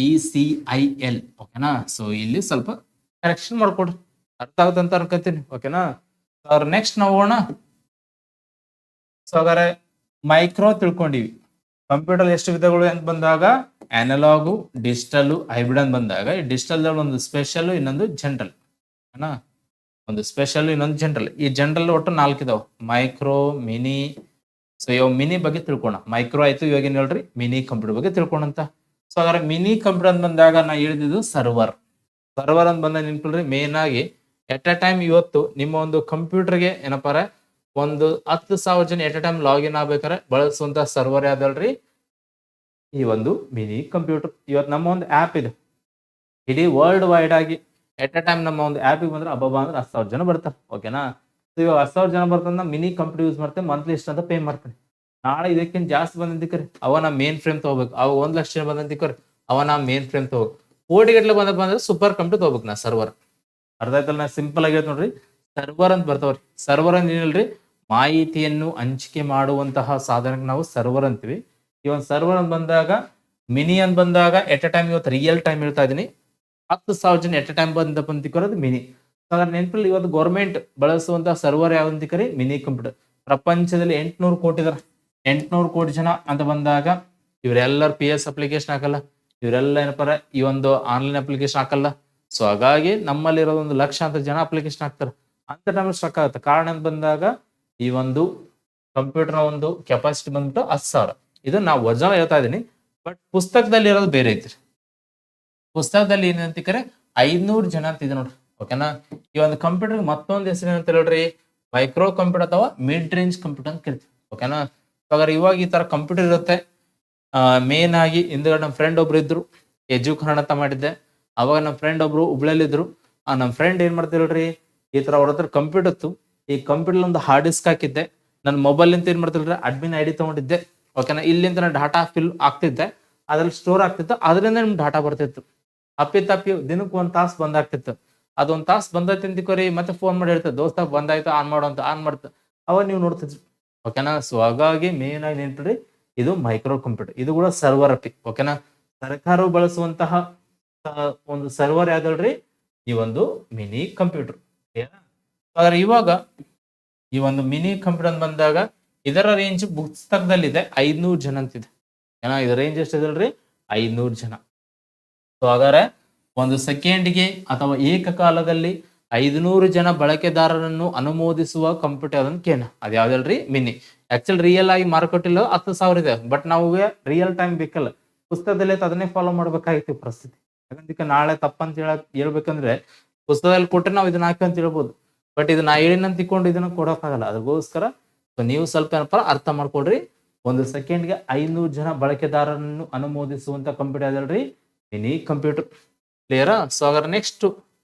ECIL. ಓಕೆನಾ. ಸೊ ಇಲ್ಲಿ ಸ್ವಲ್ಪ ಕರೆಕ್ಷನ್ ಮಾಡ್ಕೊಡ್ರಿ, ಅರ್ಥ ಆಗುತ್ತೆ ಅಂತ ಅನ್ಕೋತೀನಿ. ಓಕೆನಾ. ಅವ್ರ ನೆಕ್ಸ್ಟ್ ನಾವು ಹೋಗೋಣ. ಸೊ ಹಾಗಾದ್ರೆ ಮೈಕ್ರೋ ತಿಳ್ಕೊಂಡಿವಿ. ಕಂಪ್ಯೂಟರ್ ಎಷ್ಟು ವಿಧಗಳು ಅಂತ ಬಂದಾಗ ಅನಲಾಗು, ಡಿಜಿಟಲ್, ಹೈಬ್ರಿಡ್ ಅಂತ ಬಂದಾಗ ಈ ಡಿಜಿಟಲ್ ಒಂದು ಸ್ಪೆಷಲ್, ಇನ್ನೊಂದು ಜನರಲ್. ಒಂದು ಸ್ಪೆಷಲ್, ಇನ್ನೊಂದು ಜನರಲ್. ಈ ಜನರಲ್ ಒಟ್ಟು 4 ಇದಾವೆ, ಮೈಕ್ರೋ, ಮಿನಿ. ಸೊ ಇವಾಗ ಮಿನಿ ಬಗ್ಗೆ ತಿಳ್ಕೋಣ. ಮೈಕ್ರೋ ಆಯ್ತು, ಇವಾಗ ಏನ್ ಹೇಳ್ರಿ ಮಿನಿ ಕಂಪ್ಯೂಟರ್ ಬಗ್ಗೆ ತಿಳ್ಕೊಂಡಂತ. ಸೊ ಹಾಗಾದ್ರೆ ಮಿನಿ ಕಂಪ್ಯೂಟರ್ ಅಂತ ಬಂದಾಗ ನಾ ಹೇಳಿದ್ದು ಸರ್ವರ್. ಸರ್ವರ್ ಅಂತ ಬಂದಾಗ ನೆನ್ಪಿಲ್ರಿ, ಮೇನ್ ಆಗಿ ಎಟ್ ಅ ಟೈಮ್ ಇವತ್ತು ನಿಮ್ಮ ಒಂದು ಕಂಪ್ಯೂಟರ್ಗೆ ಏನಪ್ಪಾರ ಒಂದು 10,000 ಜನ ಎಟ್ ಅ ಟೈಮ್ ಲಾಗಿನ್ ಆಗ್ಬೇಕಾರೆ ಬಳಸುವಂತ ಸರ್ವರ್ ಯಾವ್ದಲ್ರಿ, ಈ ಒಂದು ಮಿನಿ ಕಂಪ್ಯೂಟರ್. ಇವತ್ತು ನಮ್ಮ ಒಂದು ಆ್ಯಪ್ ಇದೆ, ಇಡೀ ವರ್ಲ್ಡ್ ವೈಡ್ ಆಗಿ ಎಟ್ ಅ ಟೈಮ್ ನಮ್ಮ ಒಂದು ಆ್ಯಪಿಗೆ ಬಂದ್ರೆ ಅಬ್ಬಬ್ಬ ಅಂದ್ರೆ 10,000 ಜನ ಬರ್ತಾರೆ. ಓಕೆನಾ. ಸೊ ಇವಾಗ 10,000 ಜನ ಬರ್ತಂದ್ರೆ ಮಿನಿ ಕಂಪ್ಯೂಟರ್ ಯೂಸ್ ಮಾಡ್ತೇನೆ, ಮಂತ್ಲಿ ಇಷ್ಟ ಅಂತ ಪೇ ಮಾಡ್ತೇನೆ. ನಾಳೆ ಇದಕ್ಕಿಂತ ಜಾಸ್ತಿ ಬಂದಿಕ್ಕರಿ ಅವನ ಮೇನ್ ಫ್ರೇಮ್ ತಗೋಬೇಕು. ಅವ 1 ಲಕ್ಷ ಜನ ಬಂದಿಕ್ಕರಿ ಅವನ ಮೇನ್ ಫ್ರೇಮ್ ತಗೋಬೇಕು. ಕೋಟಿಗಟ್ಟಲೆ ಬಂದಪ್ಪ ಅಂದ್ರೆ ಸೂಪರ್ ಕಂಪ್ಯೂಟರ್ ತಗೋಬೇಕು ನಾ, ಸರ್ವರ್. ಅರ್ಥ ಆಯ್ತಲ್ಲ. ನಾ ಸಿಂಪಲ್ ಆಗಿ ನೋಡ್ರಿ, ಸರ್ವರ್ ಅಂತ ಬರ್ತಾವ್ರಿ. ಸರ್ವರ್ ಅಂತ ಏನಿಲ್ರಿ, ಮಾಹಿತಿಯನ್ನು ಹಂಚಿಕೆ ಮಾಡುವಂತಹ ಸಾಧನಕ್ಕೆ ನಾವು ಸರ್ವರ್ ಅಂತೀವಿ. ಈ ಒಂದು ಸರ್ವರ್ ಅಂತ ಬಂದಾಗ ಮಿನಿ ಅಂತ ಬಂದಾಗ ಎಟ್ ಎ ಟೈಮ್ ಇವತ್ತು ರಿಯಲ್ ಟೈಮ್ ಹೇಳ್ತಾ ಇದೀನಿ. 10,000 ಜನ ಎಟ್ ಎ ಟೈಮ್ ಬಂದಿರೋದು ಮಿನಿ. ಹಾಗಾದ್ರೆ ನೆನಪಿಲ್ಲಿ ಇವತ್ತು ಗೌರ್ಮೆಂಟ್ ಬಳಸುವಂತಹ ಸರ್ವರ್ ಯಾವ್ದು ಕರಿ ಮಿನಿ ಕಂಪ್ಯೂಟರ್. ಪ್ರಪಂಚದಲ್ಲಿ 800 ಕೋಟಿ ಇದಾರೆ. 800 ಕೋಟಿ ಜನ ಅಂತ ಬಂದಾಗ ಇವರೆಲ್ಲರೂ PS ಅಪ್ಲಿಕೇಶನ್ ಹಾಕಲ್ಲ, ಇವರೆಲ್ಲ ಏನಪ್ಪಾರ ಈ ಒಂದು ಆನ್ಲೈನ್ ಅಪ್ಲಿಕೇಶನ್ ಹಾಕಲ್ಲ. ಸೊ ಹಾಗಾಗಿ ನಮ್ಮಲ್ಲಿ ಇರೋದು 1,00,000 ಜನ ಅಪ್ಲಿಕೇಶನ್ ಹಾಕ್ತಾರೆ. ಅಂತ ಟೈಮ್ ಸ್ಟ್ರಕ್ ಆಗುತ್ತೆ. ಕಾರಣ ಅಂತ ಬಂದಾಗ ಈ ಒಂದು ಕಂಪ್ಯೂಟರ್ ಒಂದು ಕೆಪಾಸಿಟಿ ಬಂದ್ಬಿಟ್ಟು 10,000. ಇದು ನಾವು ಒರಿಜಿನಲ್ ಹೇಳ್ತಾ ಇದೀನಿ, ಬಟ್ ಪುಸ್ತಕದಲ್ಲಿ ಇರೋದು ಬೇರೆ ಐತ್ರಿ. ಪುಸ್ತಕದಲ್ಲಿ ಏನಂತಿಕರೆ 500 ಜನ ಅಂತ ಇದೆ ನೋಡ್ರಿ. ಓಕೆನಾ. ಈ ಒಂದು ಕಂಪ್ಯೂಟರ್ ಮತ್ತೊಂದು ಹೆಸರು ಏನಂತ ಹೇಳ್ರಿ, ಮೈಕ್ರೋ ಕಂಪ್ಯೂಟರ್ ಅಥವಾ ಮಿಡ್ ರೇಂಜ್ ಕಂಪ್ಯೂಟರ್ ಅಂತ ಕರಿತೀವಿ. ಓಕೆನಾ. ಹಾಗಾದ್ರೆ ಇವಾಗ ಈ ತರ ಕಂಪ್ಯೂಟರ್ ಇರುತ್ತೆ. ಮೇನ್ ಆಗಿ ಹಿಂದ್ಗಡೆ ನಮ್ಮ ಫ್ರೆಂಡ್ ಒಬ್ರು ಇದ್ರು, ಎಜುಕರಣ ಅಂತ ಮಾಡಿದ್ದೆ. ಅವಾಗ ನಮ್ಮ ಫ್ರೆಂಡ್ ಒಬ್ರು ಹುಬ್ಳಲ್ಲಿ ಇದ್ರು. ನಮ್ಮ ಫ್ರೆಂಡ್ ಏನ್ ಮಾಡ್ತಿಲ್ರಿ, ಈ ತರ ಅವ್ರ ಹತ್ರ ಕಂಪ್ಯೂಟರ್ ಇತ್ತು. ಈ ಕಂಪ್ಯೂಟರ್ ಒಂದು ಹಾರ್ಡ್ ಡಿಸ್ಕ್ ಹಾಕಿದ್ದೆ. ನನ್ನ ಮೊಬೈಲ್ ಅಂತ ಏನ್ ಮಾಡ್ತಿಲ್ರಿ, ಅಡ್ಮಿನ್ ID ತಗೊಂಡಿದ್ದೆ. ಓಕೆನಾ. ಇಲ್ಲಿಂದ ನಾನು ಡಾಟಾ ಫಿಲ್ ಆಗ್ತಿದ್ದೆ, ಅದ್ರಲ್ಲಿ ಸ್ಟೋರ್ ಆಗ್ತಿತ್ತು, ಅದರಿಂದ ನಿಮ್ಗೆ ಡಾಟಾ ಬರ್ತಿತ್ತು. ತಪ್ಪಿ ದಿನಕ್ಕೆ 1 ತಾಸು ಬಂದಾಗ್ತಿತ್ತು. ಅದೊಂದ್ ತಾಸು ಬಂದೈತಿ ಅಂತಿಕೋರಿ, ಮತ್ತೆ ಫೋನ್ ಮಾಡಿ ಹೇಳ್ತದೆ, ದೋಸ್ತ ಬಂದಾಯ್ತು ಆನ್ ಮಾಡು ಅಂತ. ಆನ್ ಮಾಡ್ತ ಅವಾಗ ನೀವು ನೋಡ್ತಿದ್ರಿ. ಓಕೆನಾ. ಸೊ ಹಾಗಾಗಿ ಮೇನ್ ಆಗಿ ನೆನ್ಪಿಡ್ರಿ, ಇದು ಮೈಕ್ರೋ ಕಂಪ್ಯೂಟರ್. ಇದು ಕೂಡ ಸರ್ವರ್ ಅಪಿ. ಓಕೆನಾ. ಸರ್ಕಾರವು ಬಳಸುವಂತಹ ಒಂದು ಸರ್ವರ್ ಯಾವ್ದಲ್ರಿ, ಈ ಒಂದು ಮಿನಿ ಕಂಪ್ಯೂಟರ್. ಹಾಗಾದ್ರೆ ಇವಾಗ ಈ ಒಂದು ಮಿನಿ ಕಂಪ್ಯೂಟರ್ ಬಂದಾಗ ಇದರ ರೇಂಜ್ ಪುಸ್ತಕದಲ್ಲಿದೆ 500 ಜನ ಅಂತಿದೆ. ಏನೋ ಇದರ ರೇಂಜ್ ಎಷ್ಟಿದಲ್ರಿ, 500 ಜನ. ಸೊ ಹಾಗಾದ್ರೆ ಒಂದು ಸೆಕೆಂಡ್ಗೆ ಅಥವಾ ಏಕಕಾಲದಲ್ಲಿ 500 ಜನ ಬಳಕೆದಾರರನ್ನು ಅನುಮೋದಿಸುವ ಕಂಪ್ಯೂಟರ್ ಅದನ್ನ ಅದು ಯಾವ್ದಲ್ರಿ, ಮಿನಿ. ಆಕ್ಚುಲಿ ರಿಯಲ್ ಆಗಿ ಮಾರುಕಟ್ಟೆಲ್ಲ 10,000 ಇದೆ, ಬಟ್ ನಮಗೆ ರಿಯಲ್ ಟೈಮ್ ಬೇಕಲ್ಲ. ಪುಸ್ತಕದಲ್ಲಿ ಅದನ್ನೇ ಫಾಲೋ ಮಾಡ್ಬೇಕಾಗಿತ್ತು ಪರಿಸ್ಥಿತಿ. ಯಾಕಂದ್ರೆ ನಾಳೆ ತಪ್ಪಂತ ಹೇಳ್ಬೇಕಂದ್ರೆ ಪುಸ್ತಕದಲ್ಲಿ ಕೊಟ್ಟರೆ ನಾವು ಇದನ್ನ ಹಾಕಿ ಅಂತ ಹೇಳ್ಬೋದು, ಬಟ್ ಇದನ್ನ ಹೇಳಿನಂತ ತಿಳ್ಕೊಂಡು ಇದನ್ನ ಕೊಡೋಕ್ಕಾಗಲ್ಲ. ಅದಕ್ಕೋಸ್ಕರ ನೀವು ಸ್ವಲ್ಪ ಏನಪ್ಪ ಅರ್ಥ ಮಾಡ್ಕೊಡ್ರಿ. ಒಂದು ಸೆಕೆಂಡ್ಗೆ 500 ಜನ ಬಳಕೆದಾರರನ್ನು ಅನುಮೋದಿಸುವಂತ ಕಂಪ್ಯೂಟರ್ ಅದಲ್ರಿ, ಮಿನಿ ಕಂಪ್ಯೂಟರ್. ಕ್ಲಿಯರಾ. ಸೊ ಹಾಗಾದ್ರೆ ನೆಕ್ಸ್ಟ್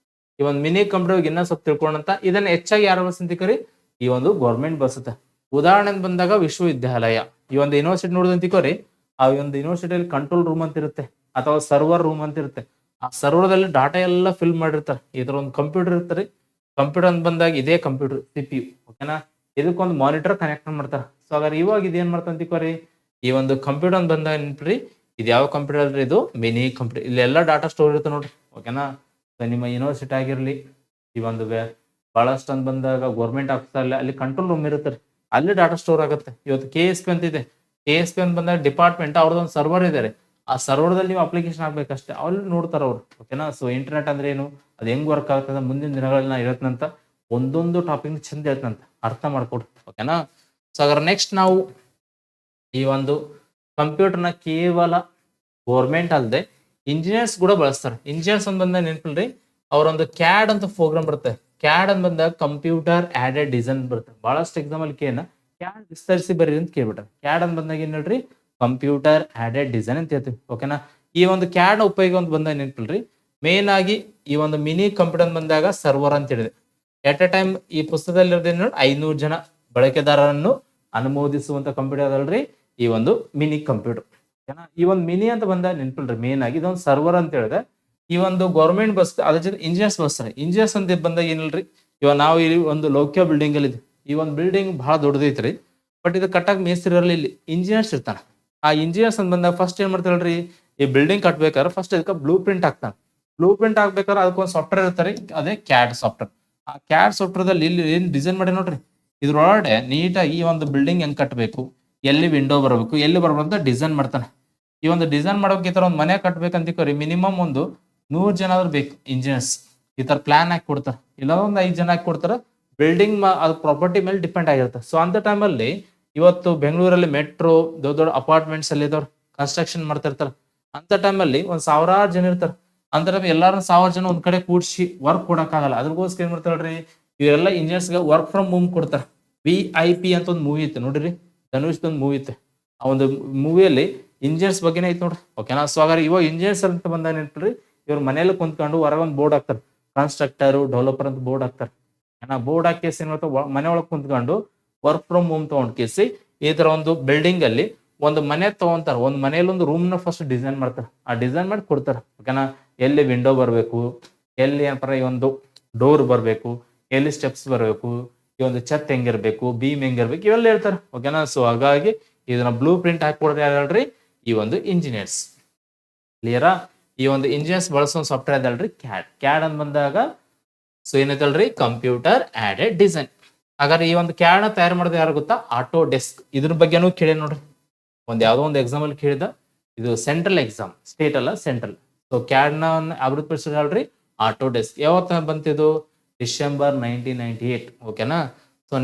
ಈ ಒಂದು ಮಿನಿ ಕಂಪ್ಯೂಟರ್ ಇನ್ನೂ ಸ್ವಲ್ಪ ತಿಳ್ಕೊಂಡಂತ ಇದನ್ನ ಹೆಚ್ಚಾಗಿ ಯಾರು ಬಳಸಂತಿಕರಿ, ಈ ಒಂದು ಗೌರ್ಮೆಂಟ್ ಬಳಸುತ್ತೆ. ಉದಾಹರಣೆ ಬಂದಾಗ ವಿಶ್ವವಿದ್ಯಾಲಯ, ಈ ಒಂದು ಯೂನಿವರ್ಸಿಟಿ ನೋಡಿದಂತಿಕೋರಿ, ಆ ಒಂದು ಯೂನಿವರ್ಸಿಟಿಯಲ್ಲಿ ಕಂಟ್ರೋಲ್ ರೂಮ್ ಅಂತ ಇರುತ್ತೆ ಅಥವಾ ಸರ್ವರ್ ರೂಮ್ ಅಂತ ಇರುತ್ತೆ. ಆ ಸರ್ವರ್ದಲ್ಲಿ ಡಾಟಾ ಎಲ್ಲ ಫಿಲ್ ಮಾಡಿರ್ತಾರೆ. ಈ ತರ ಒಂದು ಕಂಪ್ಯೂಟರ್ ಇರ್ತಾರೆ. ಕಂಪ್ಯೂಟರ್ ಅಂತ ಬಂದಾಗ ಇದೇ ಕಂಪ್ಯೂಟರ್ CPU. ಓಕೆನಾ. ಇದಕ್ಕೊಂದು ಮಾನಿಟರ್ ಕನೆಕ್ಟ್ ಮಾಡ್ತಾರೆ. ಸೊ ಹಾಗಾದ್ರೆ ಇವಾಗ ಇದೇನ್ ಮಾಡ್ತಂತಿಕೋರಿ, ಈ ಒಂದು ಕಂಪ್ಯೂಟರ್ ಅಂತ ಬಂದಾಗ ನೆನ್ಪ್ರಿ, ಇದು ಯಾವ ಕಂಪ್ಯೂಟರ್ ಅಲ್ರಿ, ಇದು ಮಿನಿ ಕಂಪ್ಯೂಟರ್. ಇಲ್ಲಿ ಎಲ್ಲ ಡಾಟಾ ಸ್ಟೋರ್ ಇರುತ್ತೆ ನೋಡ್ರಿ. ಓಕೆನಾ. ನಿಮ್ಮ ಯೂನಿವರ್ಸಿಟಿ ಆಗಿರ್ಲಿ, ಈ ಒಂದು ಬಹಳಷ್ಟು ಅಂತ ಬಂದಾಗ ಗೌರ್ಮೆಂಟ್ ಆಫೀಸಲ್ಲಿ ಅಲ್ಲಿ ಕಂಟ್ರೋಲ್ ರೂಮ್ ಇರುತ್ತೆ, ಅಲ್ಲಿ ಡಾಟಾ ಸ್ಟೋರ್ ಆಗುತ್ತೆ. ಇವತ್ತು KSP ಅಂತ ಇದೆ. KSP ಅಂತ ಬಂದಾಗ ಡಿಪಾರ್ಟ್ಮೆಂಟ್ ಅವ್ರದ್ದೊಂದು ಸರ್ವರ್ ಇದೆ. ಆ ಸರ್ವರ್ದಲ್ಲಿ ನೀವು ಅಪ್ಲಿಕೇಶನ್ ಹಾಕ್ಬೇಕಷ್ಟೇ, ಅಲ್ಲಿ ನೋಡ್ತಾರ ಅವ್ರು. ಓಕೆನಾ. ಸೊ ಇಂಟರ್ನೆಟ್ ಅಂದ್ರೆ ಏನು, ಅದು ಹೆಂಗ್ ವರ್ಕ್ ಆಗ್ತದೆ, ಮುಂದಿನ ದಿನಗಳಲ್ಲಿ ನಾ ಹೇಳ್ತಂತ ಒಂದೊಂದು ಟಾಪಿಕ್ ಚಂದ ಹೇಳ್ತಂತ ಅರ್ಥ ಮಾಡ್ಕೊಡ್ರಿ. ಓಕೆನಾ. ಸೊ ಹಾಗಾದ್ರೆ ನೆಕ್ಸ್ಟ್ ನಾವು ಈ ಒಂದು ಕಂಪ್ಯೂಟರ್ನ ಕೇವಲ ಗೌರ್ಮೆಂಟ್ ಅಲ್ಲದೆ ಇಂಜಿನಿಯರ್ಸ್ ಕೂಡ ಬಳಸ್ತಾರೆ. ಇಂಜಿನಿಯರ್ಸ್ ಅಂತ ಬಂದಾಗ ನೆನ್ಪಿಲ್ರಿ, ಅವರೊಂದು CAD ಅಂತ ಪ್ರೋಗ್ರಾಮ್ ಬರುತ್ತೆ. CAD ಅಂತ ಬಂದಾಗ ಕಂಪ್ಯೂಟರ್ ಆಡೆಡ್ ಡಿಸೈನ್ ಬರುತ್ತೆ. ಬಹಳಷ್ಟು ಎಕ್ಸಾಮ್ ಅಲ್ಲಿ CAD ವಿಸ್ತರಿಸಿ ಬರೀ ಅಂತ ಕೇಳ್ಬಿಟ್ಟಾರೆ. CAD ಅಂತ ಬಂದಾಗ ಏನ್ ಹೇಳ್ರಿ, ಕಂಪ್ಯೂಟರ್ ಆಡೆಡ್ ಡಿಸೈನ್ ಅಂತ ಹೇಳ್ತೀವಿ. ಓಕೆನಾ. ಈ ಒಂದು CAD ಉಪಯೋಗ ಅಂತ ಬಂದಾಗ ನೆನ್ಪಿಲ್ರಿ, ಮೇನ್ ಆಗಿ ಈ ಒಂದು ಮಿನಿ ಕಂಪ್ಯೂಟರ್ ಬಂದಾಗ ಸರ್ವರ್ ಅಂತ ಹೇಳಿದೆ. ಎಟ್ ಎ ಟೈಮ್ ಈ ಪುಸ್ತಕದಲ್ಲಿ ಇರೋದೇನು 500 ಜನ ಬಳಕೆದಾರರನ್ನು ಅನುಮೋದಿಸುವಂತ ಕಂಪ್ಯೂಟರ್ ಅದಲ್ರಿ, ಈ ಒಂದು ಮಿನಿ ಕಂಪ್ಯೂಟರ್. ಓಕೆನಾ. ಈ ಒಂದು ಮಿನಿ ಅಂತ ಬಂದಾಗ ನೆನ್ಪಿಲ್ರಿ, ಮೇನ್ ಆಗಿ ಇದೊಂದು ಸರ್ವರ್ ಅಂತ ಹೇಳಿದೆ. ಈ ಒಂದು ಗೌರ್ಮೆಂಟ್ ಬಸ್ ಅದ್ರ ಜೊತೆ ಇಂಜಿನಿಯರ್ಸ್ ಬಳಸ್ತಾರೆ. ಇಂಜಿನಿಯರ್ಸ್ ಅಂತ ಬಂದಾಗ ಏನಿಲ್ರಿ, ಇವಾಗ ನಾವು ಇಲ್ಲಿ ಒಂದು ಲೋಕ್ಯ ಬಿಲ್ಡಿಂಗ್ ಅಲ್ಲಿ ಇದೆ. ಈ ಒಂದು ಬಿಲ್ಡಿಂಗ್ ಬಹಳ ದೊಡ್ಡದೈತ್ರಿ, ಬಟ್ ಇದು ಕಟ್ಟಾಗ ಮೇಸ್ತ್ರಿ ಇರಲಿ, ಇಲ್ಲಿ ಇಂಜಿನಿಯರ್ಸ್ ಇರ್ತಾನೆ. ಆ ಇಂಜಿನಿಯರ್ಸ್ ಅಂತ ಬಂದಾಗ ಫಸ್ಟ್ ಏನ್ ಮಾಡ್ತಾರಲ್ರಿ, ಈ ಬಿಲ್ಡಿಂಗ್ ಕಟ್ಬೇಕಾದ್ರೆ ಫಸ್ಟ್ ಇದಕ್ಕೆ ಬ್ಲೂ ಪ್ರಿಂಟ್ ಹಾಕ್ತಾನೆ. ಬ್ಲೂ ಪ್ರಿಂಟ್ ಹಾಕ್ಬೇಕಾದ್ರೆ ಅದಕ್ಕೊಂದು ಸಾಫ್ಟ್ವೇರ್ ಇರ್ತಾರೆ, ಅದೇ CAD ಸಾಫ್ಟ್ವೇರ್. ಆ CAD ಸಾಫ್ಟ್ವೇರ್ದಲ್ಲಿ ಇಲ್ಲಿ ಏನ್ ಡಿಸೈನ್ ಮಾಡಿ ನೋಡ್ರಿ, ಇದ್ರೊಳಗಡೆ ನೀಟಾಗಿ ಈ ಒಂದು ಬಿಲ್ಡಿಂಗ್ ಹೆಂಗ್ ಕಟ್ಟಬೇಕು, ಎಲ್ಲಿ ವಿಂಡೋ ಬರಬೇಕು, ಎಲ್ಲಿ ಬರಬೇಕು ಅಂತ ಡಿಸೈನ್ ಮಾಡ್ತಾನೆ. ಈ ಒಂದು ಡಿಸೈನ್ ಮಾಡೋಕೆ ಈ ತರ ಒಂದು ಮನೆ ಕಟ್ಬೇಕಂತಿಕೋರಿ, ಮಿನಿಮಮ್ ಒಂದು 100 ಜನ ಆದ್ರೂ ಬೇಕು ಇಂಜಿನಿಯರ್ಸ್. ಈ ತರ ಪ್ಲಾನ್ ಹಾಕಿ ಕೊಡ್ತಾರೆ, ಇಲ್ಲ ಒಂದು 5 ಜನ ಹಾಕಿ ಕೊಡ್ತಾರೆ. ಬಿಲ್ಡಿಂಗ್ ಅದು ಪ್ರಾಪರ್ಟಿ ಮೇಲೆ ಡಿಪೆಂಡ್ ಆಗಿರುತ್ತೆ. ಸೊ ಅಂತ ಟೈಮಲ್ಲಿ ಇವತ್ತು ಬೆಂಗಳೂರಲ್ಲಿ ಮೆಟ್ರೋ ದೊಡ್ಡ ದೊಡ್ಡ ಅಪಾರ್ಟ್ಮೆಂಟ್ಸ್ ಅಲ್ಲಿ ಇದ್ದವ್ರು ಕನ್ಸ್ಟ್ರಕ್ಷನ್ ಮಾಡ್ತಾ ಇರ್ತಾರೆ. ಅಂತ ಟೈಮಲ್ಲಿ ಒಂದ್ 1000 ಜನ ಇರ್ತಾರೆ. ಅಂತ ಟೈಮ್ ಎಲ್ಲಾರು 1000 ಜನ ಒಂದ್ ಕಡೆ ಕೂಡಿಸಿ ವರ್ಕ್ ಕೊಡಕ್ಕಾಗಲ್ಲ. ಅದ್ರಗೋಸ್ಕರ ಏನ್ ಮಾಡ್ತಾಳ್ರಿ, ಇವರೆಲ್ಲ ಇಂಜಿನಿಯರ್ಸ್ಗೆ ವರ್ಕ್ ಫ್ರಮ್ ಹೋಮ್ ಕೊಡ್ತಾರೆ. VIP ಅಂತ ಒಂದು ಮೂವಿ ಇತ್ತು ನೋಡ್ರಿ, ಧನುಷ್ ಒಂದು ಮೂವಿ ಇತ್ತು. ಆ ಒಂದು ಮೂವಿಯಲ್ಲಿ ಇಂಜಿನಿಯರ್ಸ್ ಬಗ್ಗೆನೇ ಐತೆ ನೋಡ್ರಿ. ಓಕೆನಾ. ಸೊ ಹಾಗಾದ್ರೆ ಇವಾಗ ಇಂಜಿನಿಯರ್ಸ್ ಅಂತ ಬಂದಾಗ ನೆನ್ಪಿಡ್ರಿ, ಇವ್ರ ಮನೇಲಿ ಕುಂತ್ಕೊಂಡು ಹೊರಗೆ ಒಂದು ಬೋರ್ಡ್ ಹಾಕ್ತಾರೆ, ಕನ್ಸ್ಟ್ರಕ್ಟರ್ ಡೆವಲಪರ್ ಅಂತ ಬೋರ್ಡ್ ಹಾಕ್ತಾರೆ. ಬೋರ್ಡ್ ಹಾಕಿ ಏನ್ ಮಾಡ್ತಾರೆ, ಮನೆ ಒಳಗೆ ಕುಂತ್ಕೊಂಡು ವರ್ಕ್ ಫ್ರಮ್ ಹೋಮ್ ತಗೊಂಡ್ ಕೇಸಿ ಈ ತರ ಒಂದು ಬಿಲ್ಡಿಂಗ್ ಅಲ್ಲಿ ಒಂದು ಮನೆ ತಗೊಂತಾರೆ. ಒಂದು ಮನೆಯಲ್ಲಿ ಒಂದು ರೂಮ್ ನ ಫಸ್ಟ್ ಡಿಸೈನ್ ಮಾಡ್ತಾರೆ. ಆ ಡಿಸೈನ್ ಮಾಡಿ ಕೊಡ್ತಾರೆ. ಓಕೆನಾ. ಎಲ್ಲಿ ವಿಂಡೋ ಬರಬೇಕು, ಎಲ್ಲಿ ಏನಪ್ಪ ಈ ಒಂದು ಡೋರ್ ಬರಬೇಕು, ಎಲ್ಲಿ ಸ್ಟೆಪ್ಸ್ ಬರಬೇಕು, ಈ ಒಂದು ಛತ್ ಹೆಂಗಿರ್ಬೇಕು, ಬೀಮ್ ಹೆಂಗಿರ್ಬೇಕು, ಇವೆಲ್ಲ ಹೇಳ್ತಾರೆ. ಓಕೆನಾ. ಸೊ ಹಾಗಾಗಿ ಇದನ್ನ ಬ್ಲೂ ಪ್ರಿಂಟ್ ಹಾಕಿ ಕೊಡ್ರಿ ಯಾರು ಹೇಳ್ರಿ, ಈ ಒಂದು ಇಂಜಿನಿಯರ್ಸ್. ಕ್ಲಿಯರಾ? ಈ ಒಂದು ಇಂಜಿನಿಯರ್ಸ್ ಬಳಸೋ ಸಾಫ್ಟ್ವೇರ್ ಅದಲ್ರಿ ಕ್ಯಾಡ್ ಅಂತ ಬಂದಾಗ ಸೊ ಏನೈತಲ್ರಿ ಕಂಪ್ಯೂಟರ್ ಆಡೆಡ್ ಡಿಸೈನ್. ಹಾಗಾದ್ರೆ ಈ ಒಂದು ಕ್ಯಾಡ್ ನ ತಯಾರು ಮಾಡೋದು ಯಾರು ಗೊತ್ತಾ? Auto desk. ಇದ್ರ ಬಗ್ಗೆನೂ ಕೇಳಿ ನೋಡ್ರಿ, ಯಾವ್ದೋ ಒಂದು ಎಕ್ಸಾಮ್ ಅಲ್ಲಿ ಕೇಳಿದ. ಇದು ಸೆಂಟ್ರಲ್ ಎಕ್ಸಾಮ್, ಸ್ಟೇಟ್ ಅಲ್ಲ ಸೆಂಟ್ರಲ್. ಸೊ ಕ್ಯಾಡ್ ನ ಅಭಿವೃದ್ಧಿಪಡಿಸಿದ್ರಿ ಆಟೋ ಡೆಸ್ಕ್. ಯಾವತ್ತ ಬಂತಿದ್ದು? ಡಿಸೆಂಬರ್ 1998. ಓಕೆನಾ? ಸೊ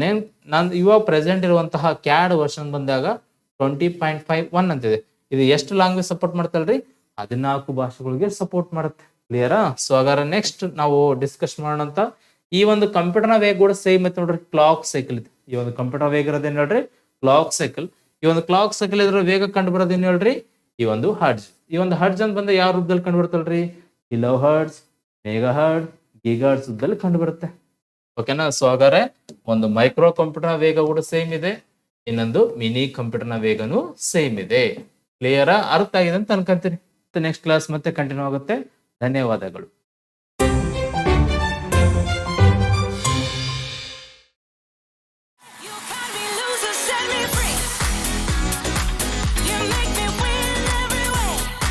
ನಾನು ಇವಾಗ ಪ್ರೆಸೆಂಟ್ ಇರುವಂತಹ ಕ್ಯಾಡ್ ವರ್ಷನ್ ಬಂದಾಗ 20.51 ಅಂತಿದೆ. ಇದು ಎಷ್ಟು ಲ್ಯಾಂಗ್ವೇಜ್ ಸಪೋರ್ಟ್ ಮಾಡ್ತಲ್ರಿ? 14 ಭಾಷೆಗಳಿಗೆ ಸಪೋರ್ಟ್ ಮಾಡುತ್ತೆ. ಕ್ಲಿಯರಾ? ಸೊ ಹಾಗಾದ್ರೆ ನೆಕ್ಸ್ಟ್ ನಾವು ಡಿಸ್ಕಸ್ ಮಾಡೋಣ. ಈ ಒಂದು ಕಂಪ್ಯೂಟರ್ ನ ವೇಗ ಕೂಡ ಸೇಮ್ ಐತೆ ನೋಡ್ರಿ, ಕ್ಲಾಕ್ ಸೈಕಲ್ ಇದೆ. ಈ ಒಂದು ಕಂಪ್ಯೂಟರ್ ವೇಗ ಇರೋದೇನ್ ಹೇಳ್ರಿ? Clock cycle. ಈ ಒಂದು ಕ್ಲಾಕ್ ಸೈಕಲ್ ಇದ್ರ ವೇಗ ಕಂಡು ಬರೋದೇನ್ ಹೇಳ್ರಿ? ಈ ಒಂದು ಹರ್ಡ್ಸ್. ಈ ಒಂದು ಹರ್ಡ್ಸ್ ಅಂತ ಬಂದ ಯಾವ ರೂಪದಲ್ಲಿ ಕಂಡು ಬರ್ತಲ್ರಿ? Kilohertz, megahertz, gigahertz ರೂಪದಲ್ಲಿ ಕಂಡು ಬರುತ್ತೆ. ಓಕೆನಾ? ಸೊ ಹಾಗಾದ್ರೆ ಒಂದು ಮೈಕ್ರೋ ಕಂಪ್ಯೂಟರ್ ವೇಗ ಕೂಡ ಸೇಮ್ ಇದೆ, ಇನ್ನೊಂದು ಮಿನಿ ಕಂಪ್ಯೂಟರ್ ನ ವೇಗನೂ ಸೇಮ್ ಇದೆ. ಕ್ಲಿಯರಾ? ಅರ್ಥ ಆಗಿದೆ ಅಂತ ಅನ್ಕೊಂತೀನಿ. ನೆಕ್ಸ್ಟ್ ಕ್ಲಾಸ್ ಮತ್ತೆ ಕಂಟಿನ್ಯೂ ಆಗುತ್ತೆ. ಧನ್ಯವಾದಗಳು.